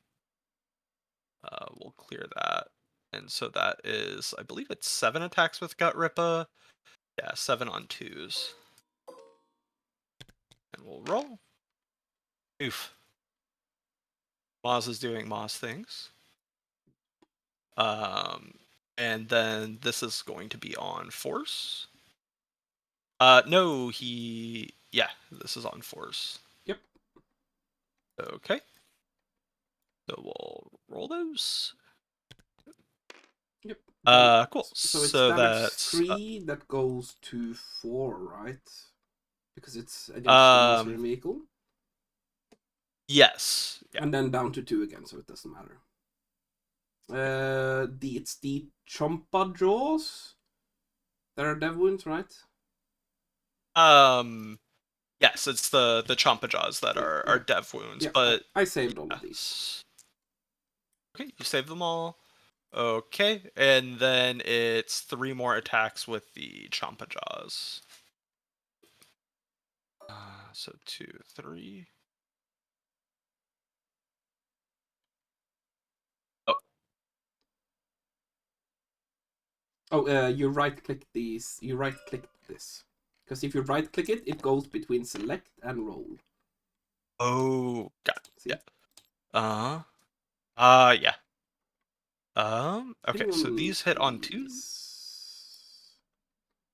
[SPEAKER 2] We'll clear that. And so that is, I believe it's 7 attacks with Gut Rippa. Yeah, 7 on 2s. And we'll roll. Oof. Moz is doing Moz things. And then this is going to be on force. No, yeah, this is on force.
[SPEAKER 1] Yep.
[SPEAKER 2] Okay. So we'll roll those.
[SPEAKER 1] Yep.
[SPEAKER 2] Cool.
[SPEAKER 1] So it's
[SPEAKER 2] So
[SPEAKER 1] damage
[SPEAKER 2] that's
[SPEAKER 1] 3 that goes to 4, right? Because it's against the monster
[SPEAKER 2] um,
[SPEAKER 1] and vehicle.
[SPEAKER 2] yes, yeah.
[SPEAKER 1] And then down to 2 again, so it doesn't matter. It's the Chompa Jaws that are dev wounds, right?
[SPEAKER 2] Yes, it's the Champa Jaws that
[SPEAKER 1] Yeah,
[SPEAKER 2] are
[SPEAKER 1] yeah,
[SPEAKER 2] dev wounds,
[SPEAKER 1] yeah.
[SPEAKER 2] but
[SPEAKER 1] I saved all of these.
[SPEAKER 2] yes. Okay, you save them all. Okay, and then it's 3 more attacks with the Champa Jaws. So 2, 3. Oh,
[SPEAKER 1] Oh, you right click these. You right click this. Because if you right click it, it goes between select and roll.
[SPEAKER 2] got it.
[SPEAKER 1] See?
[SPEAKER 2] Yeah. Yeah.
[SPEAKER 1] I
[SPEAKER 2] Okay,
[SPEAKER 1] think
[SPEAKER 2] so
[SPEAKER 1] on
[SPEAKER 2] these hit on 2,
[SPEAKER 1] threes.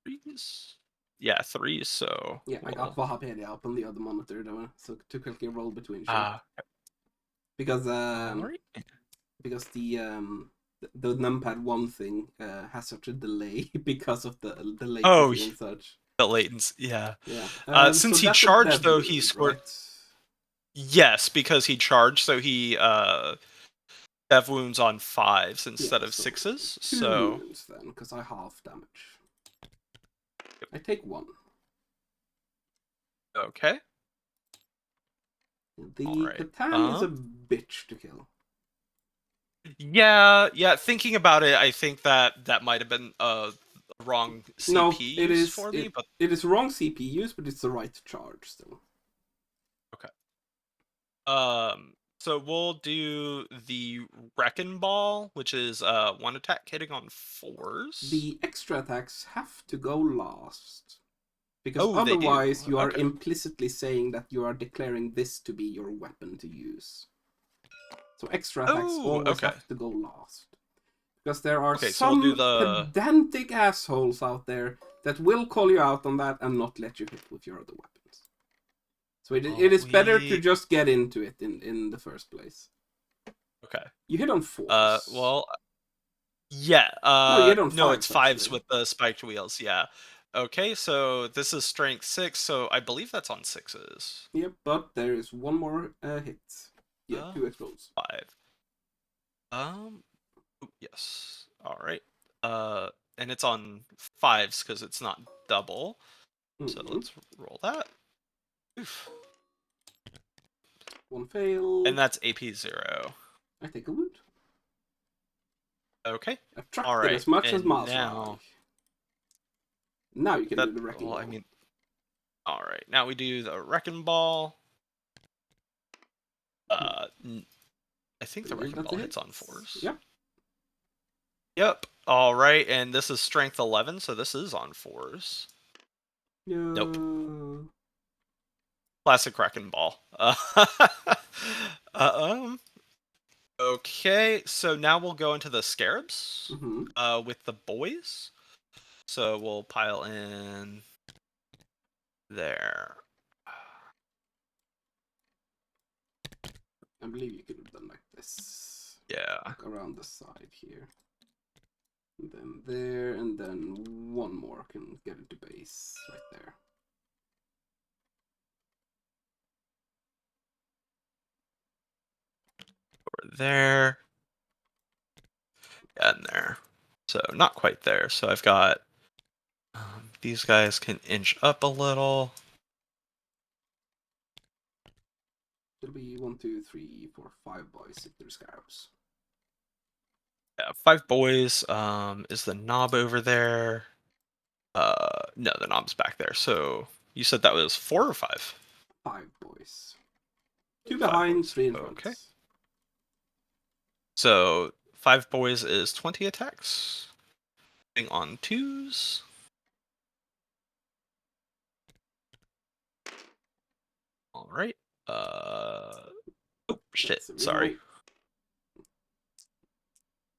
[SPEAKER 2] 3s. Yeah, 3s, so
[SPEAKER 1] Yeah, I got
[SPEAKER 2] we'll
[SPEAKER 1] Wikipedia up on the other monitor though, so to quickly roll between, sure.
[SPEAKER 2] uh
[SPEAKER 1] Because
[SPEAKER 2] all right.
[SPEAKER 1] because the numpad 1 thing has such a delay because of the
[SPEAKER 2] Oh,
[SPEAKER 1] latency and such.
[SPEAKER 2] the latency. Yeah.
[SPEAKER 1] Yeah. So
[SPEAKER 2] Since he
[SPEAKER 1] that's a
[SPEAKER 2] charged
[SPEAKER 1] dev
[SPEAKER 2] though, he
[SPEAKER 1] wound,
[SPEAKER 2] scored.
[SPEAKER 1] right?
[SPEAKER 2] Yes, because he charged, so he dev wounds on 5s
[SPEAKER 1] Yeah.
[SPEAKER 2] instead of
[SPEAKER 1] So
[SPEAKER 2] 6s.
[SPEAKER 1] 2
[SPEAKER 2] So
[SPEAKER 1] wounds then, because I half damage. I take 1.
[SPEAKER 2] okay. All
[SPEAKER 1] The
[SPEAKER 2] right.
[SPEAKER 1] Catan is a bitch to kill.
[SPEAKER 2] Yeah. Thinking about it, I think that might have been a wrong
[SPEAKER 1] No,
[SPEAKER 2] CP
[SPEAKER 1] it
[SPEAKER 2] use
[SPEAKER 1] is
[SPEAKER 2] for me,
[SPEAKER 1] it
[SPEAKER 2] but
[SPEAKER 1] it is wrong CPUs, but it's the right charge still.
[SPEAKER 2] okay. So we'll do the Wrecking Ball, which is 1 attack hitting on 4s.
[SPEAKER 1] The extra attacks have to go last. Because
[SPEAKER 2] Oh, they do.
[SPEAKER 1] otherwise you are
[SPEAKER 2] Okay.
[SPEAKER 1] implicitly saying that you are declaring this to be your weapon to use. So extra attacks
[SPEAKER 2] Oh,
[SPEAKER 1] always
[SPEAKER 2] okay.
[SPEAKER 1] have to go last. Because there are
[SPEAKER 2] Okay, so we'll do
[SPEAKER 1] some
[SPEAKER 2] the.
[SPEAKER 1] pedantic assholes out there that will call you out on that and not let you hit with your other weapons. So it
[SPEAKER 2] Well,
[SPEAKER 1] is better to just get into it in the first place.
[SPEAKER 2] Okay.
[SPEAKER 1] You hit on 4s.
[SPEAKER 2] Well, yeah.
[SPEAKER 1] No, you hit on
[SPEAKER 2] No, it's
[SPEAKER 1] 5s
[SPEAKER 2] 5s
[SPEAKER 1] actually.
[SPEAKER 2] with the spiked wheels. Yeah. Okay, so this is strength 6, so I believe that's on 6s.
[SPEAKER 1] Yep, but there is one more hit. Yeah, 2 explodes.
[SPEAKER 2] 5. Yes. All right. And it's on 5s because it's not double. So
[SPEAKER 1] Mm-hmm.
[SPEAKER 2] let's roll that. Oof.
[SPEAKER 1] 1 fail.
[SPEAKER 2] And that's AP 0.
[SPEAKER 1] I take a wound.
[SPEAKER 2] Okay. All
[SPEAKER 1] Attracted
[SPEAKER 2] right.
[SPEAKER 1] as much as
[SPEAKER 2] And
[SPEAKER 1] Masrai. Now you can do the wrecking ball.
[SPEAKER 2] I mean, all right. Now we do the Wrecking Ball. I think the Wrecking Ball hits on 4s.
[SPEAKER 1] Yep.
[SPEAKER 2] Yep. All right. And this is strength 11, so this is on 4s. Nope.
[SPEAKER 1] No.
[SPEAKER 2] Classic Wrecking Ball. Um. Okay, so now we'll go into the scarabs with the boys. So we'll pile in there.
[SPEAKER 1] I believe you could have done like this.
[SPEAKER 2] Yeah.
[SPEAKER 1] Like around the side here. And then there, and then one more can get into base right there.
[SPEAKER 2] Over there. And there. So not quite there. So I've got these guys can inch up a little.
[SPEAKER 1] It'll be 1, 2, 3, 4, 5 boys if there's scarabs.
[SPEAKER 2] Yeah, 5 boys. Is the knob over there? No, the knob's back there. So you said that was 4 or 5?
[SPEAKER 1] 5 boys. 2 behind,
[SPEAKER 2] boys.
[SPEAKER 1] 3 in front.
[SPEAKER 2] Okay. So 5 boys is 20 attacks. On 2s. All right. Oh shit. Sorry.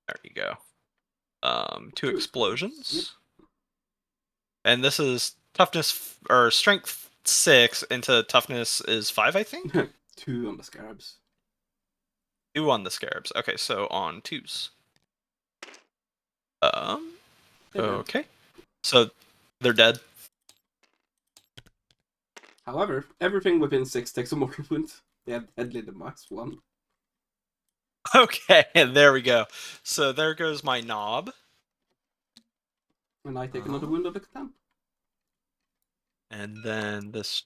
[SPEAKER 2] There you go. 2 explosions.
[SPEAKER 1] Yep.
[SPEAKER 2] And this is toughness or strength 6 into toughness is 5, I think.
[SPEAKER 1] 2 on the scarabs.
[SPEAKER 2] 2 on the scarabs. Okay, so on 2s.
[SPEAKER 1] They're dead.
[SPEAKER 2] Okay. So they're dead.
[SPEAKER 1] However, everything within 6 takes a mortal wound. They have deadly to -1.
[SPEAKER 2] Okay, there we go. So there goes my knob.
[SPEAKER 1] And I take another wound of the Catan.
[SPEAKER 2] And then this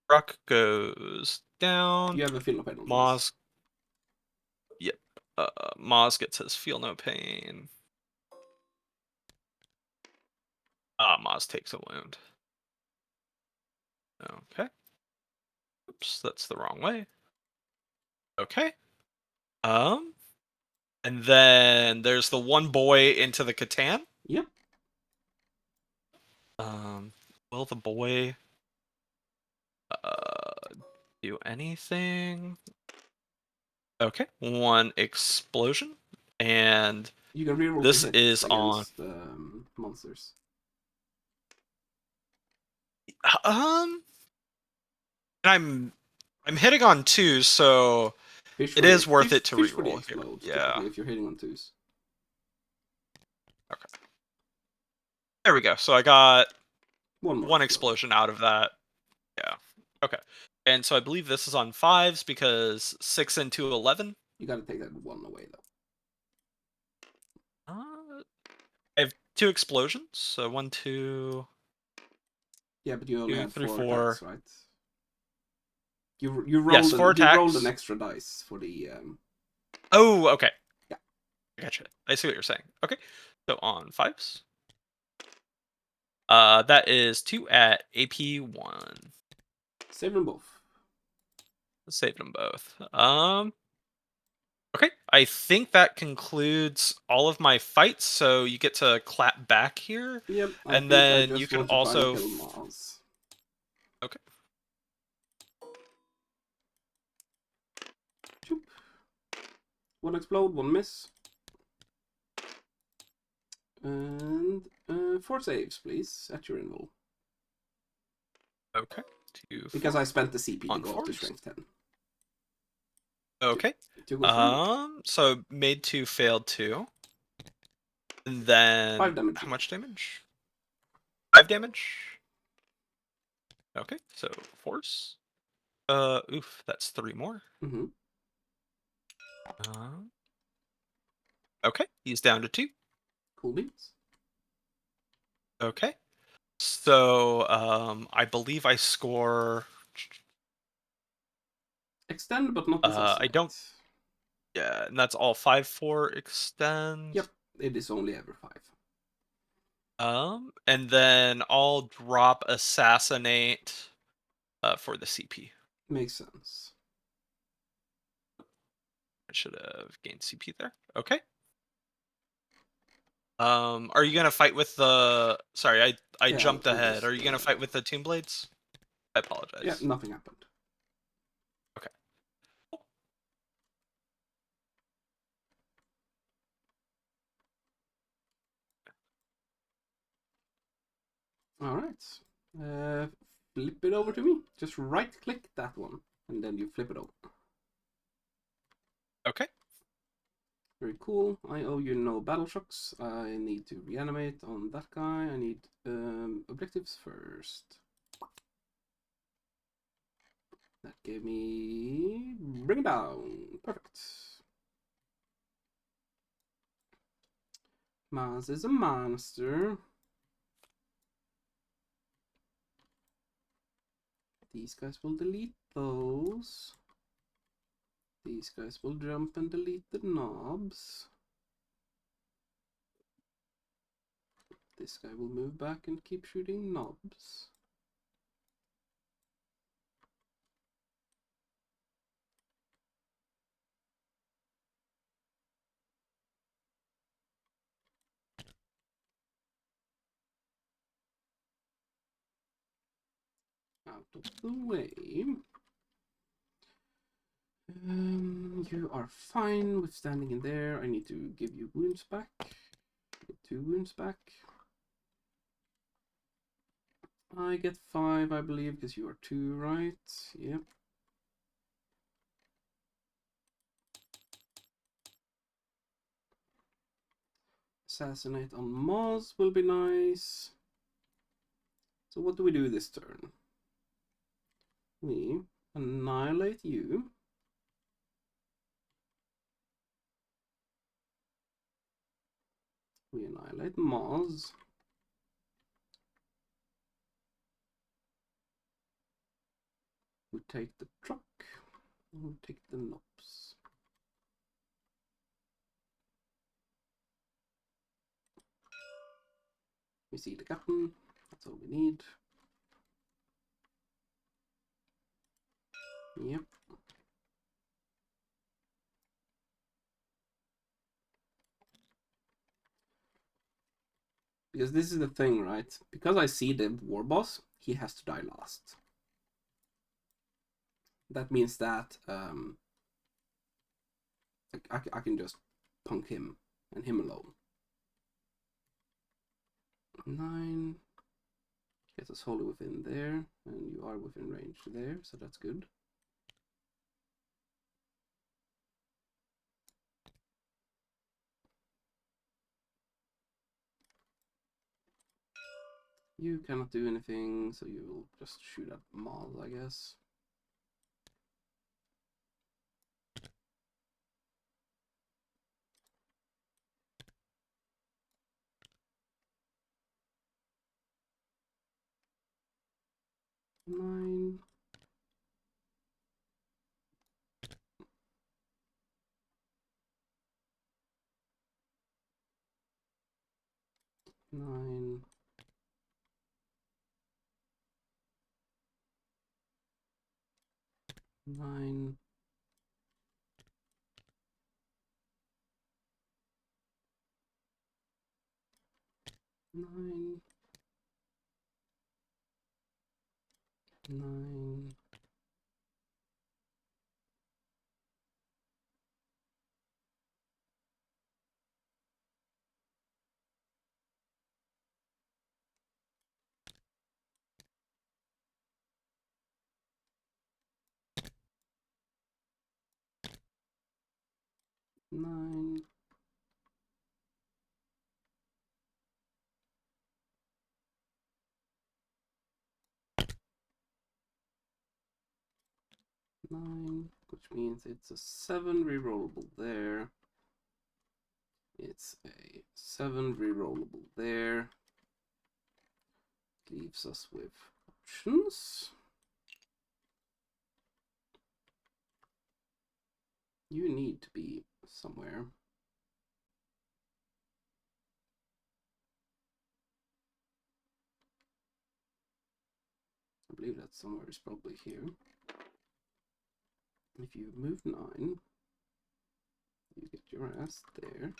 [SPEAKER 2] truck goes down.
[SPEAKER 1] You have a feel no pain on
[SPEAKER 2] Moz.
[SPEAKER 1] this.
[SPEAKER 2] Yep. Moz gets his feel no pain. Moz takes a wound. Okay. Oops, that's the wrong way. Okay. And then there's the one boy into the Catan.
[SPEAKER 1] Yep.
[SPEAKER 2] Will the boy do anything? Okay, one explosion, and
[SPEAKER 1] You can reroll
[SPEAKER 2] this
[SPEAKER 1] the hits
[SPEAKER 2] is on.
[SPEAKER 1] against monsters.
[SPEAKER 2] And I'm hitting on 2, so
[SPEAKER 1] Fish
[SPEAKER 2] it
[SPEAKER 1] for
[SPEAKER 2] is
[SPEAKER 1] the,
[SPEAKER 2] worth
[SPEAKER 1] fish,
[SPEAKER 2] it to
[SPEAKER 1] fish for the
[SPEAKER 2] reroll here.
[SPEAKER 1] explodes,
[SPEAKER 2] Yeah.
[SPEAKER 1] typically, if you're hitting on 2s.
[SPEAKER 2] Okay. There we go. So I got
[SPEAKER 1] One
[SPEAKER 2] explosion out of that. Yeah. Okay. And so I believe this is on 5s because 6 and 2, 11.
[SPEAKER 1] You gotta take that 1 away, though.
[SPEAKER 2] I have 2 explosions. So 1, 2.
[SPEAKER 1] Yeah, but you only
[SPEAKER 2] 2,
[SPEAKER 1] have
[SPEAKER 2] 3,
[SPEAKER 1] 4
[SPEAKER 2] 4.
[SPEAKER 1] attacks, right? You rolled
[SPEAKER 2] Yes, 4
[SPEAKER 1] you
[SPEAKER 2] attacks.
[SPEAKER 1] rolled an extra dice for the
[SPEAKER 2] Oh, okay.
[SPEAKER 1] Yeah.
[SPEAKER 2] Gotcha. I see what you're saying. Okay. So on 5s. That is 2 at AP1.
[SPEAKER 1] Save them both.
[SPEAKER 2] Saved them both. Okay. I think that concludes all of my fights, so you get to clap back here.
[SPEAKER 1] Yep, I
[SPEAKER 2] And
[SPEAKER 1] think I
[SPEAKER 2] then you
[SPEAKER 1] just
[SPEAKER 2] can
[SPEAKER 1] want to try and
[SPEAKER 2] also
[SPEAKER 1] kill Mars.
[SPEAKER 2] Okay.
[SPEAKER 1] Choop. 1 explode, 1 miss. And 4 saves, please, at your invul.
[SPEAKER 2] Okay. 2,
[SPEAKER 1] Because
[SPEAKER 2] 4
[SPEAKER 1] I spent the CP to
[SPEAKER 2] on
[SPEAKER 1] go up to
[SPEAKER 2] 4s.
[SPEAKER 1] strength 10.
[SPEAKER 2] Okay.
[SPEAKER 1] To go through.
[SPEAKER 2] So made 2, failed 2. And then
[SPEAKER 1] 5 damage.
[SPEAKER 2] how much damage? 5 damage. Okay, so force. Oof, that's 3 more.
[SPEAKER 1] Mm-hmm.
[SPEAKER 2] Okay, he's down to 2.
[SPEAKER 1] Cool beans.
[SPEAKER 2] Okay, so I believe I score.
[SPEAKER 1] Extend, but not assassinate.
[SPEAKER 2] I don't. Yeah, and that's all 5-4 extend.
[SPEAKER 1] Yep, it is only ever 5.
[SPEAKER 2] And then I'll drop assassinate for the CP.
[SPEAKER 1] Makes sense.
[SPEAKER 2] I should have gained CP there. Okay. Are you gonna fight with the? Sorry, I
[SPEAKER 1] Yeah,
[SPEAKER 2] jumped
[SPEAKER 1] I'll
[SPEAKER 2] ahead.
[SPEAKER 1] just,
[SPEAKER 2] Are you gonna fight with the Tomb Blades? I apologize.
[SPEAKER 1] Yeah, nothing happened.
[SPEAKER 2] Okay.
[SPEAKER 1] Alright. Flip it over to me. Just right click that one. And then you flip it over.
[SPEAKER 2] Okay.
[SPEAKER 1] Very cool. I owe you no battle shocks. I need to reanimate on that guy. I need objectives first. That gave me... Bring it down. Perfect. Maz is a monster. These guys will delete those. These guys will jump and delete the knobs. This guy will move back and keep shooting knobs. Out of the way. You are fine with standing in there. I need to give you wounds back. Get 2 wounds back. I get 5, I believe, because you are 2, right? Yep. Assassinate on Maz will be nice. So what do we do this turn? We annihilate you. We annihilate Maz. We take the truck. And we take the knobs. We see the captain. That's all we need. Yep. Because this is the thing, right? Because I see the war boss, he has to die last. That means that I can just punk him and him alone. 9 gets us wholly within there, and you are within range there, so that's good. You cannot do anything, so you will just shoot at Maz, I guess. Nine. Nine. Nine. Nine. 9. 9. 9, which means it's a 7 rerollable there. It's a 7 rerollable there. Leaves us with options. You need to be somewhere. I believe that somewhere is probably here. If you move 9, you get your ass there.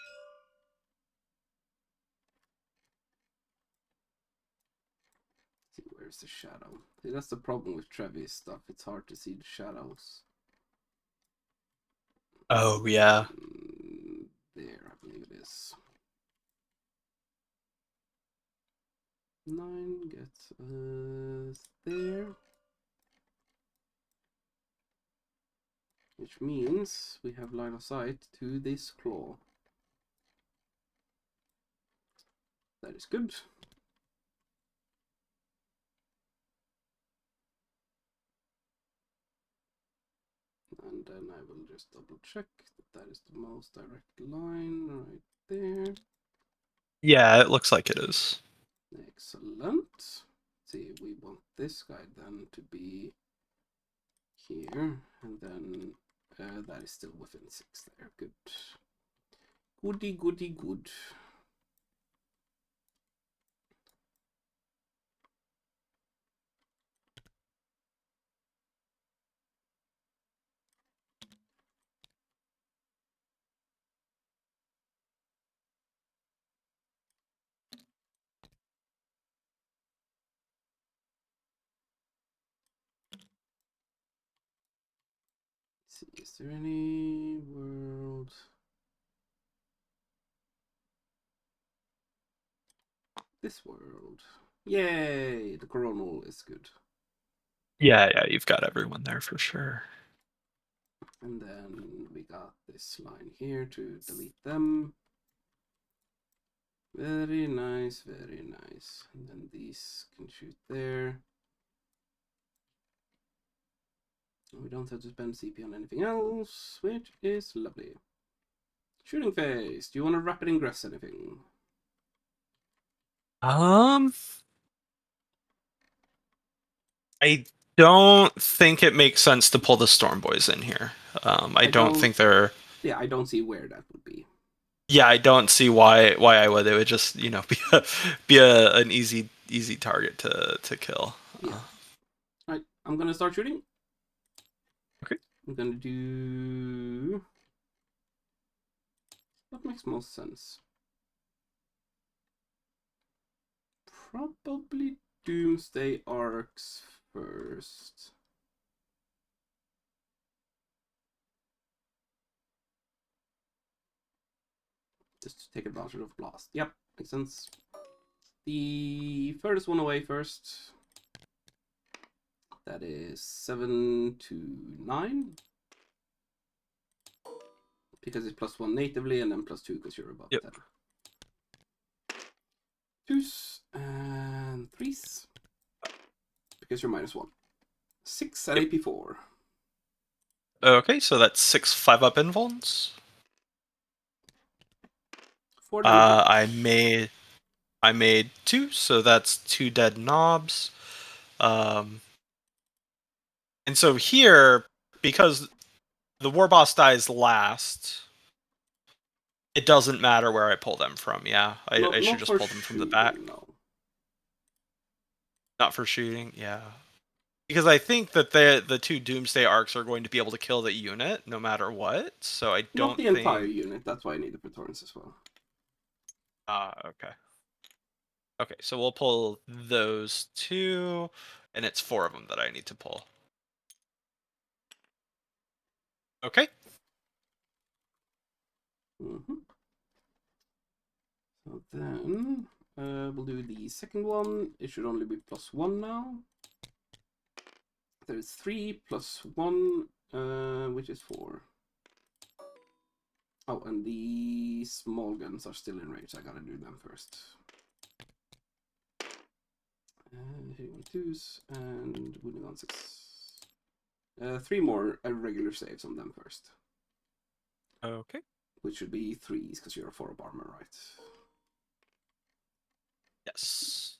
[SPEAKER 1] Let's see, where's the shadow? See, that's the problem with Trevi's stuff. It's hard to see the shadows.
[SPEAKER 2] Oh, yeah.
[SPEAKER 1] There, I believe it is. 9 gets us there. Which means we have line of sight to this claw. That is good. And then I will just double check that that is the most direct line right there.
[SPEAKER 2] Yeah, it looks like it is.
[SPEAKER 1] Excellent. Let's see, we want this guy then to be here, and then that is still within 6 there. Good. Goody, goody, good. Let's see, is there any world? This world. Yay! The coronal is good.
[SPEAKER 2] Yeah, you've got everyone there for sure.
[SPEAKER 1] And then we got this line here to delete them. Very nice, very nice. And then these can shoot there. We don't have to spend CP on anything else, which is lovely. Shooting phase. Do you want to rapid ingress anything?
[SPEAKER 2] I don't think it makes sense to pull the Storm Boys in here. I don't think they're.
[SPEAKER 1] Yeah, I don't see where that would be.
[SPEAKER 2] Yeah, I don't see why I would. It would just be an easy target to kill.
[SPEAKER 1] Yeah. Right, I'm gonna start shooting.
[SPEAKER 2] Okay.
[SPEAKER 1] I'm gonna do what makes most sense. Probably Doomsday Arcs first. Just to take advantage of blast. Yep, makes sense. The furthest one away first. That is 7 to 9. Because it's +1 natively and then +2 because you're above
[SPEAKER 2] Yep.
[SPEAKER 1] 10. Twos and threes. Because you're -1. 6 at
[SPEAKER 2] Yep.
[SPEAKER 1] AP4.
[SPEAKER 2] Okay, so that's 6 5-up invulns.
[SPEAKER 1] 4 damage.
[SPEAKER 2] I made 2, so that's 2 dead knobs. And so here, because the war boss dies last, it doesn't matter where I pull them from. Yeah, I should
[SPEAKER 1] Not
[SPEAKER 2] just
[SPEAKER 1] for
[SPEAKER 2] pull them from the back.
[SPEAKER 1] shooting, no.
[SPEAKER 2] Not for shooting. Yeah, because I think that the 2 Doomsday arcs are going to be able to kill the unit no matter what. So I don't
[SPEAKER 1] Not the
[SPEAKER 2] think.
[SPEAKER 1] entire unit. That's why I need the Praetorians as well.
[SPEAKER 2] Okay. Okay, so we'll pull those 2, and it's 4 of them that I need to pull. Okay.
[SPEAKER 1] Mm-hmm. So then we'll do the second one. It should only be +1 now. There's 3 +1, which is 4. Oh, and the small guns are still in range. I gotta do them first. Hitting on 2s and wounding on 6. 3 more regular saves on them first.
[SPEAKER 2] Okay.
[SPEAKER 1] Which should be 3s because you're a 4 of armor, right?
[SPEAKER 2] Yes.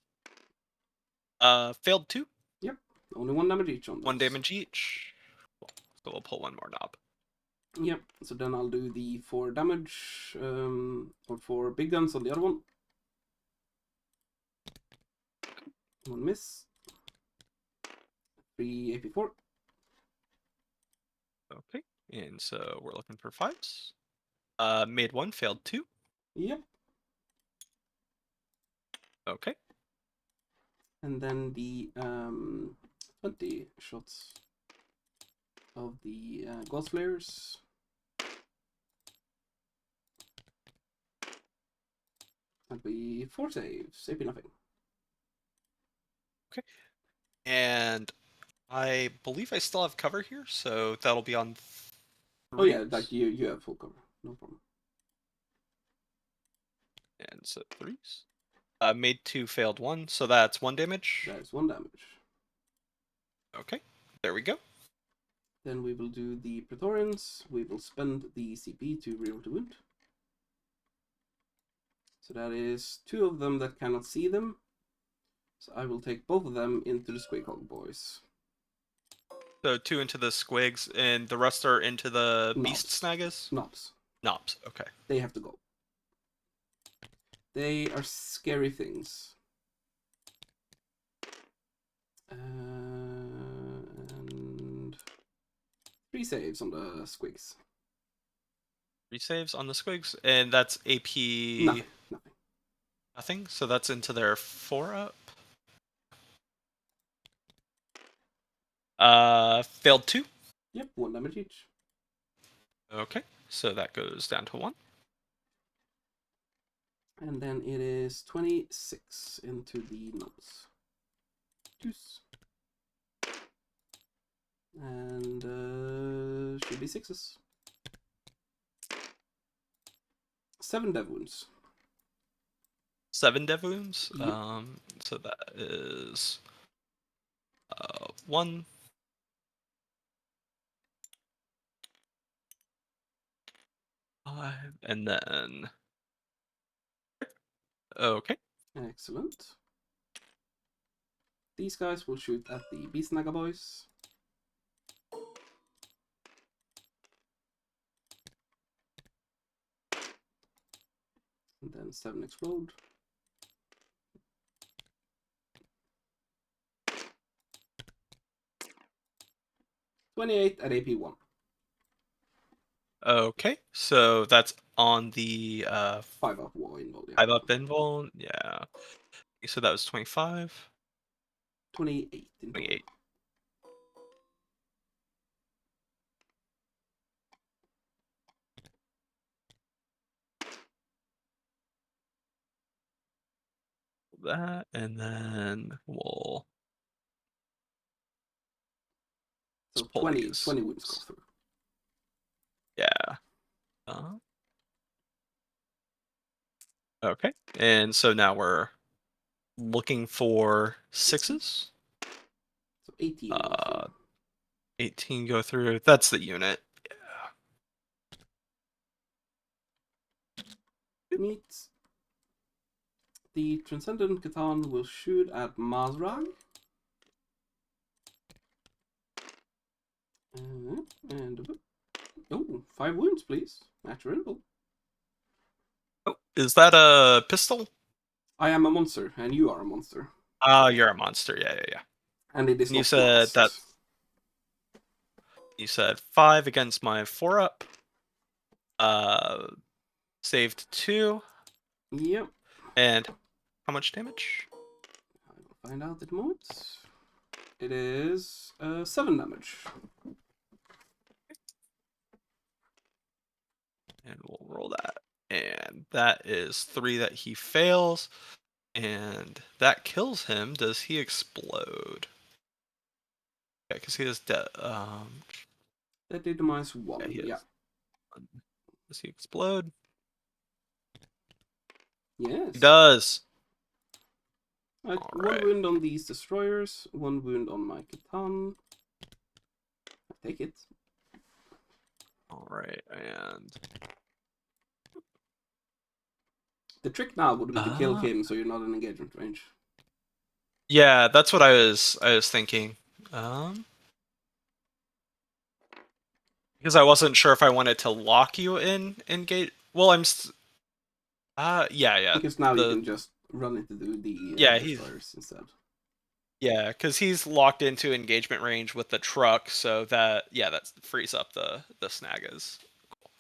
[SPEAKER 2] Failed 2.
[SPEAKER 1] Yep. Only 1 damage each on those.
[SPEAKER 2] 1 damage each. So we'll pull 1 more knob.
[SPEAKER 1] Yep. So then I'll do the 4 damage, or 4 big guns on the other one. 1 miss. 3 AP4.
[SPEAKER 2] Okay. And so we're looking for 5s. Made 1, failed 2.
[SPEAKER 1] Yep.
[SPEAKER 2] Okay.
[SPEAKER 1] And then the 20 shots of the Ghost Flares. That'd be 4 saves, AP nothing.
[SPEAKER 2] Okay. And I believe I still have cover here, so that'll be on 3s.
[SPEAKER 1] Oh yeah, like you have full cover, no problem.
[SPEAKER 2] And so 3s. Made 2, failed 1, so that's 1 damage.
[SPEAKER 1] That is 1 damage.
[SPEAKER 2] Okay, there we go.
[SPEAKER 1] Then we will do the Praetorians. We will spend the CP to reroll the wound. So that is 2 of them that cannot see them. So I will take both of them into the Squig boys.
[SPEAKER 2] So 2 into the squigs, and the rest are into the beast snaggers?
[SPEAKER 1] Knobs.
[SPEAKER 2] Knobs, okay.
[SPEAKER 1] They have to go. They are scary things. And 3 saves on the squigs.
[SPEAKER 2] 3 saves on the squigs, and that's AP...
[SPEAKER 1] Nothing.
[SPEAKER 2] Nothing? So that's into their 4-up. Failed 2.
[SPEAKER 1] Yep, 1 damage each.
[SPEAKER 2] Okay, so that goes down to 1.
[SPEAKER 1] And then it is 26 into the knobs. Juice. And should be 6s. 7 dev wounds.
[SPEAKER 2] 7 dev wounds.
[SPEAKER 1] Yep.
[SPEAKER 2] So that is 1. Five, and then okay.
[SPEAKER 1] Excellent. These guys will shoot at the Beast Naga boys. And then 7 explode. $28 at AP1.
[SPEAKER 2] Okay, so that's on the
[SPEAKER 1] 5 up wall invul, yeah.
[SPEAKER 2] 5 up invul. Yeah. So that was 25.
[SPEAKER 1] 28 in total.
[SPEAKER 2] 28. That, and then we'll
[SPEAKER 1] So
[SPEAKER 2] pull
[SPEAKER 1] 20
[SPEAKER 2] these.
[SPEAKER 1] wounds go through.
[SPEAKER 2] Yeah. Okay, and so now we're looking for 6s.
[SPEAKER 1] So 18 go through.
[SPEAKER 2] 18 go through. That's the unit.
[SPEAKER 1] Meets. The Transcendent Catan will shoot at Mazrag. And oh, 5 wounds, please. Natural.
[SPEAKER 2] Oh, is that a pistol?
[SPEAKER 1] I am a monster, and you are a monster.
[SPEAKER 2] You're a monster. Yeah, yeah, yeah.
[SPEAKER 1] And it is
[SPEAKER 2] And you
[SPEAKER 1] not
[SPEAKER 2] said
[SPEAKER 1] blast.
[SPEAKER 2] that. You said 5 against my 4 up. Saved 2.
[SPEAKER 1] Yep.
[SPEAKER 2] And how much damage?
[SPEAKER 1] I will find out at the moment. It is 7 damage.
[SPEAKER 2] And we'll roll that. And that is 3 that he fails. And that kills him. Does he explode? Yeah, because he has
[SPEAKER 1] That did minus 1.
[SPEAKER 2] yeah, he has
[SPEAKER 1] Yeah.
[SPEAKER 2] 1. Does he explode?
[SPEAKER 1] Yes.
[SPEAKER 2] He does.
[SPEAKER 1] Right,
[SPEAKER 2] All
[SPEAKER 1] 1
[SPEAKER 2] right.
[SPEAKER 1] wound on these destroyers, 1 wound on my Catan. I take it.
[SPEAKER 2] All right, and
[SPEAKER 1] The trick now would be to kill him so you're not in engagement range.
[SPEAKER 2] yeah, that's what I was thinking. Because I wasn't sure if I wanted to lock you in engage. Well, yeah.
[SPEAKER 1] Because now you can just run into the
[SPEAKER 2] yeah,
[SPEAKER 1] destroyers instead.
[SPEAKER 2] yeah, because he's locked into engagement range with the truck, so that frees up the snaggers. Cool.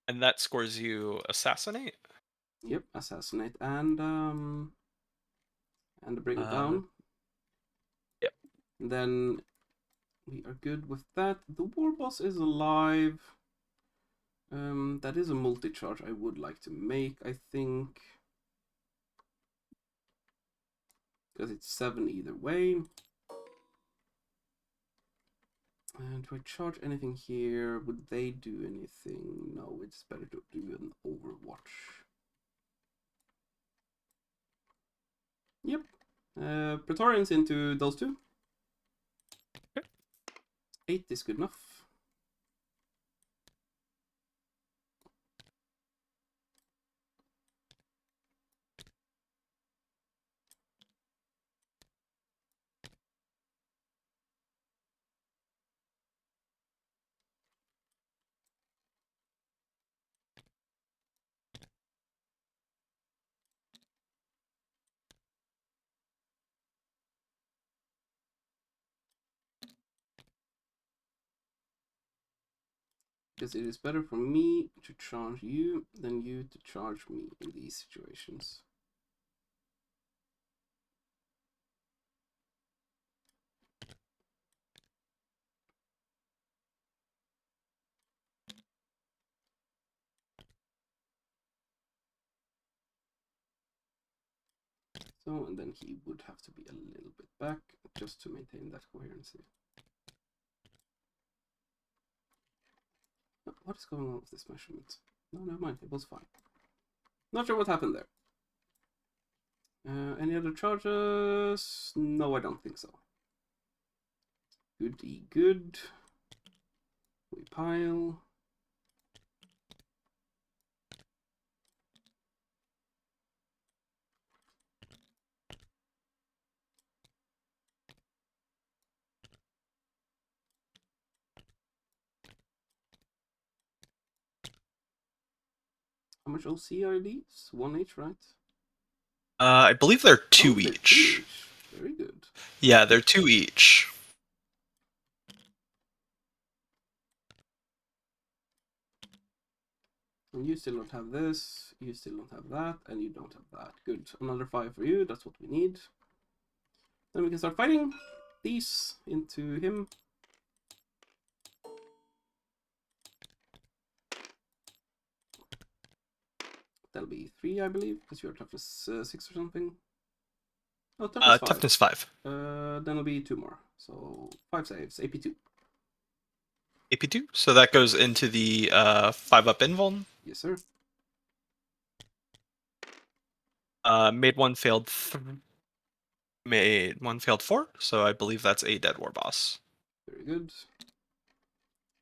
[SPEAKER 2] And that scores you assassinate.
[SPEAKER 1] Yep, assassinate and bring it down.
[SPEAKER 2] Yep.
[SPEAKER 1] And then we are good with that. The war boss is alive. That is a multi-charge I would like to make, I think. Because it's 7 either way. And do I charge anything here? Would they do anything? No, it's better to do an Overwatch. Yep. Praetorians into those 2. 8 is good enough. Because it is better for me to charge you than you to charge me in these situations. So, and then he would have to be a little bit back just to maintain that coherency. What is going on with this measurement? No, never mind. It was fine. Not sure what happened there. Any other charges? No, I don't think so. Goody good. We pile. How much OC are these? One each, right?
[SPEAKER 2] I believe they're
[SPEAKER 1] Oh,
[SPEAKER 2] two
[SPEAKER 1] they're two
[SPEAKER 2] each.
[SPEAKER 1] each. Very good.
[SPEAKER 2] Yeah, they're two each.
[SPEAKER 1] And you still don't have this, you still don't have that, and you don't have that. Good. Another 5 for you, that's what we need. Then we can start fighting these into him. That'll be 3, I believe, because you're toughness 6 or something. Oh, toughness 5.
[SPEAKER 2] Toughness 5.
[SPEAKER 1] Then it'll be 2 more. So 5 saves, AP2.
[SPEAKER 2] AP2. So that goes into the 5-up invuln.
[SPEAKER 1] Yes, sir.
[SPEAKER 2] Made one failed. Made one failed 4. So I believe that's a dead war boss.
[SPEAKER 1] Very good.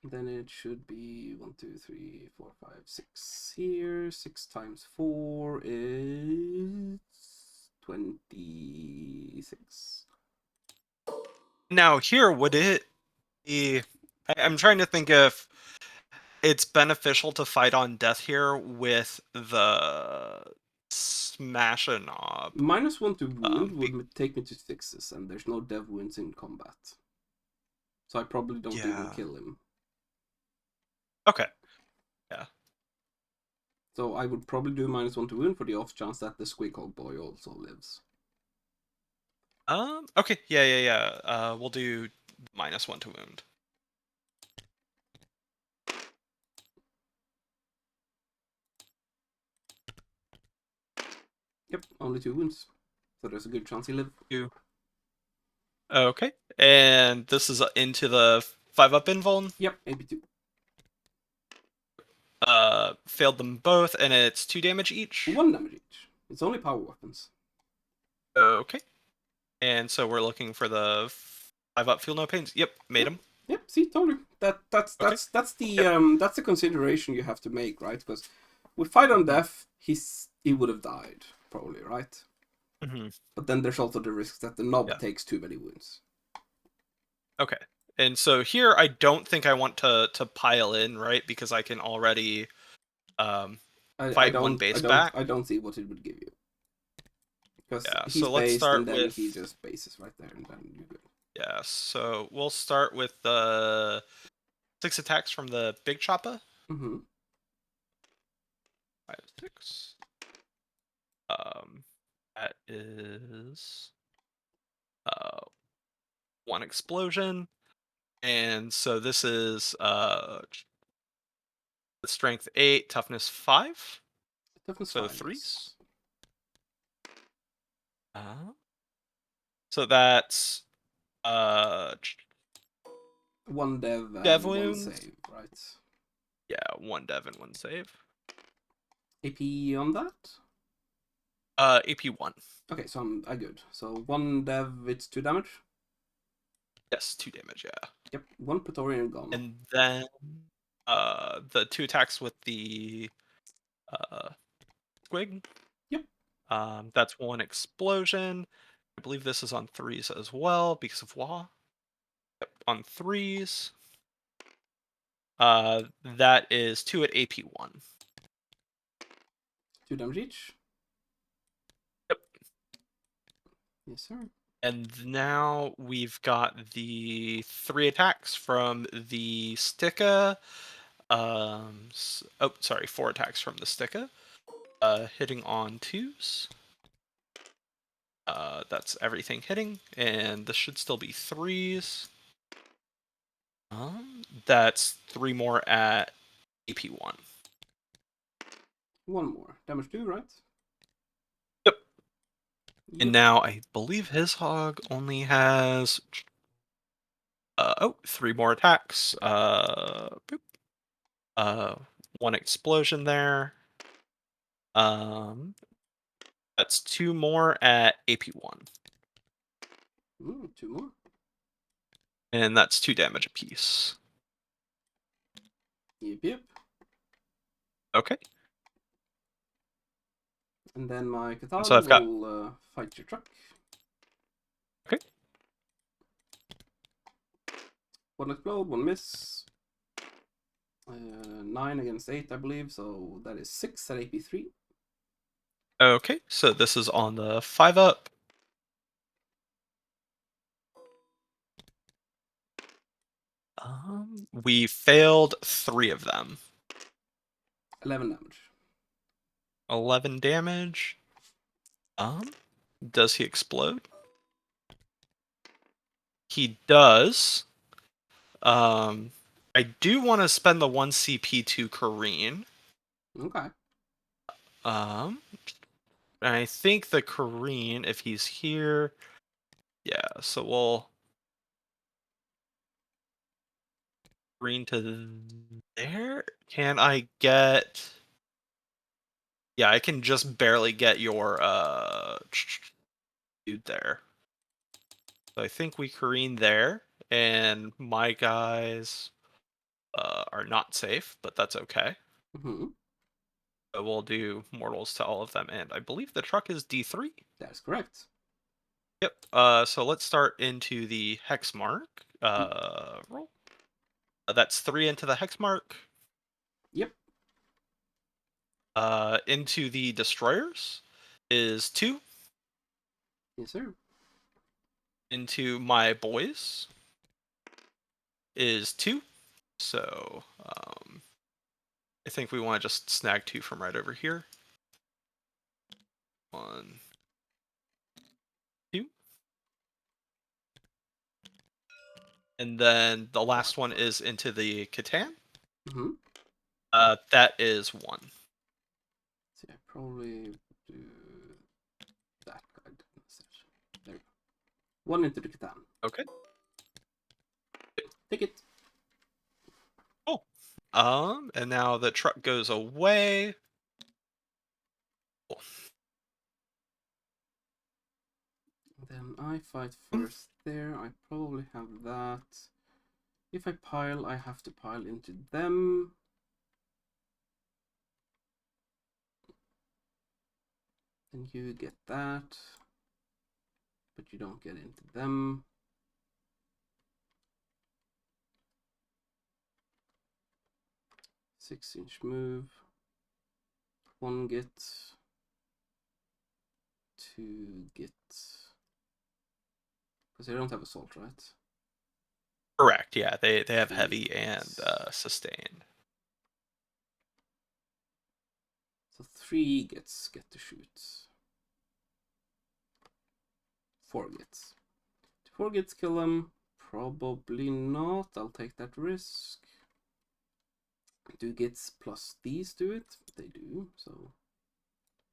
[SPEAKER 1] Then it should be 1, 2, 3, 4, 5, 6 here. 6 times 4 is 26.
[SPEAKER 2] Now here, would it be... I'm trying to think if it's beneficial to fight on death here with the smash a knob.
[SPEAKER 1] -1 to wound would take me to 6s, and there's no dev wounds in combat. So I probably don't even kill him.
[SPEAKER 2] Okay. Yeah.
[SPEAKER 1] So I would probably do -1 to wound for the off chance that the Squeak boy also lives.
[SPEAKER 2] Okay. Yeah. We'll do -1 to wound.
[SPEAKER 1] Yep, only 2 wounds. So there's a good chance he lives.
[SPEAKER 2] Okay. And this is into the 5-up invuln.
[SPEAKER 1] Yep, AP2.
[SPEAKER 2] Failed them both, and it's 2 damage each.
[SPEAKER 1] 1 damage each. It's only power weapons.
[SPEAKER 2] Okay. And so we're looking for the 5-up feel no pains. Yep, made them.
[SPEAKER 1] Yep, see, totally. That's the consideration you have to make, right? Because with fight on death, he would have died probably, right?
[SPEAKER 2] Mm-hmm.
[SPEAKER 1] But then there's also the risk that the knob takes too many wounds.
[SPEAKER 2] Okay. And so here, I don't think I want to pile in, right? Because I can already fight one base back.
[SPEAKER 1] I don't see what it would give you. Because he's
[SPEAKER 2] so let's
[SPEAKER 1] based,
[SPEAKER 2] start
[SPEAKER 1] and then
[SPEAKER 2] with...
[SPEAKER 1] he just bases right there, and then you're good.
[SPEAKER 2] Yeah, so we'll start with the 6 attacks from the big chopper.
[SPEAKER 1] Mm-hmm.
[SPEAKER 2] 5, 6. That is 1 explosion. And so this is strength 8, toughness 5.
[SPEAKER 1] Toughness
[SPEAKER 2] so
[SPEAKER 1] 5,
[SPEAKER 2] 3s. Yes. So that's
[SPEAKER 1] 1 dev and
[SPEAKER 2] dev
[SPEAKER 1] 1
[SPEAKER 2] wounds.
[SPEAKER 1] save, right?
[SPEAKER 2] Yeah, 1 dev and 1 save.
[SPEAKER 1] AP on that?
[SPEAKER 2] AP 1.
[SPEAKER 1] Okay, so I'm good. So 1 dev, it's 2 damage?
[SPEAKER 2] Yes, 2 damage, yeah.
[SPEAKER 1] Yep, 1 Praetorian gone.
[SPEAKER 2] And then the 2 attacks with the squig.
[SPEAKER 1] Yep.
[SPEAKER 2] That's 1 explosion. I believe this is on 3s as well because of Wah. Yep, on 3s. That is 2 at AP 1.
[SPEAKER 1] 2 damage each?
[SPEAKER 2] Yep.
[SPEAKER 1] Yes, sir.
[SPEAKER 2] And now we've got the 3 attacks from the Sticka. 4 attacks from the Sticka. Hitting on 2s. That's everything hitting, and this should still be 3s. That's 3 more at AP 1.
[SPEAKER 1] 1 more. Damage 2, right?
[SPEAKER 2] Yep. And now I believe his hog only has 3 more attacks. 1 1 explosion there. That's 2 more at AP1.
[SPEAKER 1] 2 more.
[SPEAKER 2] And that's 2 damage apiece.
[SPEAKER 1] Yep.
[SPEAKER 2] Okay.
[SPEAKER 1] And then my
[SPEAKER 2] And so
[SPEAKER 1] Cathala
[SPEAKER 2] I've got
[SPEAKER 1] will fight your truck.
[SPEAKER 2] Okay.
[SPEAKER 1] 1 explode, 1 miss. 9 against 8, I believe, so that is 6 at AP3.
[SPEAKER 2] Okay, so this is on the 5-up. We failed 3 of them.
[SPEAKER 1] 11 damage.
[SPEAKER 2] 11 damage. Does he explode? He does. I do want to spend the 1 CP to Kareen.
[SPEAKER 1] Okay.
[SPEAKER 2] And I think the Kareen, if he's here, yeah. So we'll Kareen to there. Can I get? Yeah, I can just barely get your dude there. So I think we Kareen there, and my guys are not safe, but that's okay.
[SPEAKER 1] Mm-hmm.
[SPEAKER 2] So we'll do mortals to all of them, and I believe the truck is D3.
[SPEAKER 1] That is correct.
[SPEAKER 2] Yep. So let's start into the hex mark. Roll. That's 3 into the hex mark.
[SPEAKER 1] Yep.
[SPEAKER 2] Into the destroyers is 2.
[SPEAKER 1] Yes, sir.
[SPEAKER 2] Into my boys is 2. So I think we want to just snag 2 from right over here. 1, 2. And then the last one is into the Catan.
[SPEAKER 1] Mm-hmm.
[SPEAKER 2] That is 1.
[SPEAKER 1] So I probably do that guide. There. 1 into the Catan.
[SPEAKER 2] Okay.
[SPEAKER 1] Take it.
[SPEAKER 2] Cool. And now the truck goes away. Cool.
[SPEAKER 1] Then I fight first there. I probably have that. If I pile, I have to pile into them. And you get that. But you don't get into them. 6-inch move. 1 get. 2 get. Because I don't have assault, right?
[SPEAKER 2] Correct. Yeah, they have
[SPEAKER 1] 3
[SPEAKER 2] heavy and
[SPEAKER 1] gets.
[SPEAKER 2] sustain.
[SPEAKER 1] So 3 gets get to shoot. 4 gets. 4 gets kill them. Probably not. I'll take that risk. Do gets plus these do it? They do. So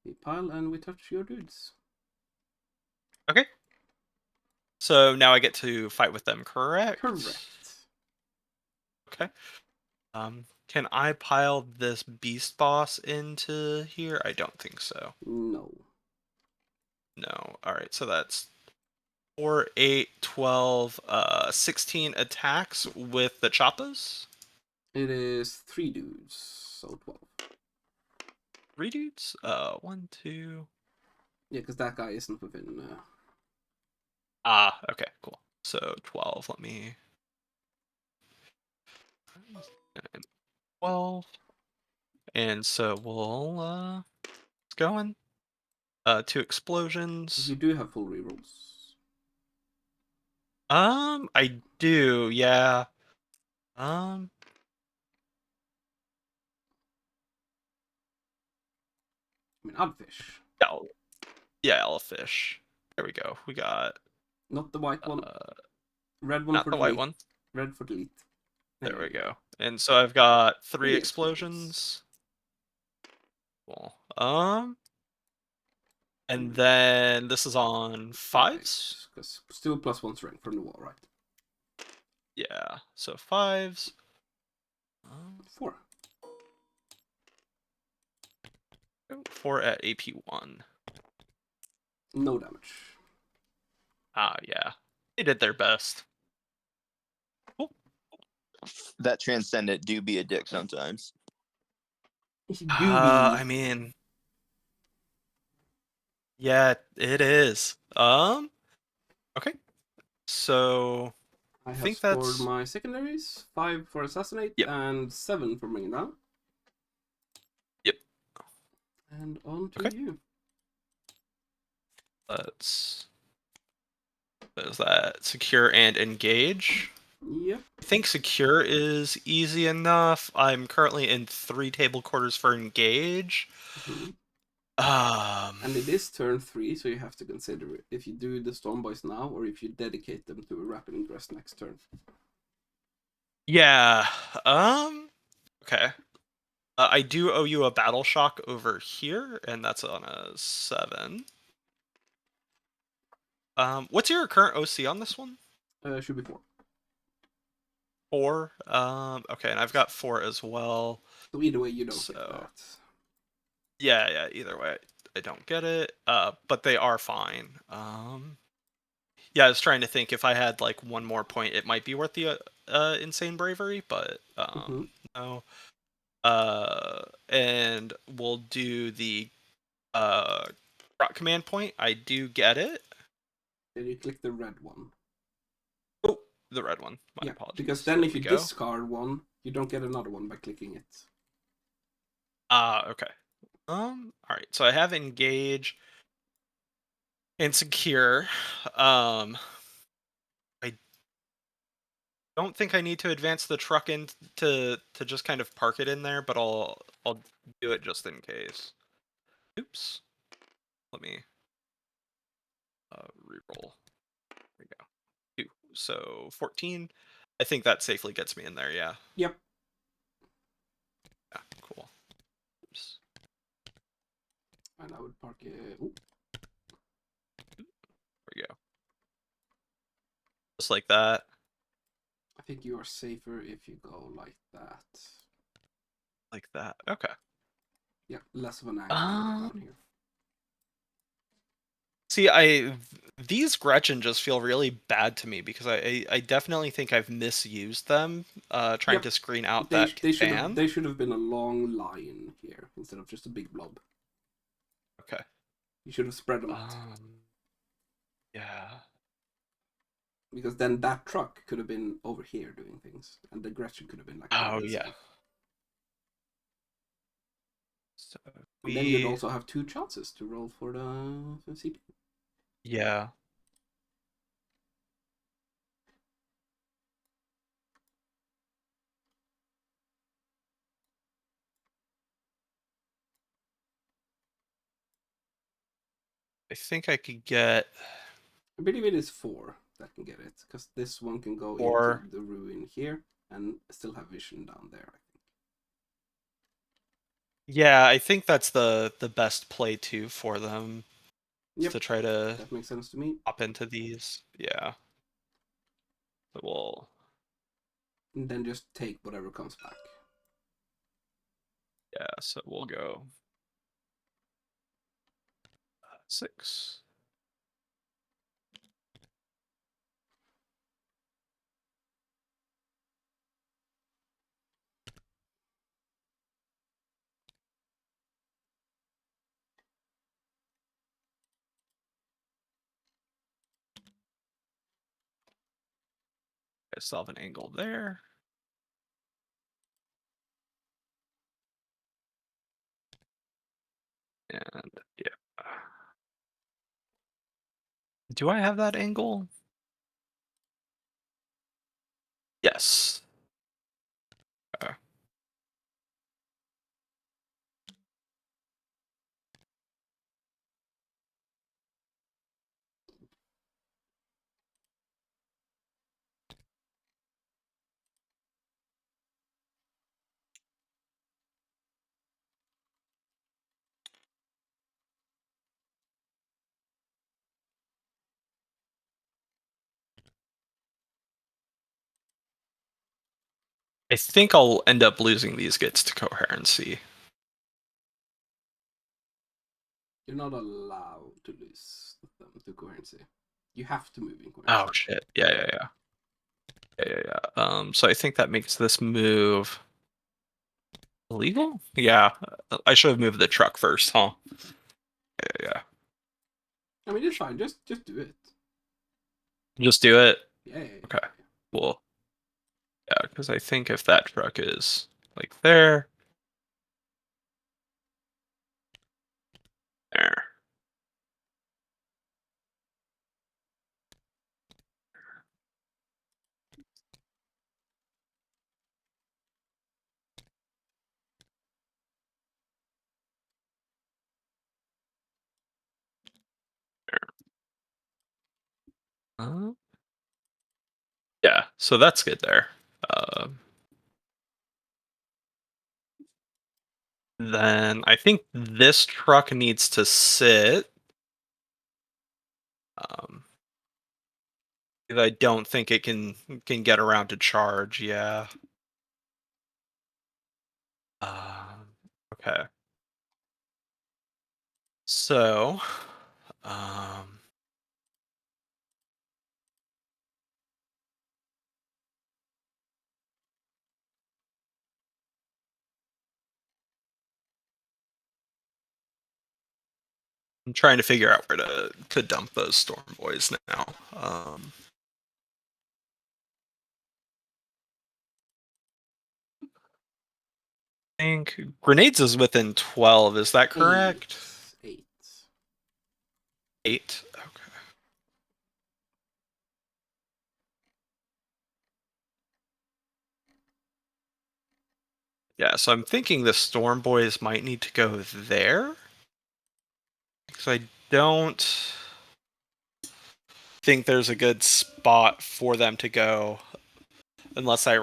[SPEAKER 1] we pile and we touch your dudes.
[SPEAKER 2] Okay. So now I get to fight with them, correct?
[SPEAKER 1] Correct.
[SPEAKER 2] Okay. Can I pile this beast boss into here? I don't think so.
[SPEAKER 1] No.
[SPEAKER 2] No. All right. So that's 4, 8, 12, 16 attacks with the choppas.
[SPEAKER 1] It is 3 dudes. So 12.
[SPEAKER 2] 3 dudes. 1, 2.
[SPEAKER 1] Yeah, because that guy isn't within.
[SPEAKER 2] Okay, cool. So 12. Let me. 12. And so we'll it's going. 2 explosions.
[SPEAKER 1] You do have full rerolls.
[SPEAKER 2] I do, yeah. Um,
[SPEAKER 1] I mean, Oddfish.
[SPEAKER 2] yeah, yeah, Elefish. There we go. We got
[SPEAKER 1] Not the white one.
[SPEAKER 2] uh,
[SPEAKER 1] Red one
[SPEAKER 2] not
[SPEAKER 1] for
[SPEAKER 2] the white
[SPEAKER 1] delete.
[SPEAKER 2] one.
[SPEAKER 1] Red for delete.
[SPEAKER 2] There we go. And so I've got 3
[SPEAKER 1] 3
[SPEAKER 2] explosions. Cool. And
[SPEAKER 1] Mm,
[SPEAKER 2] then this is on 5s.
[SPEAKER 1] Because still +1 strength from the wall, right?
[SPEAKER 2] Yeah, so 5s.
[SPEAKER 1] 4.
[SPEAKER 2] 4 at AP1.
[SPEAKER 1] No damage.
[SPEAKER 2] Ah, yeah. They did their best. Cool.
[SPEAKER 3] That Transcendent do be a dick sometimes.
[SPEAKER 2] I
[SPEAKER 1] Doobie.
[SPEAKER 2] mean, yeah, it is. Okay. So
[SPEAKER 1] I
[SPEAKER 2] I
[SPEAKER 1] have
[SPEAKER 2] think
[SPEAKER 1] scored
[SPEAKER 2] that's
[SPEAKER 1] my secondaries, 5 for Assassinate
[SPEAKER 2] yep.
[SPEAKER 1] and 7 for Bring It Down.
[SPEAKER 2] Yep.
[SPEAKER 1] And on to
[SPEAKER 2] Okay.
[SPEAKER 1] you.
[SPEAKER 2] There's that secure and engage.
[SPEAKER 1] Yep.
[SPEAKER 2] I think secure is easy enough. I'm currently in 3 table quarters for engage.
[SPEAKER 1] Mhm.
[SPEAKER 2] Um,
[SPEAKER 1] And it is turn 3, so you have to consider if you do the Storm Boys now or if you dedicate them to a rapid ingress next turn.
[SPEAKER 2] yeah. Okay. I do owe you a battle shock over here, and that's on a 7. What's your current OC on this one?
[SPEAKER 1] Should be 4.
[SPEAKER 2] 4. Okay, and I've got 4 as well.
[SPEAKER 1] So either way, you don't get
[SPEAKER 2] So
[SPEAKER 1] that.
[SPEAKER 2] yeah. Either way, I don't get it. But they are fine. Yeah, I was trying to think if I had like one more point, it might be worth the insane bravery, but
[SPEAKER 1] Mm-hmm.
[SPEAKER 2] no. And we'll do the rock command point. I do get it.
[SPEAKER 1] Then you click the red one.
[SPEAKER 2] Oh, the red one. My
[SPEAKER 1] Yeah,
[SPEAKER 2] apologies.
[SPEAKER 1] because then
[SPEAKER 2] There
[SPEAKER 1] if
[SPEAKER 2] we
[SPEAKER 1] you
[SPEAKER 2] go.
[SPEAKER 1] discard one, you don't get another one by clicking it.
[SPEAKER 2] Okay. All right. So I have engage and secure. I don't think I need to advance the truck in to just kind of park it in there, but I'll do it just in case. Oops. Let me reroll. There we go. 2. So 14. I think that safely gets me in there, yeah.
[SPEAKER 1] Yep.
[SPEAKER 2] Yeah, cool. Oops.
[SPEAKER 1] And I would park it. Ooh.
[SPEAKER 2] There we go. Just like that.
[SPEAKER 1] I think you are safer if you go like that.
[SPEAKER 2] Like that. Okay.
[SPEAKER 1] Yeah, less of an angle to get down here.
[SPEAKER 2] See, these Gretchen just feel really bad to me because I definitely think I've misused them trying
[SPEAKER 1] Yep.
[SPEAKER 2] to screen out
[SPEAKER 1] They
[SPEAKER 2] that
[SPEAKER 1] should have
[SPEAKER 2] fan.
[SPEAKER 1] been a long line here instead of just a big blob.
[SPEAKER 2] Okay.
[SPEAKER 1] You should have spread them out.
[SPEAKER 2] Yeah.
[SPEAKER 1] Because then that truck could have been over here doing things, and the Gretchen could have been like
[SPEAKER 2] Oh
[SPEAKER 1] right
[SPEAKER 2] yeah.
[SPEAKER 1] inside.
[SPEAKER 2] So
[SPEAKER 1] And then you'd
[SPEAKER 2] we
[SPEAKER 1] also have 2 chances to roll for the CP.
[SPEAKER 2] yeah. I think I could get
[SPEAKER 1] I believe it is 4 that can get it, because this one can go into
[SPEAKER 2] 4.
[SPEAKER 1] the ruin here and still have vision down there, I think.
[SPEAKER 2] Yeah, I think that's the best play too for them.
[SPEAKER 1] Yep,
[SPEAKER 2] To try to
[SPEAKER 1] that makes sense to me.
[SPEAKER 2] hop into these. Yeah. But we'll
[SPEAKER 1] And then just take whatever comes back.
[SPEAKER 2] yeah, so we'll go 6. I still have an angle there. And yeah. Do I have that angle? Yes. Okay. I think I'll end up losing these gets to coherency.
[SPEAKER 1] You're not allowed to lose them to coherency. You have to move in coherency.
[SPEAKER 2] Oh shit! Yeah. So I think that makes this move illegal. Yeah, I should have moved the truck first, huh? Yeah.
[SPEAKER 1] I mean, it's fine. Just do it.
[SPEAKER 2] Just do it.
[SPEAKER 1] Yeah.
[SPEAKER 2] Okay. Cool. Yeah, because I think if that truck is like there. Uh, yeah, so that's good there. Then I think this truck needs to sit. Because I don't think it can get around to charge. Yeah. Okay. So, um, I'm trying to figure out where to dump those storm boys now. I think grenades is within 12. Is that correct?
[SPEAKER 1] 8.
[SPEAKER 2] 8. Okay. Yeah, so I'm thinking the storm boys might need to go there. Because I don't think there's a good spot for them to go unless I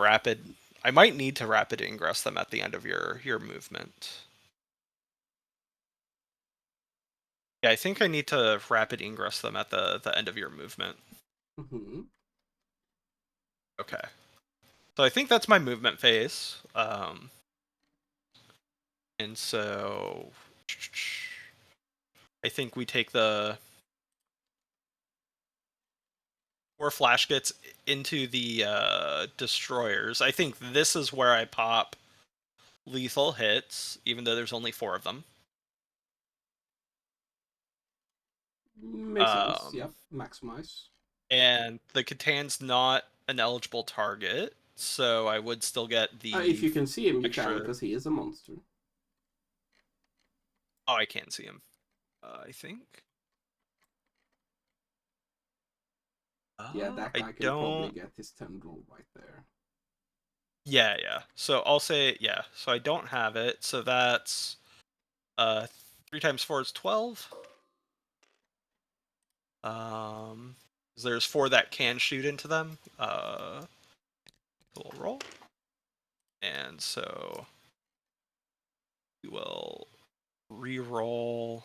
[SPEAKER 2] might need to rapid ingress them at the end of your movement. Yeah, I think I need to rapid ingress them at the end of your movement.
[SPEAKER 1] Mm-hmm.
[SPEAKER 2] Okay. So I think that's my movement phase. And so I think we take the 4 flash gets into the destroyers. I think this is where I pop lethal hits, even though there's only 4 of them.
[SPEAKER 1] Makes sense. Yep. Maximize.
[SPEAKER 2] And the Catan's not an eligible target, so I would still get the.
[SPEAKER 1] If you can see him, you
[SPEAKER 2] extra...
[SPEAKER 1] can, because he is a monster.
[SPEAKER 2] Oh, I can't see him. I think.
[SPEAKER 1] Yeah, that guy can probably get his tendril right there.
[SPEAKER 2] Yeah. So I'll say yeah. So I don't have it. So that's 3 times 4 is 12. There's 4 that can shoot into them. So we'll roll. And so we will re-roll.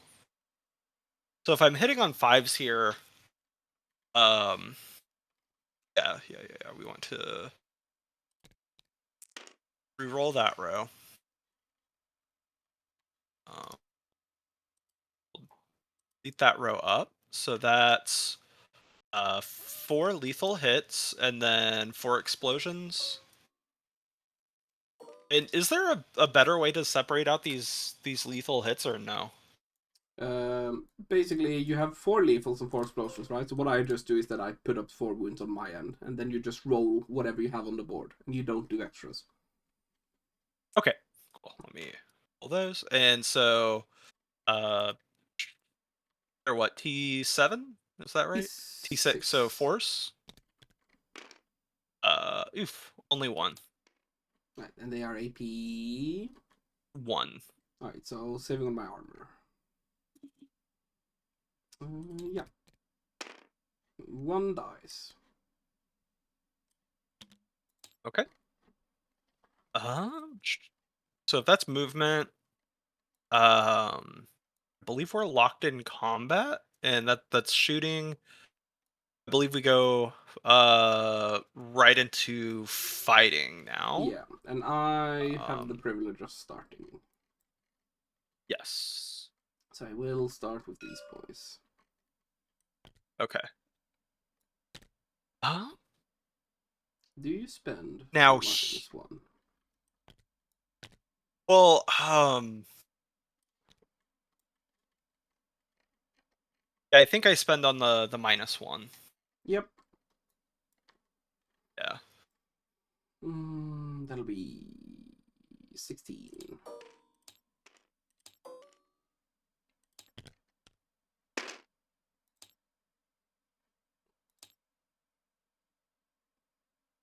[SPEAKER 2] So if I'm hitting on 5s here, yeah, we want to re-roll that row. Beat that row up. So that's 4 lethal hits and then 4 explosions. And is there a better way to separate out these lethal hits or no?
[SPEAKER 1] Basically, you have 4 lethals and 4 explosions, right? So what I just do is that I put up 4 wounds on my end, and then you just roll whatever you have on the board, and you don't do extras.
[SPEAKER 2] Okay, cool. Let me roll those. And so, or what, T7? Is that right? T6. So force. Only 1.
[SPEAKER 1] Right, and they are AP
[SPEAKER 2] 1.
[SPEAKER 1] Alright, so saving on my armor. Yeah. 1 dice.
[SPEAKER 2] Okay. So if that's movement, I believe we're locked in combat, and that's shooting. I believe we go right into fighting now.
[SPEAKER 1] Yeah, and I have the privilege of starting.
[SPEAKER 2] Yes.
[SPEAKER 1] So I will start with these boys.
[SPEAKER 2] Okay.
[SPEAKER 1] Do you spend
[SPEAKER 2] Now
[SPEAKER 1] -1?
[SPEAKER 2] Well, yeah, I think I spend on the -1.
[SPEAKER 1] Yep.
[SPEAKER 2] Yeah.
[SPEAKER 1] That'll be 16.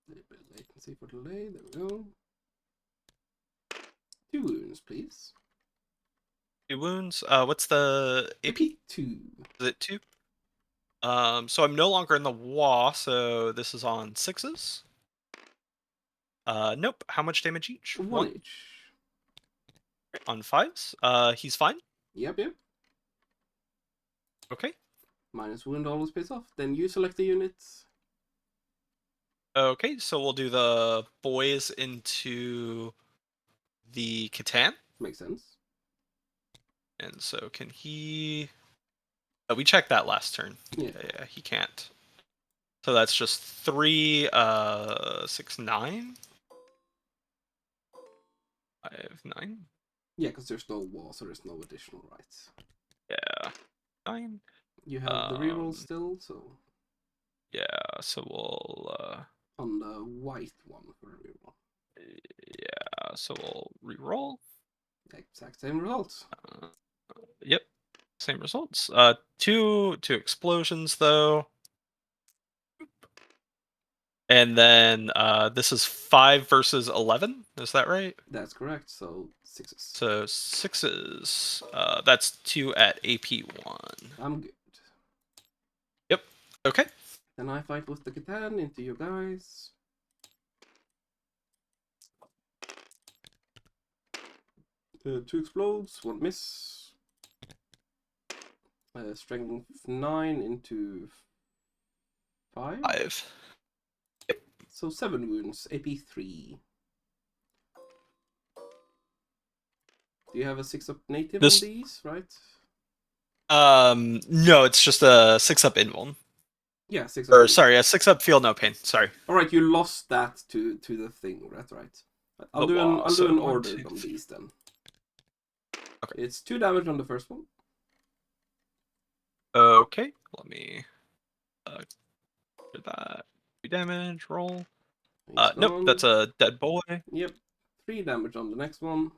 [SPEAKER 1] A little bit latency for delay. There we go. 2 wounds, please.
[SPEAKER 2] 2 wounds. What's the AP?
[SPEAKER 1] 2.
[SPEAKER 2] Is it 2? So I'm no longer in the wall, so this is on 6s. Nope. How much damage each?
[SPEAKER 1] 1 each.
[SPEAKER 2] On 5s. He's fine.
[SPEAKER 1] Yep.
[SPEAKER 2] Okay.
[SPEAKER 1] Minus wound always pays off. Then you select the units.
[SPEAKER 2] Okay, so we'll do the boys into the Catan.
[SPEAKER 1] Makes sense.
[SPEAKER 2] And so can he... Oh, we checked that last turn.
[SPEAKER 1] Yeah.
[SPEAKER 2] Yeah, he can't. So that's just 3, 6, 9? 5, 9?
[SPEAKER 1] Yeah, because there's no wall, so there's no additional rights.
[SPEAKER 2] Yeah. 9?
[SPEAKER 1] You have the reroll still, so...
[SPEAKER 2] Yeah, so we'll...
[SPEAKER 1] On the white one for reroll.
[SPEAKER 2] Yeah, so we'll reroll.
[SPEAKER 1] Exact same results.
[SPEAKER 2] Yep, same results. Two explosions though, and then this is 5 versus 11. Is that right?
[SPEAKER 1] That's correct. So 6s.
[SPEAKER 2] So 6s. That's 2 at AP1.
[SPEAKER 1] I'm good.
[SPEAKER 2] Yep. Okay.
[SPEAKER 1] Then I fight with the Catan into you guys. Two explodes, 1 miss. Strength 9 into 5.
[SPEAKER 2] 5.
[SPEAKER 1] So 7 wounds, AP 3. Do you have a 6-up native on these, right?
[SPEAKER 2] No, it's just a 6-up invuln.
[SPEAKER 1] Yeah, 6-up.
[SPEAKER 2] Or sorry, a 6-up feel no pain. Sorry.
[SPEAKER 1] All right, you lost that to the thing, right? I'll do an order on these then.
[SPEAKER 2] Okay.
[SPEAKER 1] It's 2 damage on the first one.
[SPEAKER 2] Okay, let me do that. 2 damage, roll. Nope, that's a dead boy.
[SPEAKER 1] Yep. 3 damage on the next one.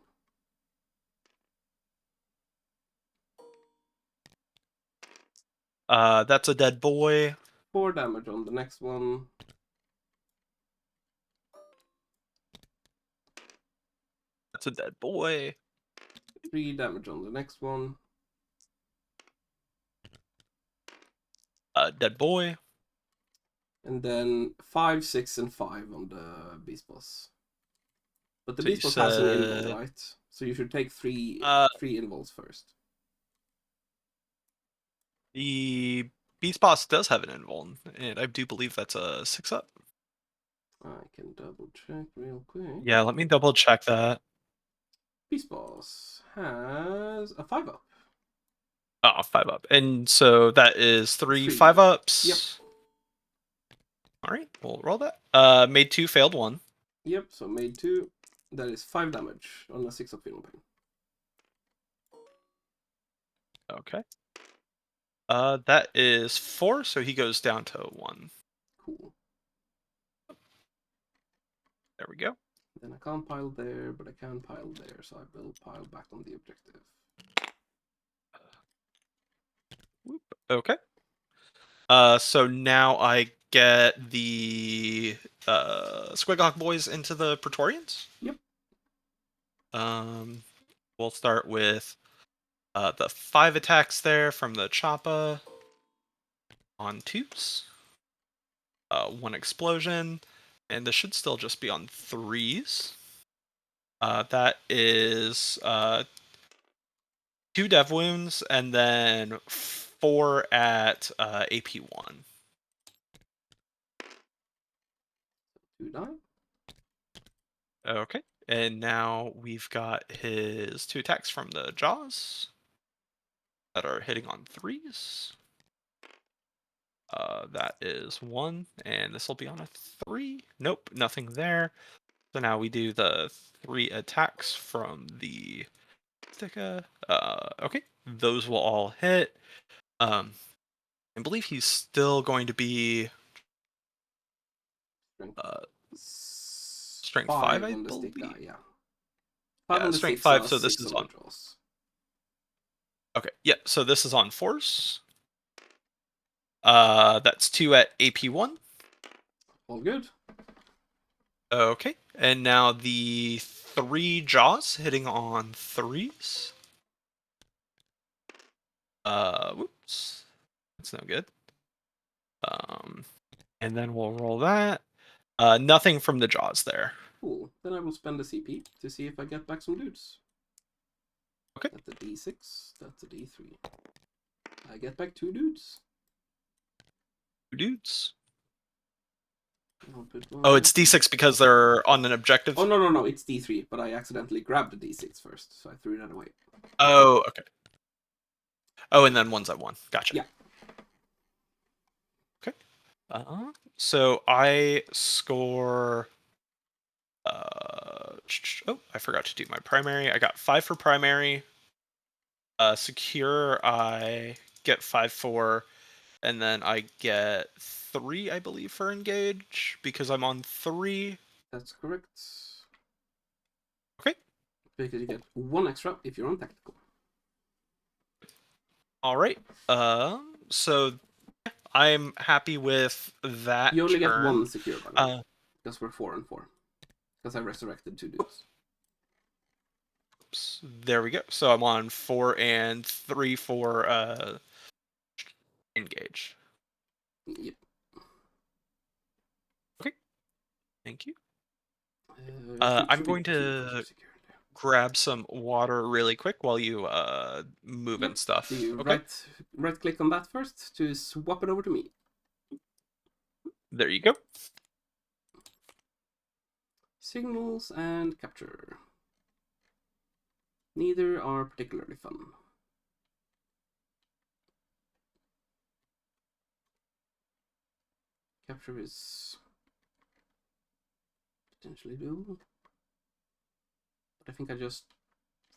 [SPEAKER 2] That's a dead boy.
[SPEAKER 1] 4 damage on the next one.
[SPEAKER 2] That's a dead boy.
[SPEAKER 1] 3 damage on the next one.
[SPEAKER 2] Dead boy.
[SPEAKER 1] And then 5, 6, and 5 on the beast boss. But the
[SPEAKER 2] So
[SPEAKER 1] beast boss has an invul, right? So you should take 3 invuls first.
[SPEAKER 2] The beast boss does have an invuln, and I do believe that's a 6-up.
[SPEAKER 1] I can double check real quick.
[SPEAKER 2] Yeah, let me double check that.
[SPEAKER 1] Beast boss has a 5-up.
[SPEAKER 2] Oh, 5-up. And so that is 3
[SPEAKER 1] 3.
[SPEAKER 2] 5-ups.
[SPEAKER 1] Yep.
[SPEAKER 2] All right, we'll roll that. Made 2, failed 1.
[SPEAKER 1] Yep, so made 2. That is 5 damage on a 6-up feeling pain.
[SPEAKER 2] Okay. That is 4, so he goes down to 1.
[SPEAKER 1] Cool.
[SPEAKER 2] There we go.
[SPEAKER 1] Then I can't pile there, but I can pile there, so I will pile back on the objective.
[SPEAKER 2] Whoop. Okay. So now I get the Squighawk boys into the Praetorians.
[SPEAKER 1] Yep.
[SPEAKER 2] We'll start with the 5 attacks there from the Choppa on 2s. 1 explosion, and this should still just be on 3s. That is 2 dev wounds, and then 4 at AP1.
[SPEAKER 1] 2 die.
[SPEAKER 2] Okay, and now we've got his 2 attacks from the jaws. that are hitting on 3s. That is 1, and this will be on a 3. Nope, nothing there. So now we do the 3 attacks from the sticker. Okay, those will all hit. I believe he's still going to be strength 5, I
[SPEAKER 1] on the stick
[SPEAKER 2] believe.
[SPEAKER 1] die, yeah. 5
[SPEAKER 2] Yeah,
[SPEAKER 1] on the
[SPEAKER 2] strength
[SPEAKER 1] sticks,
[SPEAKER 2] 5, so this
[SPEAKER 1] 6
[SPEAKER 2] is
[SPEAKER 1] on
[SPEAKER 2] on.
[SPEAKER 1] the jaws.
[SPEAKER 2] Okay, yeah, so this is on force. That's 2 at AP1.
[SPEAKER 1] All good.
[SPEAKER 2] Okay, and now the 3 jaws hitting on 3s. Whoops. That's no good. And then we'll roll that. Nothing from the jaws there.
[SPEAKER 1] Cool. Then I will spend a CP to see if I get back some dudes.
[SPEAKER 2] Okay.
[SPEAKER 1] That's a D6. That's a D3. I get back 2 dudes.
[SPEAKER 2] 2 dudes.
[SPEAKER 1] I'll put
[SPEAKER 2] Oh,
[SPEAKER 1] one
[SPEAKER 2] it's D6 because they're on an objective?
[SPEAKER 1] Oh, no, it's D3, but I accidentally grabbed the D6 first, so I threw that away.
[SPEAKER 2] Oh, okay. Oh, and then one's at 1. Gotcha.
[SPEAKER 1] Yeah.
[SPEAKER 2] Okay. So I score. Oh, I forgot to do my primary. I got 5 for primary. Secure, I get 5 for, and then I get 3, I believe, for engage because I'm on 3.
[SPEAKER 1] That's correct.
[SPEAKER 2] Okay.
[SPEAKER 1] Because you get 1 extra if you're on tactical.
[SPEAKER 2] All right. So I'm happy with that.
[SPEAKER 1] You only get
[SPEAKER 2] turn.
[SPEAKER 1] 1 secure, by the way. Because we're 4 and 4. Because I resurrected 2 dudes.
[SPEAKER 2] Oops, there we go. So I'm on 4 and 3 for engage.
[SPEAKER 1] Yep.
[SPEAKER 2] Okay. Thank you.
[SPEAKER 1] Should
[SPEAKER 2] I'm
[SPEAKER 1] we
[SPEAKER 2] going
[SPEAKER 1] keep
[SPEAKER 2] to
[SPEAKER 1] secure?
[SPEAKER 2] grab some water really quick while you move and stuff.
[SPEAKER 1] Do you
[SPEAKER 2] Okay.
[SPEAKER 1] right click on that first to swap it over to me?
[SPEAKER 2] There you go.
[SPEAKER 1] Signals and capture. Neither are particularly fun. Capture is potentially doable. But I think I just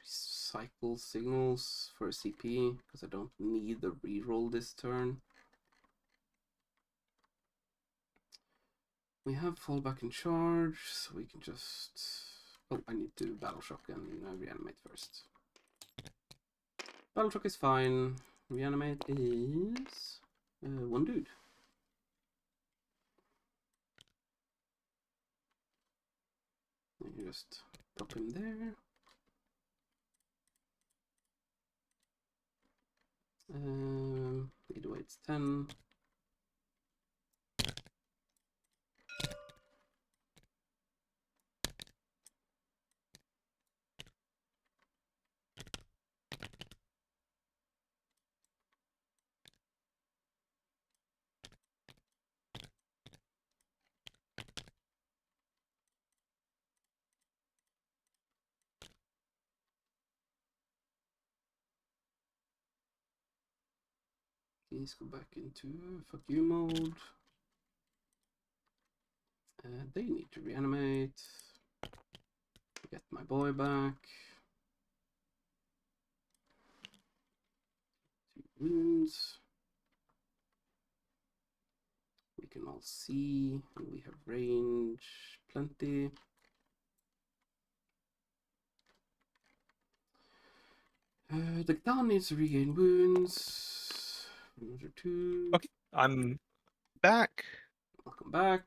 [SPEAKER 1] recycle signals for a CP because I don't need the reroll this turn. We have fallback in charge, so we can just... Oh, I need to battle shock and reanimate first. Battle shock is fine. Reanimate is 1 dude. You just drop him there. Either way, it's 10. Please go back into fuck you mode. They need to reanimate. Get my boy back. 2 wounds. We can all see, and we have range plenty. The Gdan needs to regain wounds. Another 2.
[SPEAKER 2] Okay, I'm back.
[SPEAKER 1] Welcome back.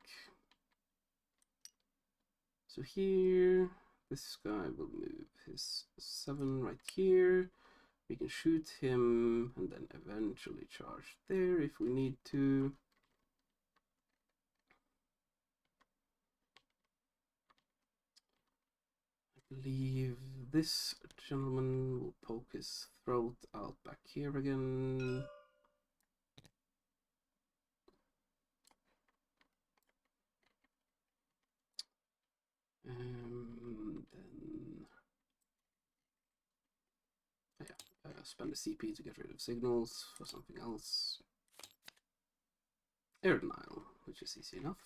[SPEAKER 1] So here, this guy will move his 7 right here. We can shoot him and then eventually charge there if we need to. I believe this gentleman will poke his throat out back here again. Then Spend the CP to get rid of signals for something else. Air denial, which is easy enough.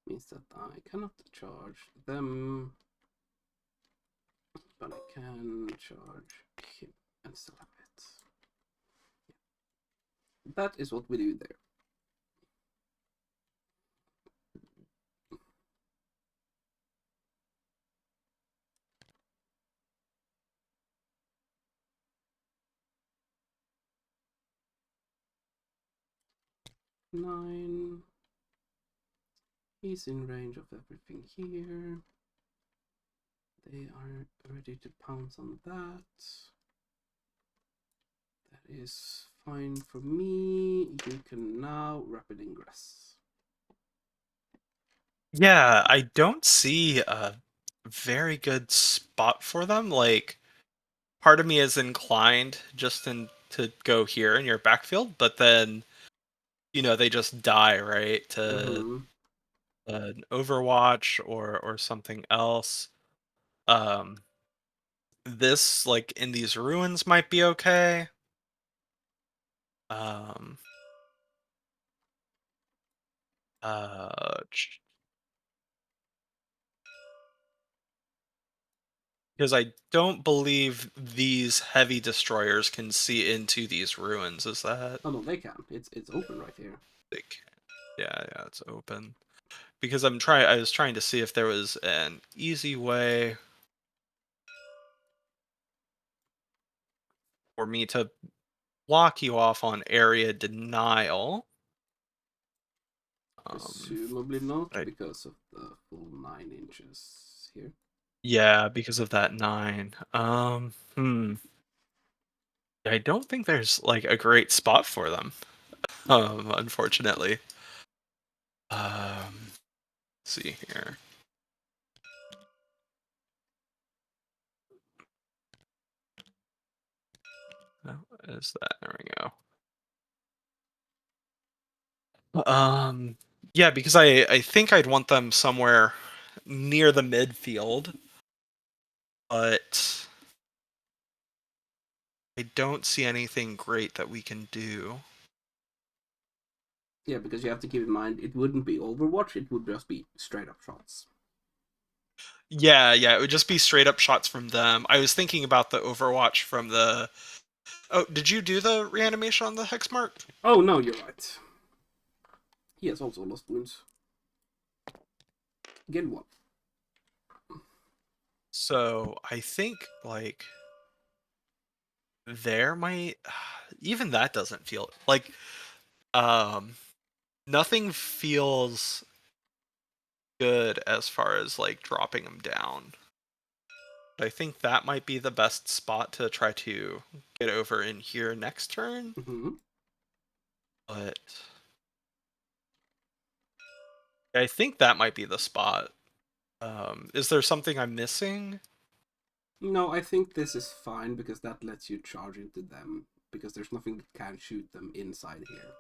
[SPEAKER 1] Means that I cannot charge them, but I can charge him and still have it. That is what we do there. Nine. He's in range of everything here. They are ready to pounce on that. That is fine for me. You can now rapid ingress.
[SPEAKER 2] Yeah, I don't see a very good spot for them. Like, part of me is inclined just to go here in your backfield, but then, they just die, right? To an Overwatch or something else. This, like, in these ruins might be okay. Um, because I don't believe these heavy destroyers can see into these ruins. Is that?
[SPEAKER 1] Oh no, they can. It's open right here.
[SPEAKER 2] They can. Yeah, it's open. Because I was trying to see if there was an easy way for me to block you off on area denial.
[SPEAKER 1] Presumably not,
[SPEAKER 2] I-
[SPEAKER 1] because of the full 9 inches here.
[SPEAKER 2] Yeah, because of that 9. I don't think there's like a great spot for them. Unfortunately. Let's see here. No, is that? There we go. Yeah, because I think I'd want them somewhere near the midfield, but I don't see anything great that we can do.
[SPEAKER 1] Yeah, because you have to keep in mind, it wouldn't be Overwatch, it would just be straight up shots.
[SPEAKER 2] Yeah, it would just be straight up shots from them. I was thinking about the Overwatch from the. Oh, did you do the reanimation on the Hexmark?
[SPEAKER 1] Oh no, you're right. He has also lost wounds. Again, one.
[SPEAKER 2] So I think like there might even that doesn't feel like nothing feels good as far as like dropping them down. But I think that might be the best spot to try to get over in here next turn. But I think that might be the spot. Is there something I'm missing?
[SPEAKER 1] No, I think this is fine because that lets you charge into them, because there's nothing that can shoot them inside here.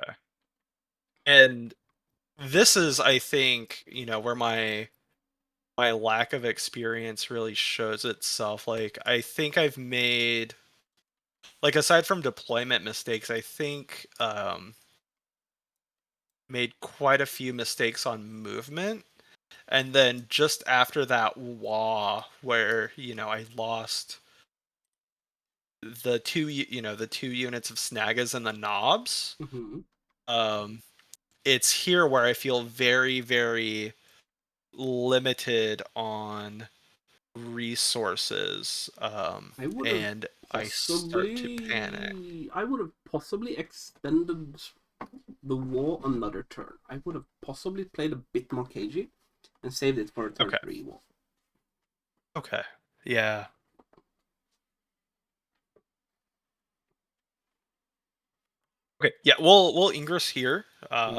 [SPEAKER 2] Okay. And this is, I think, where my lack of experience really shows itself. Like, I think I've made, like, aside from deployment mistakes, I think made quite a few mistakes on movement. And then just after that wah, where I lost the two units of Snaggas and the knobs. It's here where I feel very, very limited on resources, and I start to panic.
[SPEAKER 1] I would have possibly extended the war another turn. I would have possibly played a bit more cagey and saved it for a turn 3 war.
[SPEAKER 2] Okay. Yeah. Okay. Yeah. We'll ingress here.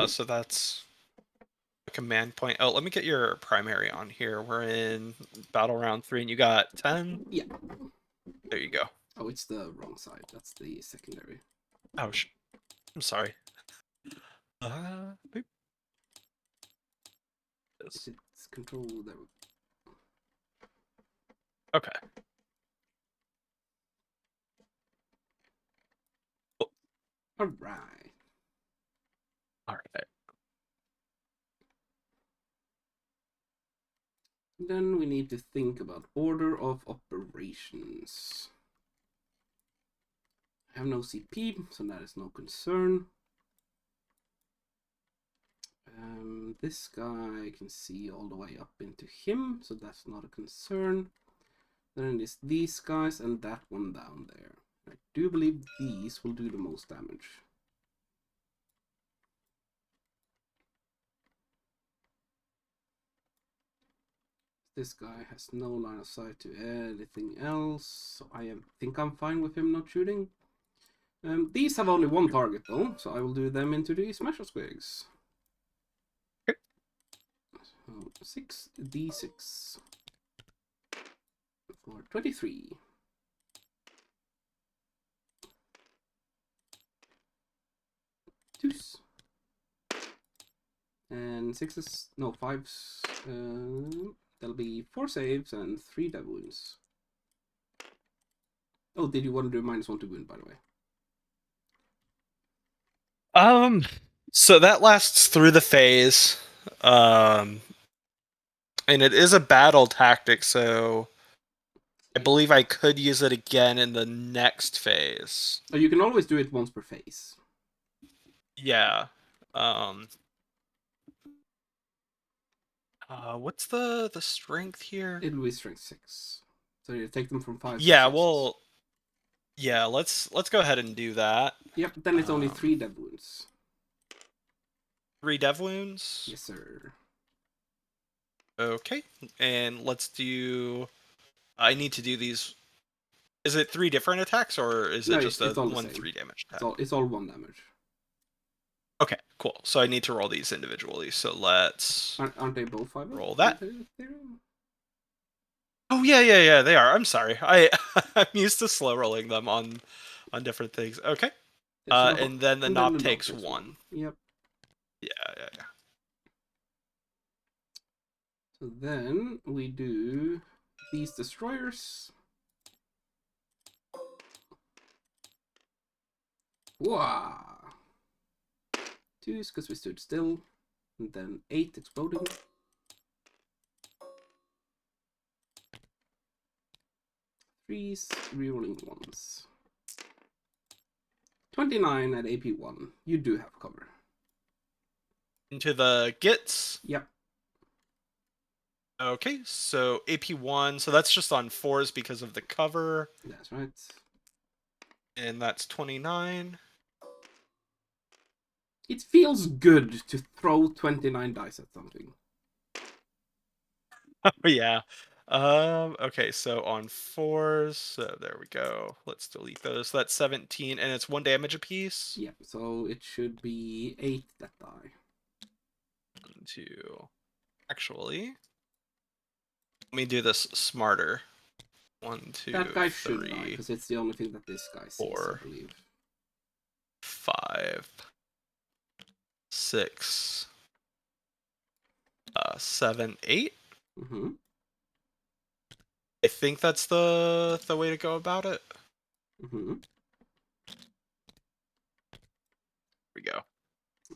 [SPEAKER 2] So that's a command point. Oh, let me get your primary on here. We're in battle round 3, and you got 10.
[SPEAKER 1] Yeah.
[SPEAKER 2] There you go.
[SPEAKER 1] Oh, it's the wrong side. That's the secondary.
[SPEAKER 2] Oh, I'm sorry. Boop.
[SPEAKER 1] It's control there.
[SPEAKER 2] Okay.
[SPEAKER 1] All right.
[SPEAKER 2] All right.
[SPEAKER 1] Then we need to think about order of operations. I have no CP, so that is no concern. This guy I can see all the way up into him, so that's not a concern. Then it's these guys and that one down there. I do believe these will do the most damage. This guy has no line of sight to anything else, so I think I'm fine with him not shooting. These have only one target though, so I will do them into the Smasher Squigs.
[SPEAKER 2] Okay.
[SPEAKER 1] So 6d6 for 23. Twos. And sixes, no, fives. There'll be 4 saves and 3 dev wounds. Oh, did you want to do -1 to wound, by the way?
[SPEAKER 2] So that lasts through the phase. And it is a battle tactic, so I believe I could use it again in the next phase.
[SPEAKER 1] Oh, you can always do it once per phase.
[SPEAKER 2] Yeah. What's the strength here?
[SPEAKER 1] It'll be strength 6. So you take them from 5
[SPEAKER 2] Yeah,
[SPEAKER 1] to 6s.
[SPEAKER 2] well, yeah, let's go ahead and do that.
[SPEAKER 1] Yep, then it's only 3 dev wounds.
[SPEAKER 2] 3 dev wounds?
[SPEAKER 1] Yes, sir.
[SPEAKER 2] Okay, and let's do... I need to do these... Is it 3 different attacks, or is it just a
[SPEAKER 1] it's all the
[SPEAKER 2] 1
[SPEAKER 1] same.
[SPEAKER 2] 3 damage attack?
[SPEAKER 1] It's all 1 damage.
[SPEAKER 2] Okay, cool. So I need to roll these individually, so let's...
[SPEAKER 1] Aren't they both 5?
[SPEAKER 2] Roll that.
[SPEAKER 1] They're...
[SPEAKER 2] Oh, yeah, they are. I'm sorry. I'm used to slow rolling them on different things. Okay. And then the knob takes 1.
[SPEAKER 1] Yep.
[SPEAKER 2] Yeah.
[SPEAKER 1] So then we do these destroyers. Wow. 2s because we stood still. And then 8 exploding. 3s, rerolling 1s. 29 at AP 1. You do have cover.
[SPEAKER 2] Into the gits.
[SPEAKER 1] Yep.
[SPEAKER 2] Okay, so AP 1, so that's just on 4s because of the cover.
[SPEAKER 1] That's right.
[SPEAKER 2] And that's 29.
[SPEAKER 1] It feels good to throw 29 dice at something.
[SPEAKER 2] Oh, yeah. Okay, so on 4s, so there we go. Let's delete those. So that's 17, and it's 1 damage apiece.
[SPEAKER 1] Yep, so it should be 8 that die.
[SPEAKER 2] 1, 2. Actually, let me do this smarter. 1, 2,
[SPEAKER 1] That guy should
[SPEAKER 2] 3,
[SPEAKER 1] die, because it's the only thing that this guy sees,
[SPEAKER 2] 4,
[SPEAKER 1] I believe.
[SPEAKER 2] 5, 6, 7, 8.
[SPEAKER 1] Mm-hmm.
[SPEAKER 2] I think that's the way to go about it.
[SPEAKER 1] Mm-hmm.
[SPEAKER 2] Here we go.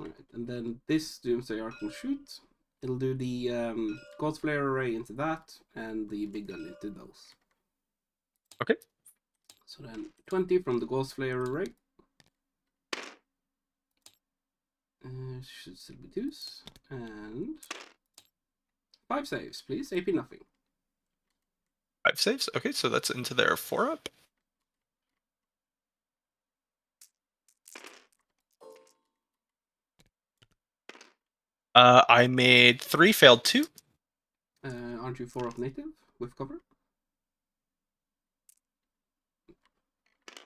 [SPEAKER 1] Alright, and then this Doomsday Arc will shoot. It'll do the God's Flare array into that, and the big gun into those.
[SPEAKER 2] Okay.
[SPEAKER 1] So then 20 from the God's Flare array. Should still be 2s. And 5 saves, please. AP nothing.
[SPEAKER 2] 5 saves. Okay, so that's into their 4-up. I made 3, failed 2.
[SPEAKER 1] Aren't you 4-up native with cover?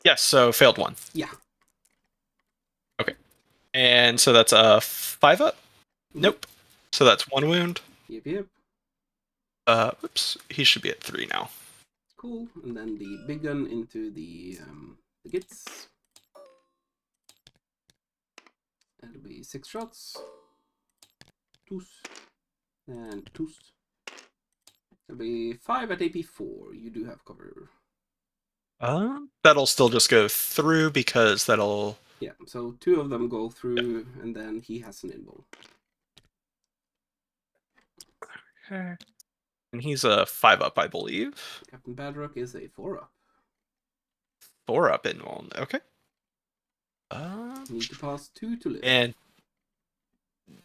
[SPEAKER 2] Yes, so failed 1.
[SPEAKER 1] Yeah.
[SPEAKER 2] Okay. And so that's a 5-up? Nope. So that's 1 wound.
[SPEAKER 1] Yep.
[SPEAKER 2] Oops. He should be at 3 now.
[SPEAKER 1] Cool. And then the big gun into the gits. It'll be 6 shots. Toos. And toos. It'll be 5 at AP4. You do have cover.
[SPEAKER 2] That'll still just go through because that'll.
[SPEAKER 1] Yeah, so 2 of them go through, and then he has an invul.
[SPEAKER 2] Okay. And he's a 5-up, I believe.
[SPEAKER 1] Captain Badrock is a 4-up.
[SPEAKER 2] 4-up in one. Okay.
[SPEAKER 1] Need to pass 2 to live.
[SPEAKER 2] And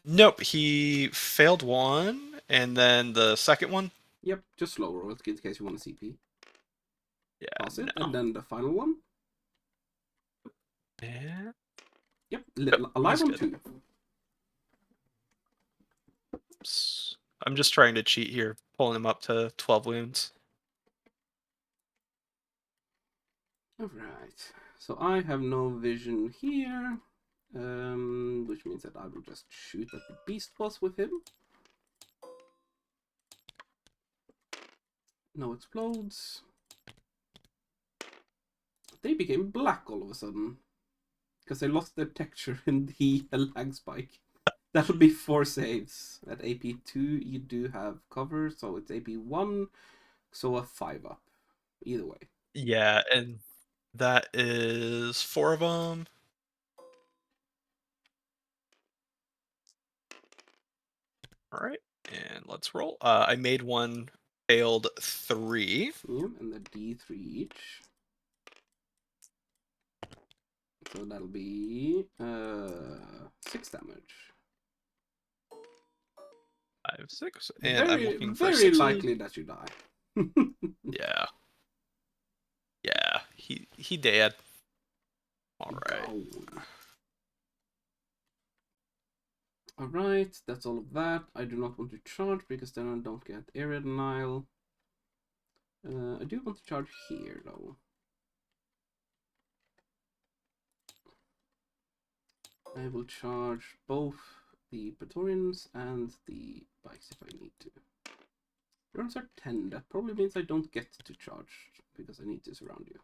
[SPEAKER 2] nope, he failed one, and then the second one.
[SPEAKER 1] Yep, just slow roll in case you want a CP.
[SPEAKER 2] Yeah,
[SPEAKER 1] Pass it,
[SPEAKER 2] no.
[SPEAKER 1] and then the final one.
[SPEAKER 2] Yeah.
[SPEAKER 1] Yep,
[SPEAKER 2] he's
[SPEAKER 1] alive on
[SPEAKER 2] good.
[SPEAKER 1] 2.
[SPEAKER 2] Oops. I'm just trying to cheat here, pulling him up to 12 wounds.
[SPEAKER 1] Alright, so I have no vision here, which means that I will just shoot at the beast boss with him. No explodes. They became black all of a sudden, because they lost their texture in the lag spike. That'll be 4 saves. At AP2 you do have cover, so it's AP1, so a 5-up. Either way.
[SPEAKER 2] Yeah, and that is 4 of them. All right, and let's roll. I made one, failed 3.
[SPEAKER 1] Yep, and the D3 each. So that'll be 6 damage.
[SPEAKER 2] 5, 6, and I'm looking for
[SPEAKER 1] very
[SPEAKER 2] 6.
[SPEAKER 1] likely that you die.
[SPEAKER 2] Yeah. Yeah, he dead. All right.
[SPEAKER 1] Alright, that's all of that. I do not want to charge because then I don't get area denial. I do want to charge here though. I will charge both the Praetorians and the bikes if I need to. Runs are 10, that probably means I don't get to charge because I need to surround you.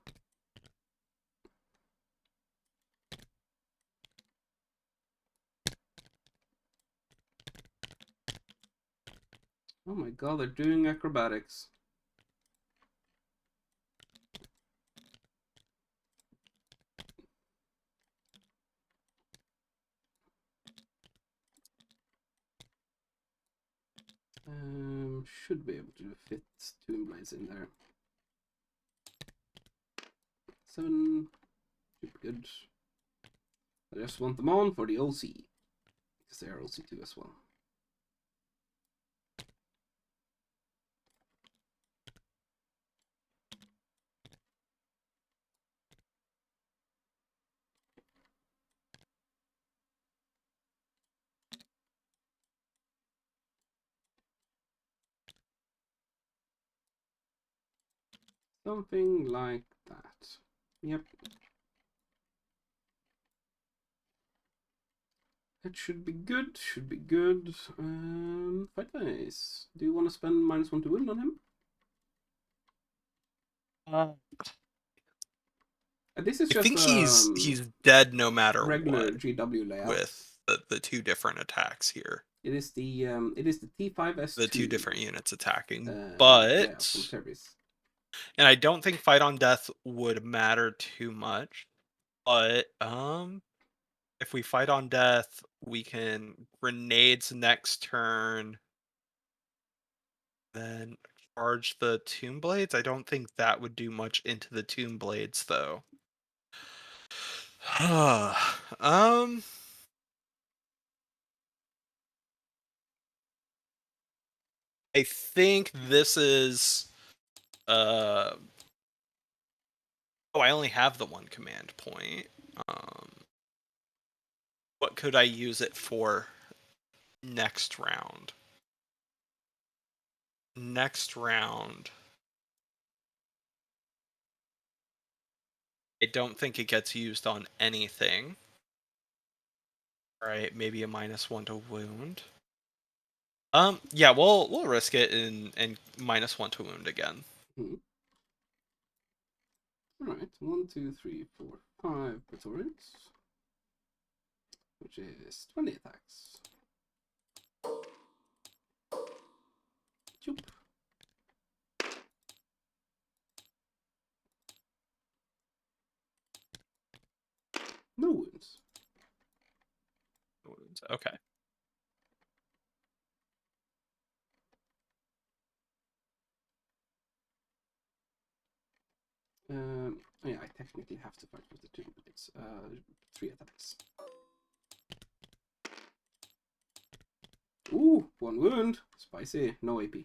[SPEAKER 1] Oh my god, they're doing acrobatics. Should be able to fit Tomb Blades in there. 7. Should be good. I just want them on for the OC. Because they are OC2 as well. Something like that. Yep. That should be good. Should be good. Fight dice. Do you want to spend -1 to wound on him? This is
[SPEAKER 2] I
[SPEAKER 1] just
[SPEAKER 2] think he's dead no matter
[SPEAKER 1] regular
[SPEAKER 2] what.
[SPEAKER 1] GW layout
[SPEAKER 2] With the 2 different attacks here.
[SPEAKER 1] It is the T5S2.
[SPEAKER 2] The 2 different units attacking,
[SPEAKER 1] yeah,
[SPEAKER 2] but
[SPEAKER 1] from Tervis.
[SPEAKER 2] and I don't think fight on death would matter too much. But if we fight on death, we can grenades next turn. Then charge the Tomb Blades. I don't think that would do much into the Tomb Blades though. I think this is oh, I only have the 1 command point. What could I use it for next round? Next round, I don't think it gets used on anything. Right, maybe a -1 to wound. Yeah, we'll risk it and -1 to wound again.
[SPEAKER 1] Alright, 1, 2, 3, 4, 5 Praetorians. which is 20 attacks. Choop. No wounds.
[SPEAKER 2] Okay.
[SPEAKER 1] Yeah, I technically have to fight with the 2, but it's 3 attacks. Ooh, 1 wound. Spicy. No AP.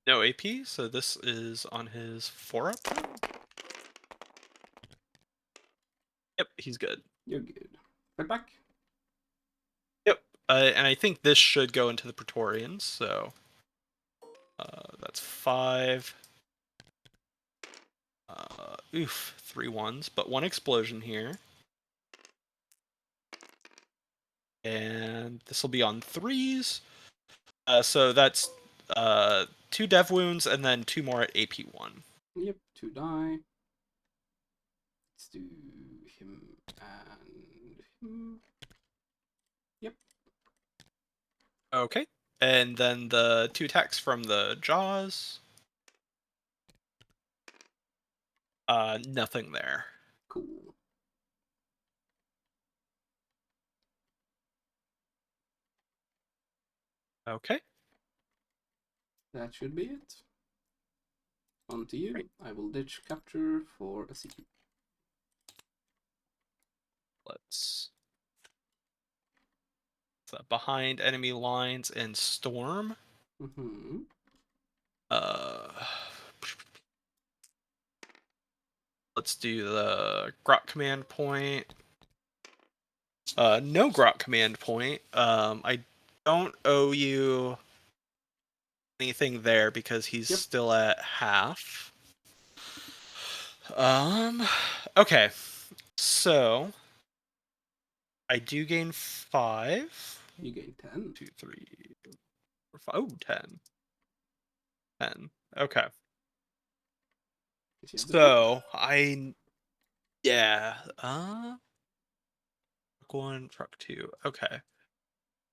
[SPEAKER 2] No AP, so this is on his 4-up. Yep, he's good.
[SPEAKER 1] You're good. Fight back.
[SPEAKER 2] Yep, and I think this should go into the Praetorians, so that's 5. Oof, 3 ones, but 1 explosion here. And this will be on 3s. So that's 2 dev wounds and then 2 more at AP1.
[SPEAKER 1] Yep, 2 die. Let's do him and him. Yep.
[SPEAKER 2] Okay. And then the 2 attacks from the jaws. Nothing there.
[SPEAKER 1] Cool.
[SPEAKER 2] Okay.
[SPEAKER 1] That should be it. On to you.
[SPEAKER 2] Great.
[SPEAKER 1] I will ditch capture for a CP.
[SPEAKER 2] Let's behind enemy lines and storm.
[SPEAKER 1] Mm-hmm.
[SPEAKER 2] Let's do the grot command point. No grot command point. I don't owe you anything there because he's
[SPEAKER 1] Yep.
[SPEAKER 2] still at half. Okay. So I do gain 5.
[SPEAKER 1] You gain 10.
[SPEAKER 2] 2, 3, 4, 5. Oh, 10. 10. Okay.
[SPEAKER 1] Is he at the
[SPEAKER 2] So yeah. Truck 1, truck 2. Okay.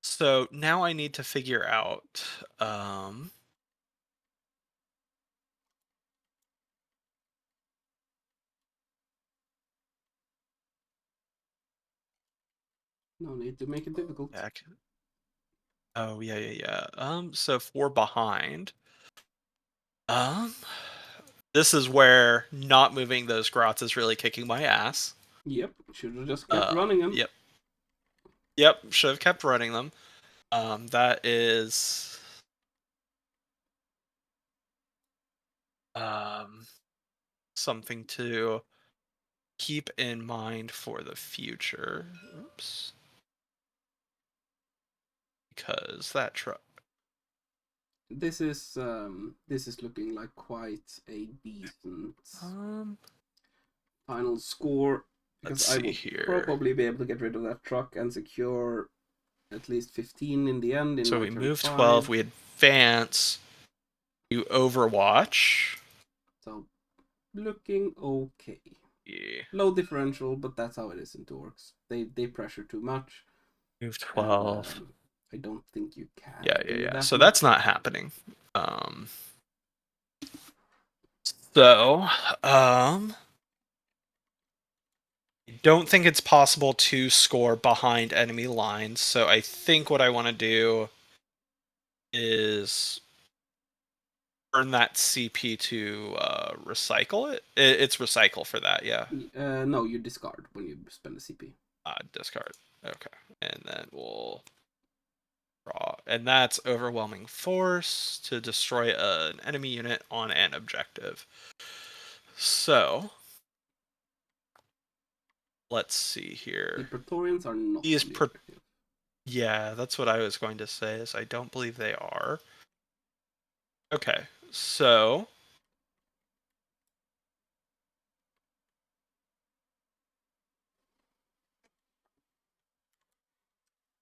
[SPEAKER 2] So now I need to figure out
[SPEAKER 1] No need to make it difficult.
[SPEAKER 2] Oh yeah. So for behind. This is where not moving those grots is really kicking my ass.
[SPEAKER 1] Yep, should have just kept running them.
[SPEAKER 2] Yep, should have kept running them. That is something to keep in mind for the future. Oops. Because that truck.
[SPEAKER 1] This is looking like quite a decent final score, because
[SPEAKER 2] Let's
[SPEAKER 1] I
[SPEAKER 2] see
[SPEAKER 1] will
[SPEAKER 2] here.
[SPEAKER 1] probably be able to get rid of that truck and secure at least 15 in the end.
[SPEAKER 2] So we move 12, we advance, you Overwatch.
[SPEAKER 1] So looking okay.
[SPEAKER 2] Yeah.
[SPEAKER 1] Low differential, but that's how it is in Torx. They pressure too much.
[SPEAKER 2] Move 12.
[SPEAKER 1] And, I don't think you can.
[SPEAKER 2] Yeah. So
[SPEAKER 1] much.
[SPEAKER 2] that's not happening. So, I don't think it's possible to score behind enemy lines. So I think what I want to do is burn that CP to recycle it. It's recycle for that, yeah.
[SPEAKER 1] No, you discard when you spend a CP.
[SPEAKER 2] Discard. Okay, and then we'll draw, and that's overwhelming force to destroy an enemy unit on an objective. So let's see here.
[SPEAKER 1] The Praetorians are not.
[SPEAKER 2] Yeah, that's what I was going to say. Is I don't believe they are. Okay, so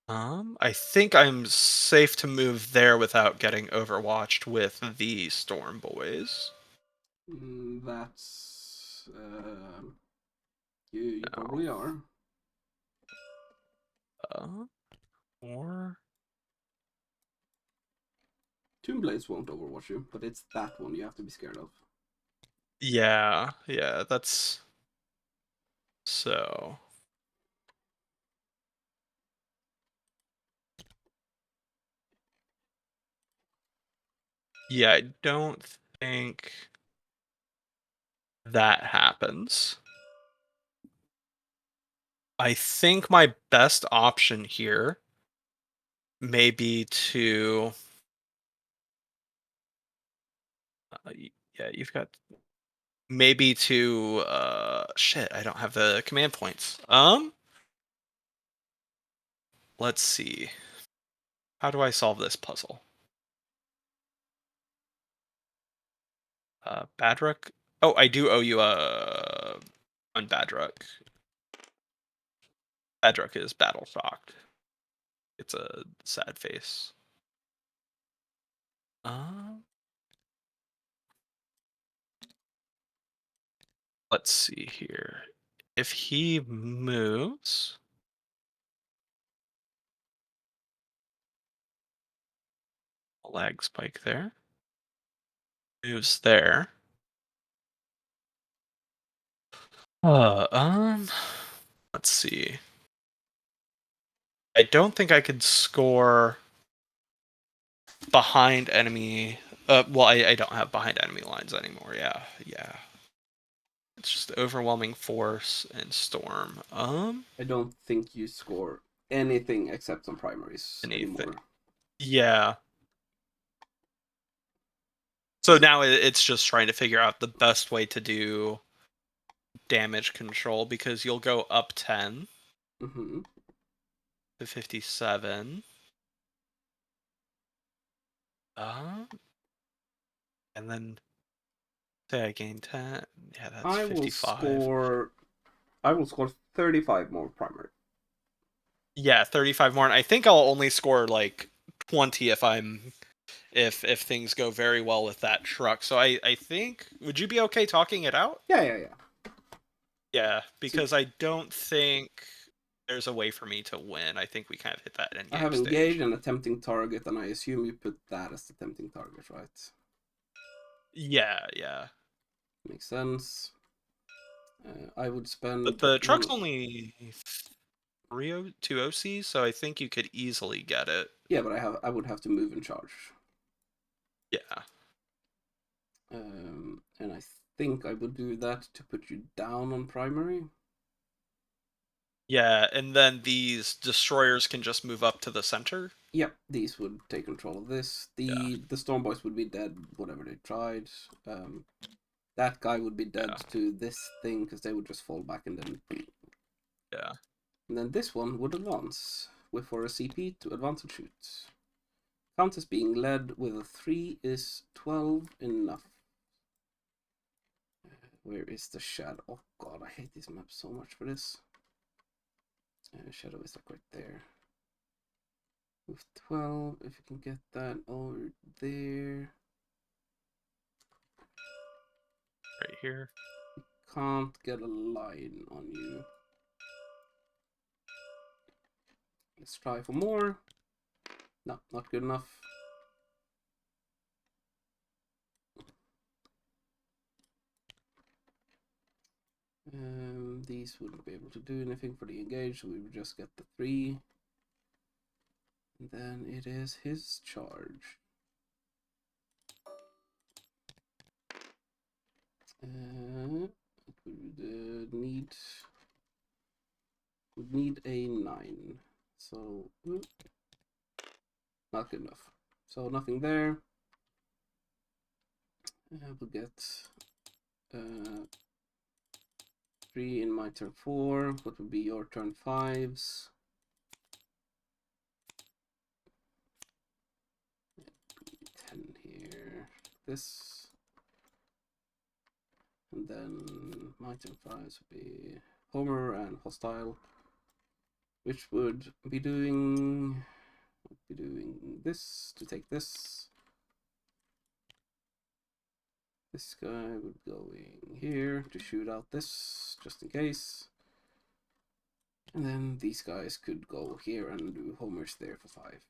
[SPEAKER 2] I think I'm safe to move there without getting overwatched with the Storm Boys.
[SPEAKER 1] That's you probably are.
[SPEAKER 2] Or
[SPEAKER 1] Tomb Blades won't overwatch you, but it's that one you have to be scared of.
[SPEAKER 2] yeah, that's so. Yeah, I don't think that happens. I think my best option here may be to yeah, you've got maybe to shit, I don't have the command points. Let's see. How do I solve this puzzle? Badrook. Oh, I do owe you on Badrook. Badrook is battle shocked. It's a sad face. Let's see here. If he moves, lag spike there. Moves there. Let's see. I don't think I could score behind enemy. Well, I don't have behind enemy lines anymore. Yeah. It's just overwhelming force and storm.
[SPEAKER 1] I don't think you score anything except on primaries
[SPEAKER 2] Anything.
[SPEAKER 1] anymore.
[SPEAKER 2] Yeah. So now it's just trying to figure out the best way to do damage control, because you'll go up 10
[SPEAKER 1] Mm-hmm.
[SPEAKER 2] to 57. And then say I gain 10. Yeah, that's 55.
[SPEAKER 1] I will score 35 more primary.
[SPEAKER 2] Yeah, 35 more. And I think I'll only score like 20 if things go very well with that truck. So I think, would you be okay talking it out?
[SPEAKER 1] Yeah.
[SPEAKER 2] Yeah, because I don't think there's a way for me to win. I think we kind of hit that end
[SPEAKER 1] I
[SPEAKER 2] game
[SPEAKER 1] have
[SPEAKER 2] stage.
[SPEAKER 1] engaged and a tempting target, and I assume you put that as the tempting target, right?
[SPEAKER 2] Yeah.
[SPEAKER 1] Makes sense. I would spend.
[SPEAKER 2] But the truck's only 2 OCs, so I think you could easily get it.
[SPEAKER 1] Yeah, but I would have to move and charge.
[SPEAKER 2] Yeah.
[SPEAKER 1] And I think I would do that to put you down on primary.
[SPEAKER 2] Yeah, and then these destroyers can just move up to the center.
[SPEAKER 1] Yep, these would take control of this. The Storm Boys would be dead, whatever they tried. That guy would be dead to this thing because they would just fall back and then.
[SPEAKER 2] Yeah.
[SPEAKER 1] And then this one would advance with for a CP to advance and shoot. Count as being led with a 3 is 12 enough. Where is the shadow? Oh god, I hate this map so much for this. Shadow is like right there. With 12, if you can get that over there.
[SPEAKER 2] Right here.
[SPEAKER 1] Can't get a line on you. Let's try for more. No, not good enough. These wouldn't be able to do anything for the engage, so we would just get the 3. And then it is his charge. Would need a 9. So not good enough. So nothing there. We'll get 3 in my turn 4. What would be your turn 5s? Here. This. And then my turn 5s would be Homer and Hostile. Which would be doing this to take this. This guy would go in here to shoot out this, just in case. And then these guys could go here and do homers there for 5.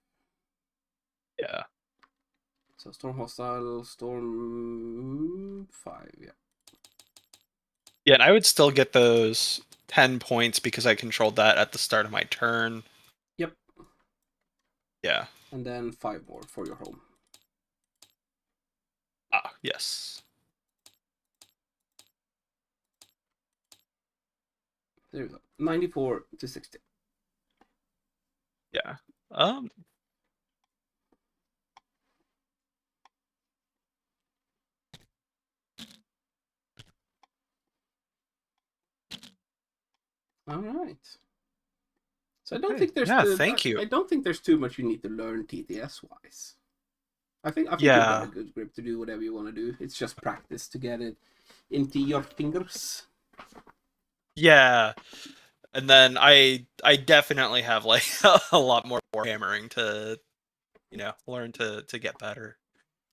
[SPEAKER 2] Yeah.
[SPEAKER 1] So storm hostile, storm 5, yeah.
[SPEAKER 2] Yeah, and I would still get those 10 points because I controlled that at the start of my turn.
[SPEAKER 1] Yep.
[SPEAKER 2] Yeah.
[SPEAKER 1] And then 5 more for your home.
[SPEAKER 2] Ah, yes.
[SPEAKER 1] There we go. 94 to 60.
[SPEAKER 2] Yeah.
[SPEAKER 1] All right. So I don't
[SPEAKER 2] Okay.
[SPEAKER 1] think there's
[SPEAKER 2] Yeah, thank you.
[SPEAKER 1] I don't think there's too much you need to learn TTS wise. I think you've got a
[SPEAKER 2] Yeah.
[SPEAKER 1] good grip to do whatever you want to do. It's just practice to get it into your fingers.
[SPEAKER 2] Yeah. And then I definitely have like a lot more hammering to, learn to get better.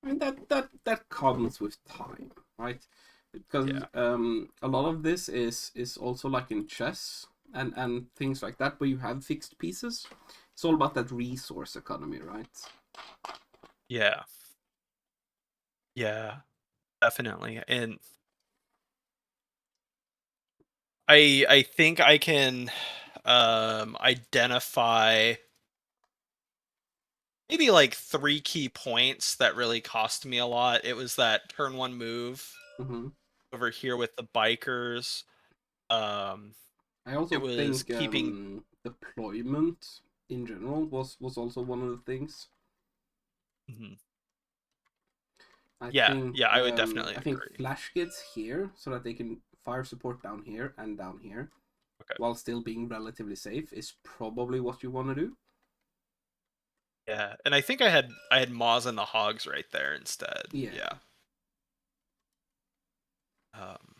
[SPEAKER 1] I mean that comes with time, right? Because
[SPEAKER 2] Yeah.
[SPEAKER 1] a lot of this is also like in chess and things like that where you have fixed pieces. It's all about that resource economy, right?
[SPEAKER 2] Yeah. Yeah. Definitely. And I think I can identify maybe like 3 key points that really cost me a lot. It was that turn 1 move
[SPEAKER 1] Mm-hmm.
[SPEAKER 2] over here with the bikers. Um
[SPEAKER 1] I also
[SPEAKER 2] it was
[SPEAKER 1] think
[SPEAKER 2] keeping
[SPEAKER 1] deployment in general was also one of the things.
[SPEAKER 2] Mhm.
[SPEAKER 1] I
[SPEAKER 2] Yeah,
[SPEAKER 1] think
[SPEAKER 2] yeah, I would definitely
[SPEAKER 1] I think
[SPEAKER 2] agree.
[SPEAKER 1] Flash gets here so that they can fire support down here and down here,
[SPEAKER 2] Okay.
[SPEAKER 1] while still being relatively safe is probably what you want to do.
[SPEAKER 2] Yeah, and I think I had Moz and the Hogs right there instead.
[SPEAKER 1] Yeah.
[SPEAKER 2] Yeah. Um,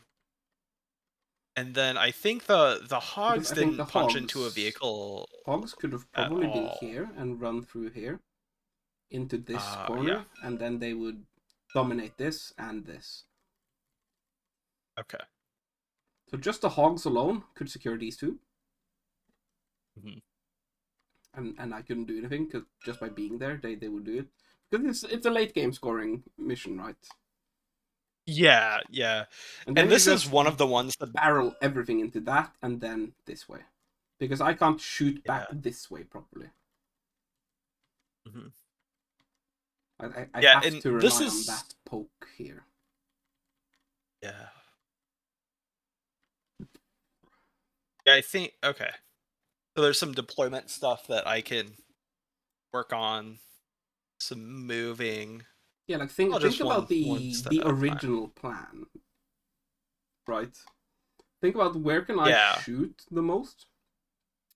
[SPEAKER 2] and then I think the
[SPEAKER 1] Because
[SPEAKER 2] Hogs
[SPEAKER 1] I think the
[SPEAKER 2] didn't punch into a vehicle
[SPEAKER 1] hogs could have
[SPEAKER 2] at
[SPEAKER 1] probably been
[SPEAKER 2] all.
[SPEAKER 1] here and run through here into this
[SPEAKER 2] Yeah.
[SPEAKER 1] corner, and then they would dominate this and this.
[SPEAKER 2] Okay.
[SPEAKER 1] So just the hogs alone could secure these two,
[SPEAKER 2] Mhm.
[SPEAKER 1] and I couldn't do anything because just by being there, they would do it. Because it's a late game scoring mission, right?
[SPEAKER 2] Yeah, yeah.
[SPEAKER 1] And then
[SPEAKER 2] And
[SPEAKER 1] you
[SPEAKER 2] this is
[SPEAKER 1] just
[SPEAKER 2] one of the ones that
[SPEAKER 1] barrel everything into that and then this way. Because I can't shoot back
[SPEAKER 2] yeah.
[SPEAKER 1] this way properly.
[SPEAKER 2] Mhm.
[SPEAKER 1] I
[SPEAKER 2] Yeah,
[SPEAKER 1] have
[SPEAKER 2] and
[SPEAKER 1] to
[SPEAKER 2] this
[SPEAKER 1] rely on
[SPEAKER 2] is
[SPEAKER 1] that poke here.
[SPEAKER 2] yeah. Yeah, I think okay. So there's some deployment stuff that I can work on, some moving.
[SPEAKER 1] Yeah, like
[SPEAKER 2] I'll
[SPEAKER 1] think
[SPEAKER 2] just
[SPEAKER 1] about
[SPEAKER 2] one step
[SPEAKER 1] the
[SPEAKER 2] at a time.
[SPEAKER 1] original plan, right? Think about where can I
[SPEAKER 2] Yeah.
[SPEAKER 1] shoot the most?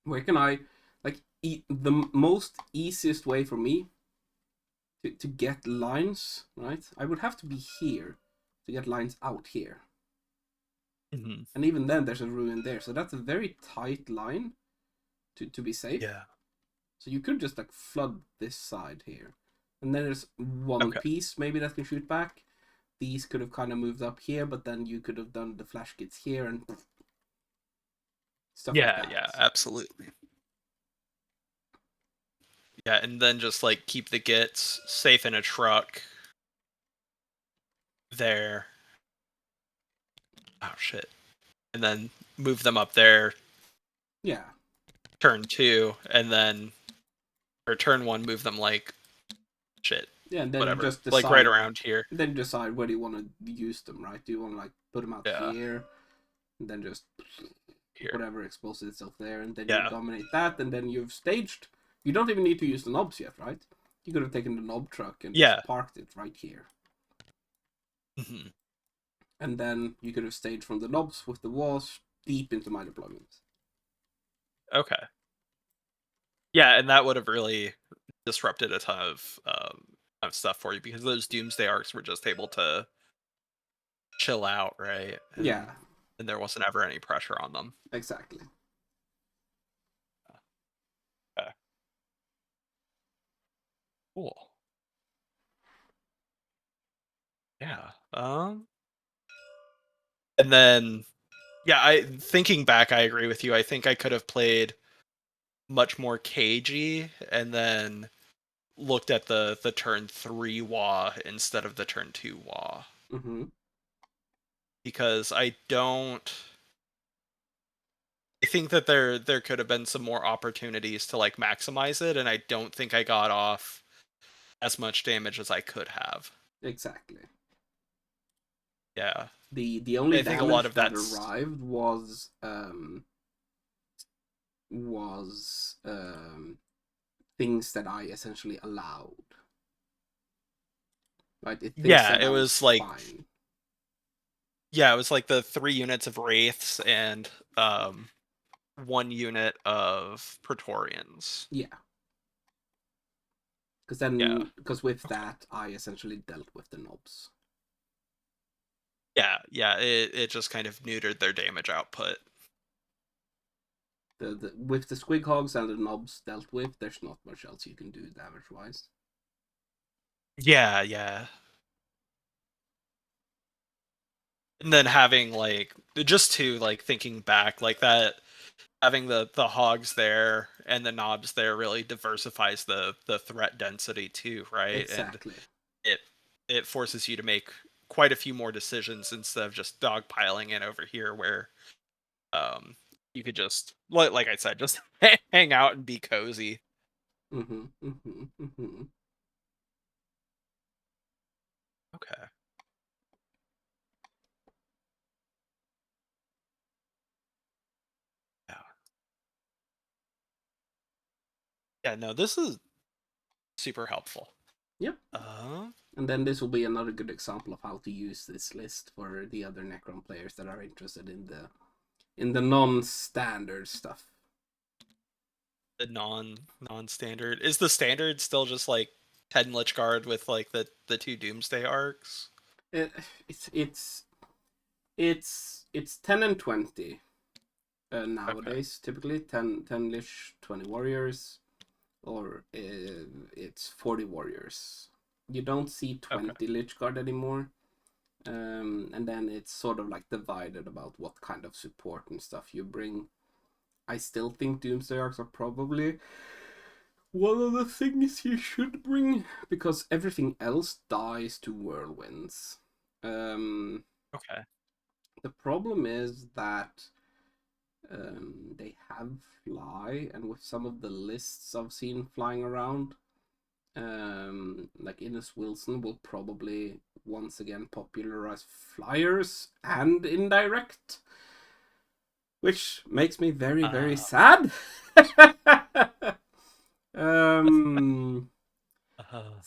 [SPEAKER 1] Where can I like the most easiest way for me to get lines, right? I would have to be here to get lines out here.
[SPEAKER 2] Mhm.
[SPEAKER 1] And even then there's a ruin there. So that's a very tight line to be safe.
[SPEAKER 2] Yeah.
[SPEAKER 1] So you could just like flood this side here. And then there's one
[SPEAKER 2] Okay.
[SPEAKER 1] piece maybe that can shoot back. These could have kind of moved up here, but then you could have done the flash kits here and stuff like
[SPEAKER 2] Yeah,
[SPEAKER 1] that.
[SPEAKER 2] yeah, absolutely. Yeah, and then just like keep the gits safe in a truck there. Oh shit. And then move them up there,
[SPEAKER 1] Yeah.
[SPEAKER 2] turn 2, and then or turn 1, move them like shit.
[SPEAKER 1] Yeah, and then you
[SPEAKER 2] Whatever.
[SPEAKER 1] just
[SPEAKER 2] Like right
[SPEAKER 1] decide.
[SPEAKER 2] around here.
[SPEAKER 1] Then you decide where do you want to use them, right? Do you want to like put them out
[SPEAKER 2] Yeah.
[SPEAKER 1] here, and then just
[SPEAKER 2] Here.
[SPEAKER 1] whatever exposes itself there, and then you
[SPEAKER 2] Yeah.
[SPEAKER 1] dominate that, and then you've staged. You don't even need to use the knobs yet, right? You could have taken the knob truck and
[SPEAKER 2] Yeah.
[SPEAKER 1] just parked it right here.
[SPEAKER 2] Mhm.
[SPEAKER 1] And then you could have staged from the knobs with the walls deep into my deployment.
[SPEAKER 2] Okay. Yeah, and that would have really disrupted a ton of stuff for you because those doomsday arcs were just able to chill out, right?
[SPEAKER 1] Yeah,
[SPEAKER 2] And there wasn't ever any pressure on them.
[SPEAKER 1] exactly.
[SPEAKER 2] Okay. Cool. Yeah. And then Yeah, thinking back, I agree with you. I think I could have played much more cagey and then looked at the turn 3 Wah instead of the turn 2 Wah.
[SPEAKER 1] Mm-hmm.
[SPEAKER 2] Because I think that there could have been some more opportunities to like maximize it, and I don't think I got off as much damage as I could have.
[SPEAKER 1] Exactly.
[SPEAKER 2] Yeah.
[SPEAKER 1] The only
[SPEAKER 2] I think a lot
[SPEAKER 1] damage
[SPEAKER 2] of
[SPEAKER 1] that
[SPEAKER 2] that's
[SPEAKER 1] arrived was things that I essentially allowed. Right? It things
[SPEAKER 2] yeah,
[SPEAKER 1] that
[SPEAKER 2] it
[SPEAKER 1] I was
[SPEAKER 2] was like
[SPEAKER 1] fine.
[SPEAKER 2] yeah, it was like the 3 units of wraiths and 1 unit of praetorians.
[SPEAKER 1] Yeah.
[SPEAKER 2] Yeah.
[SPEAKER 1] Because with
[SPEAKER 2] Okay.
[SPEAKER 1] that, I essentially dealt with the knobs.
[SPEAKER 2] Yeah, it just kind of neutered their damage output.
[SPEAKER 1] With the squig hogs and the knobs dealt with, there's not much else you can do damage wise.
[SPEAKER 2] Yeah. And then having like just to like thinking back like that, having the hogs there and the knobs there really diversifies the threat density too, right? And
[SPEAKER 1] Exactly.
[SPEAKER 2] it it forces you to make quite a few more decisions instead of just dogpiling in over here where um you could just like I said, just hang out and be cozy.
[SPEAKER 1] Mm-hmm. Mm-hmm. Mm-hmm.
[SPEAKER 2] Okay. Yeah. Yeah, no, this is super helpful.
[SPEAKER 1] Yep.
[SPEAKER 2] Uh
[SPEAKER 1] And then this will be another good example of how to use this list for the other Necron players that are interested in the non-standard stuff.
[SPEAKER 2] the non-standard. Is the standard still just like 10 Lich Guard with like the 2 Doomsday arcs?
[SPEAKER 1] It, it's it's 10 and 20
[SPEAKER 2] Okay.
[SPEAKER 1] nowadays. Typically 10 Lich, 20 warriors, or it's 40 warriors. You don't see
[SPEAKER 2] Okay.
[SPEAKER 1] 20 Lich Guard anymore. And then it's sort of like divided about what kind of support and stuff you bring. I still think Doomsday Arcs are probably one of the things you should bring, because everything else dies to whirlwinds.
[SPEAKER 2] Okay.
[SPEAKER 1] The problem is that they have fly, and with some of the lists I've seen flying around, like Innes Wilson will probably once again popularize flyers and indirect, which makes me very, very
[SPEAKER 2] Uh,
[SPEAKER 1] sad. um,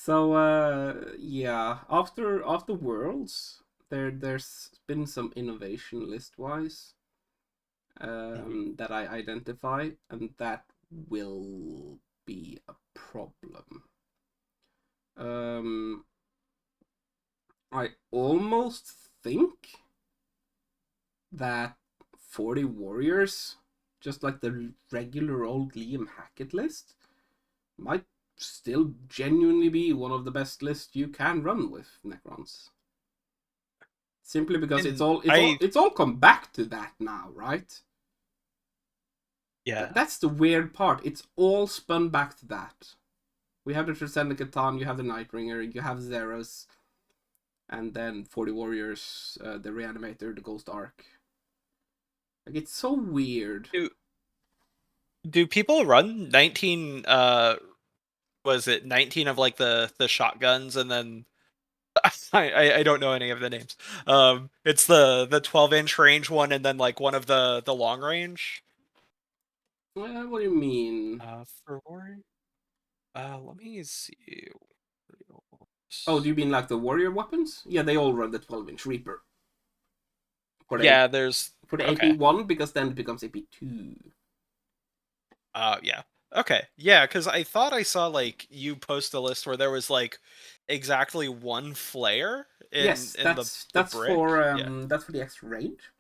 [SPEAKER 2] uh,
[SPEAKER 1] yeah, after Worlds, there's been some innovation list wise
[SPEAKER 2] mhm.
[SPEAKER 1] that I identify, and that will be a problem. Um, I almost think that 40 warriors, just like the regular old Liam Hackett list, might still genuinely be one of the best lists you can run with Necrons. Simply because
[SPEAKER 2] And I
[SPEAKER 1] it's all come back to that now, right?
[SPEAKER 2] yeah.
[SPEAKER 1] That's the weird part. It's all spun back to that. We have the Transcendent Catan, you have the Nightringer, you have Zeros, and then 40 Warriors, the Reanimator, the Ghost Arc. Like, it's so weird.
[SPEAKER 2] Do people run 19 was it 19 of like the shotguns and then I don't know any of the names. It's the 12-inch range one and then like one of the long range.
[SPEAKER 1] What do you mean?
[SPEAKER 2] For warrior. Let me see.
[SPEAKER 1] Oh, do you mean like the warrior weapons? Yeah, they all run the 12-inch Reaper for the
[SPEAKER 2] Yeah, there's
[SPEAKER 1] for the
[SPEAKER 2] okay.
[SPEAKER 1] AP1, because then it becomes AP2.
[SPEAKER 2] Yeah. Okay. Yeah, because I thought I saw like you post a list where there was like exactly one flare in
[SPEAKER 1] Yes,
[SPEAKER 2] the brick. Yeah.
[SPEAKER 1] that's for the extra range,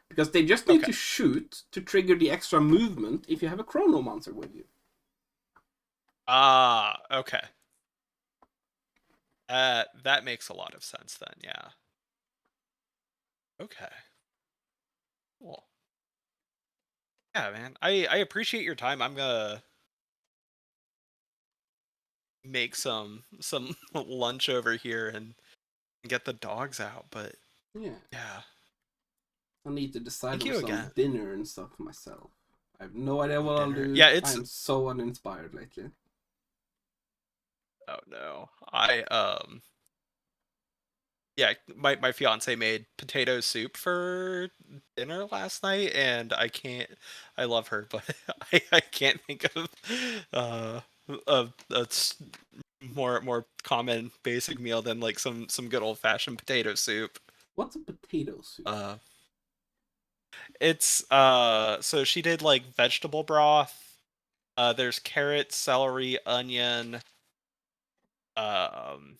[SPEAKER 1] because they just need
[SPEAKER 2] Okay.
[SPEAKER 1] to shoot to trigger the extra movement if you have a Chronomancer with you.
[SPEAKER 2] Okay. That makes a lot of sense then. Yeah. Okay. Cool. Yeah, man. I appreciate your time. I'm gonna make some lunch over here and get the dogs out, but
[SPEAKER 1] Yeah.
[SPEAKER 2] yeah.
[SPEAKER 1] I need to decide
[SPEAKER 2] Thank
[SPEAKER 1] on
[SPEAKER 2] you
[SPEAKER 1] some
[SPEAKER 2] again.
[SPEAKER 1] dinner and stuff myself. I have no idea
[SPEAKER 2] Oh,
[SPEAKER 1] what I'll
[SPEAKER 2] dinner.
[SPEAKER 1] do.
[SPEAKER 2] Yeah,
[SPEAKER 1] I
[SPEAKER 2] it's
[SPEAKER 1] am so uninspired lately.
[SPEAKER 2] oh no. I yeah, my fiance made potato soup for dinner last night, and I love her, but I can't think of a more common basic meal than like some good old fashioned potato soup.
[SPEAKER 1] What's a potato soup?
[SPEAKER 2] Uh, it's so she did like vegetable broth. There's carrots, celery, onion, um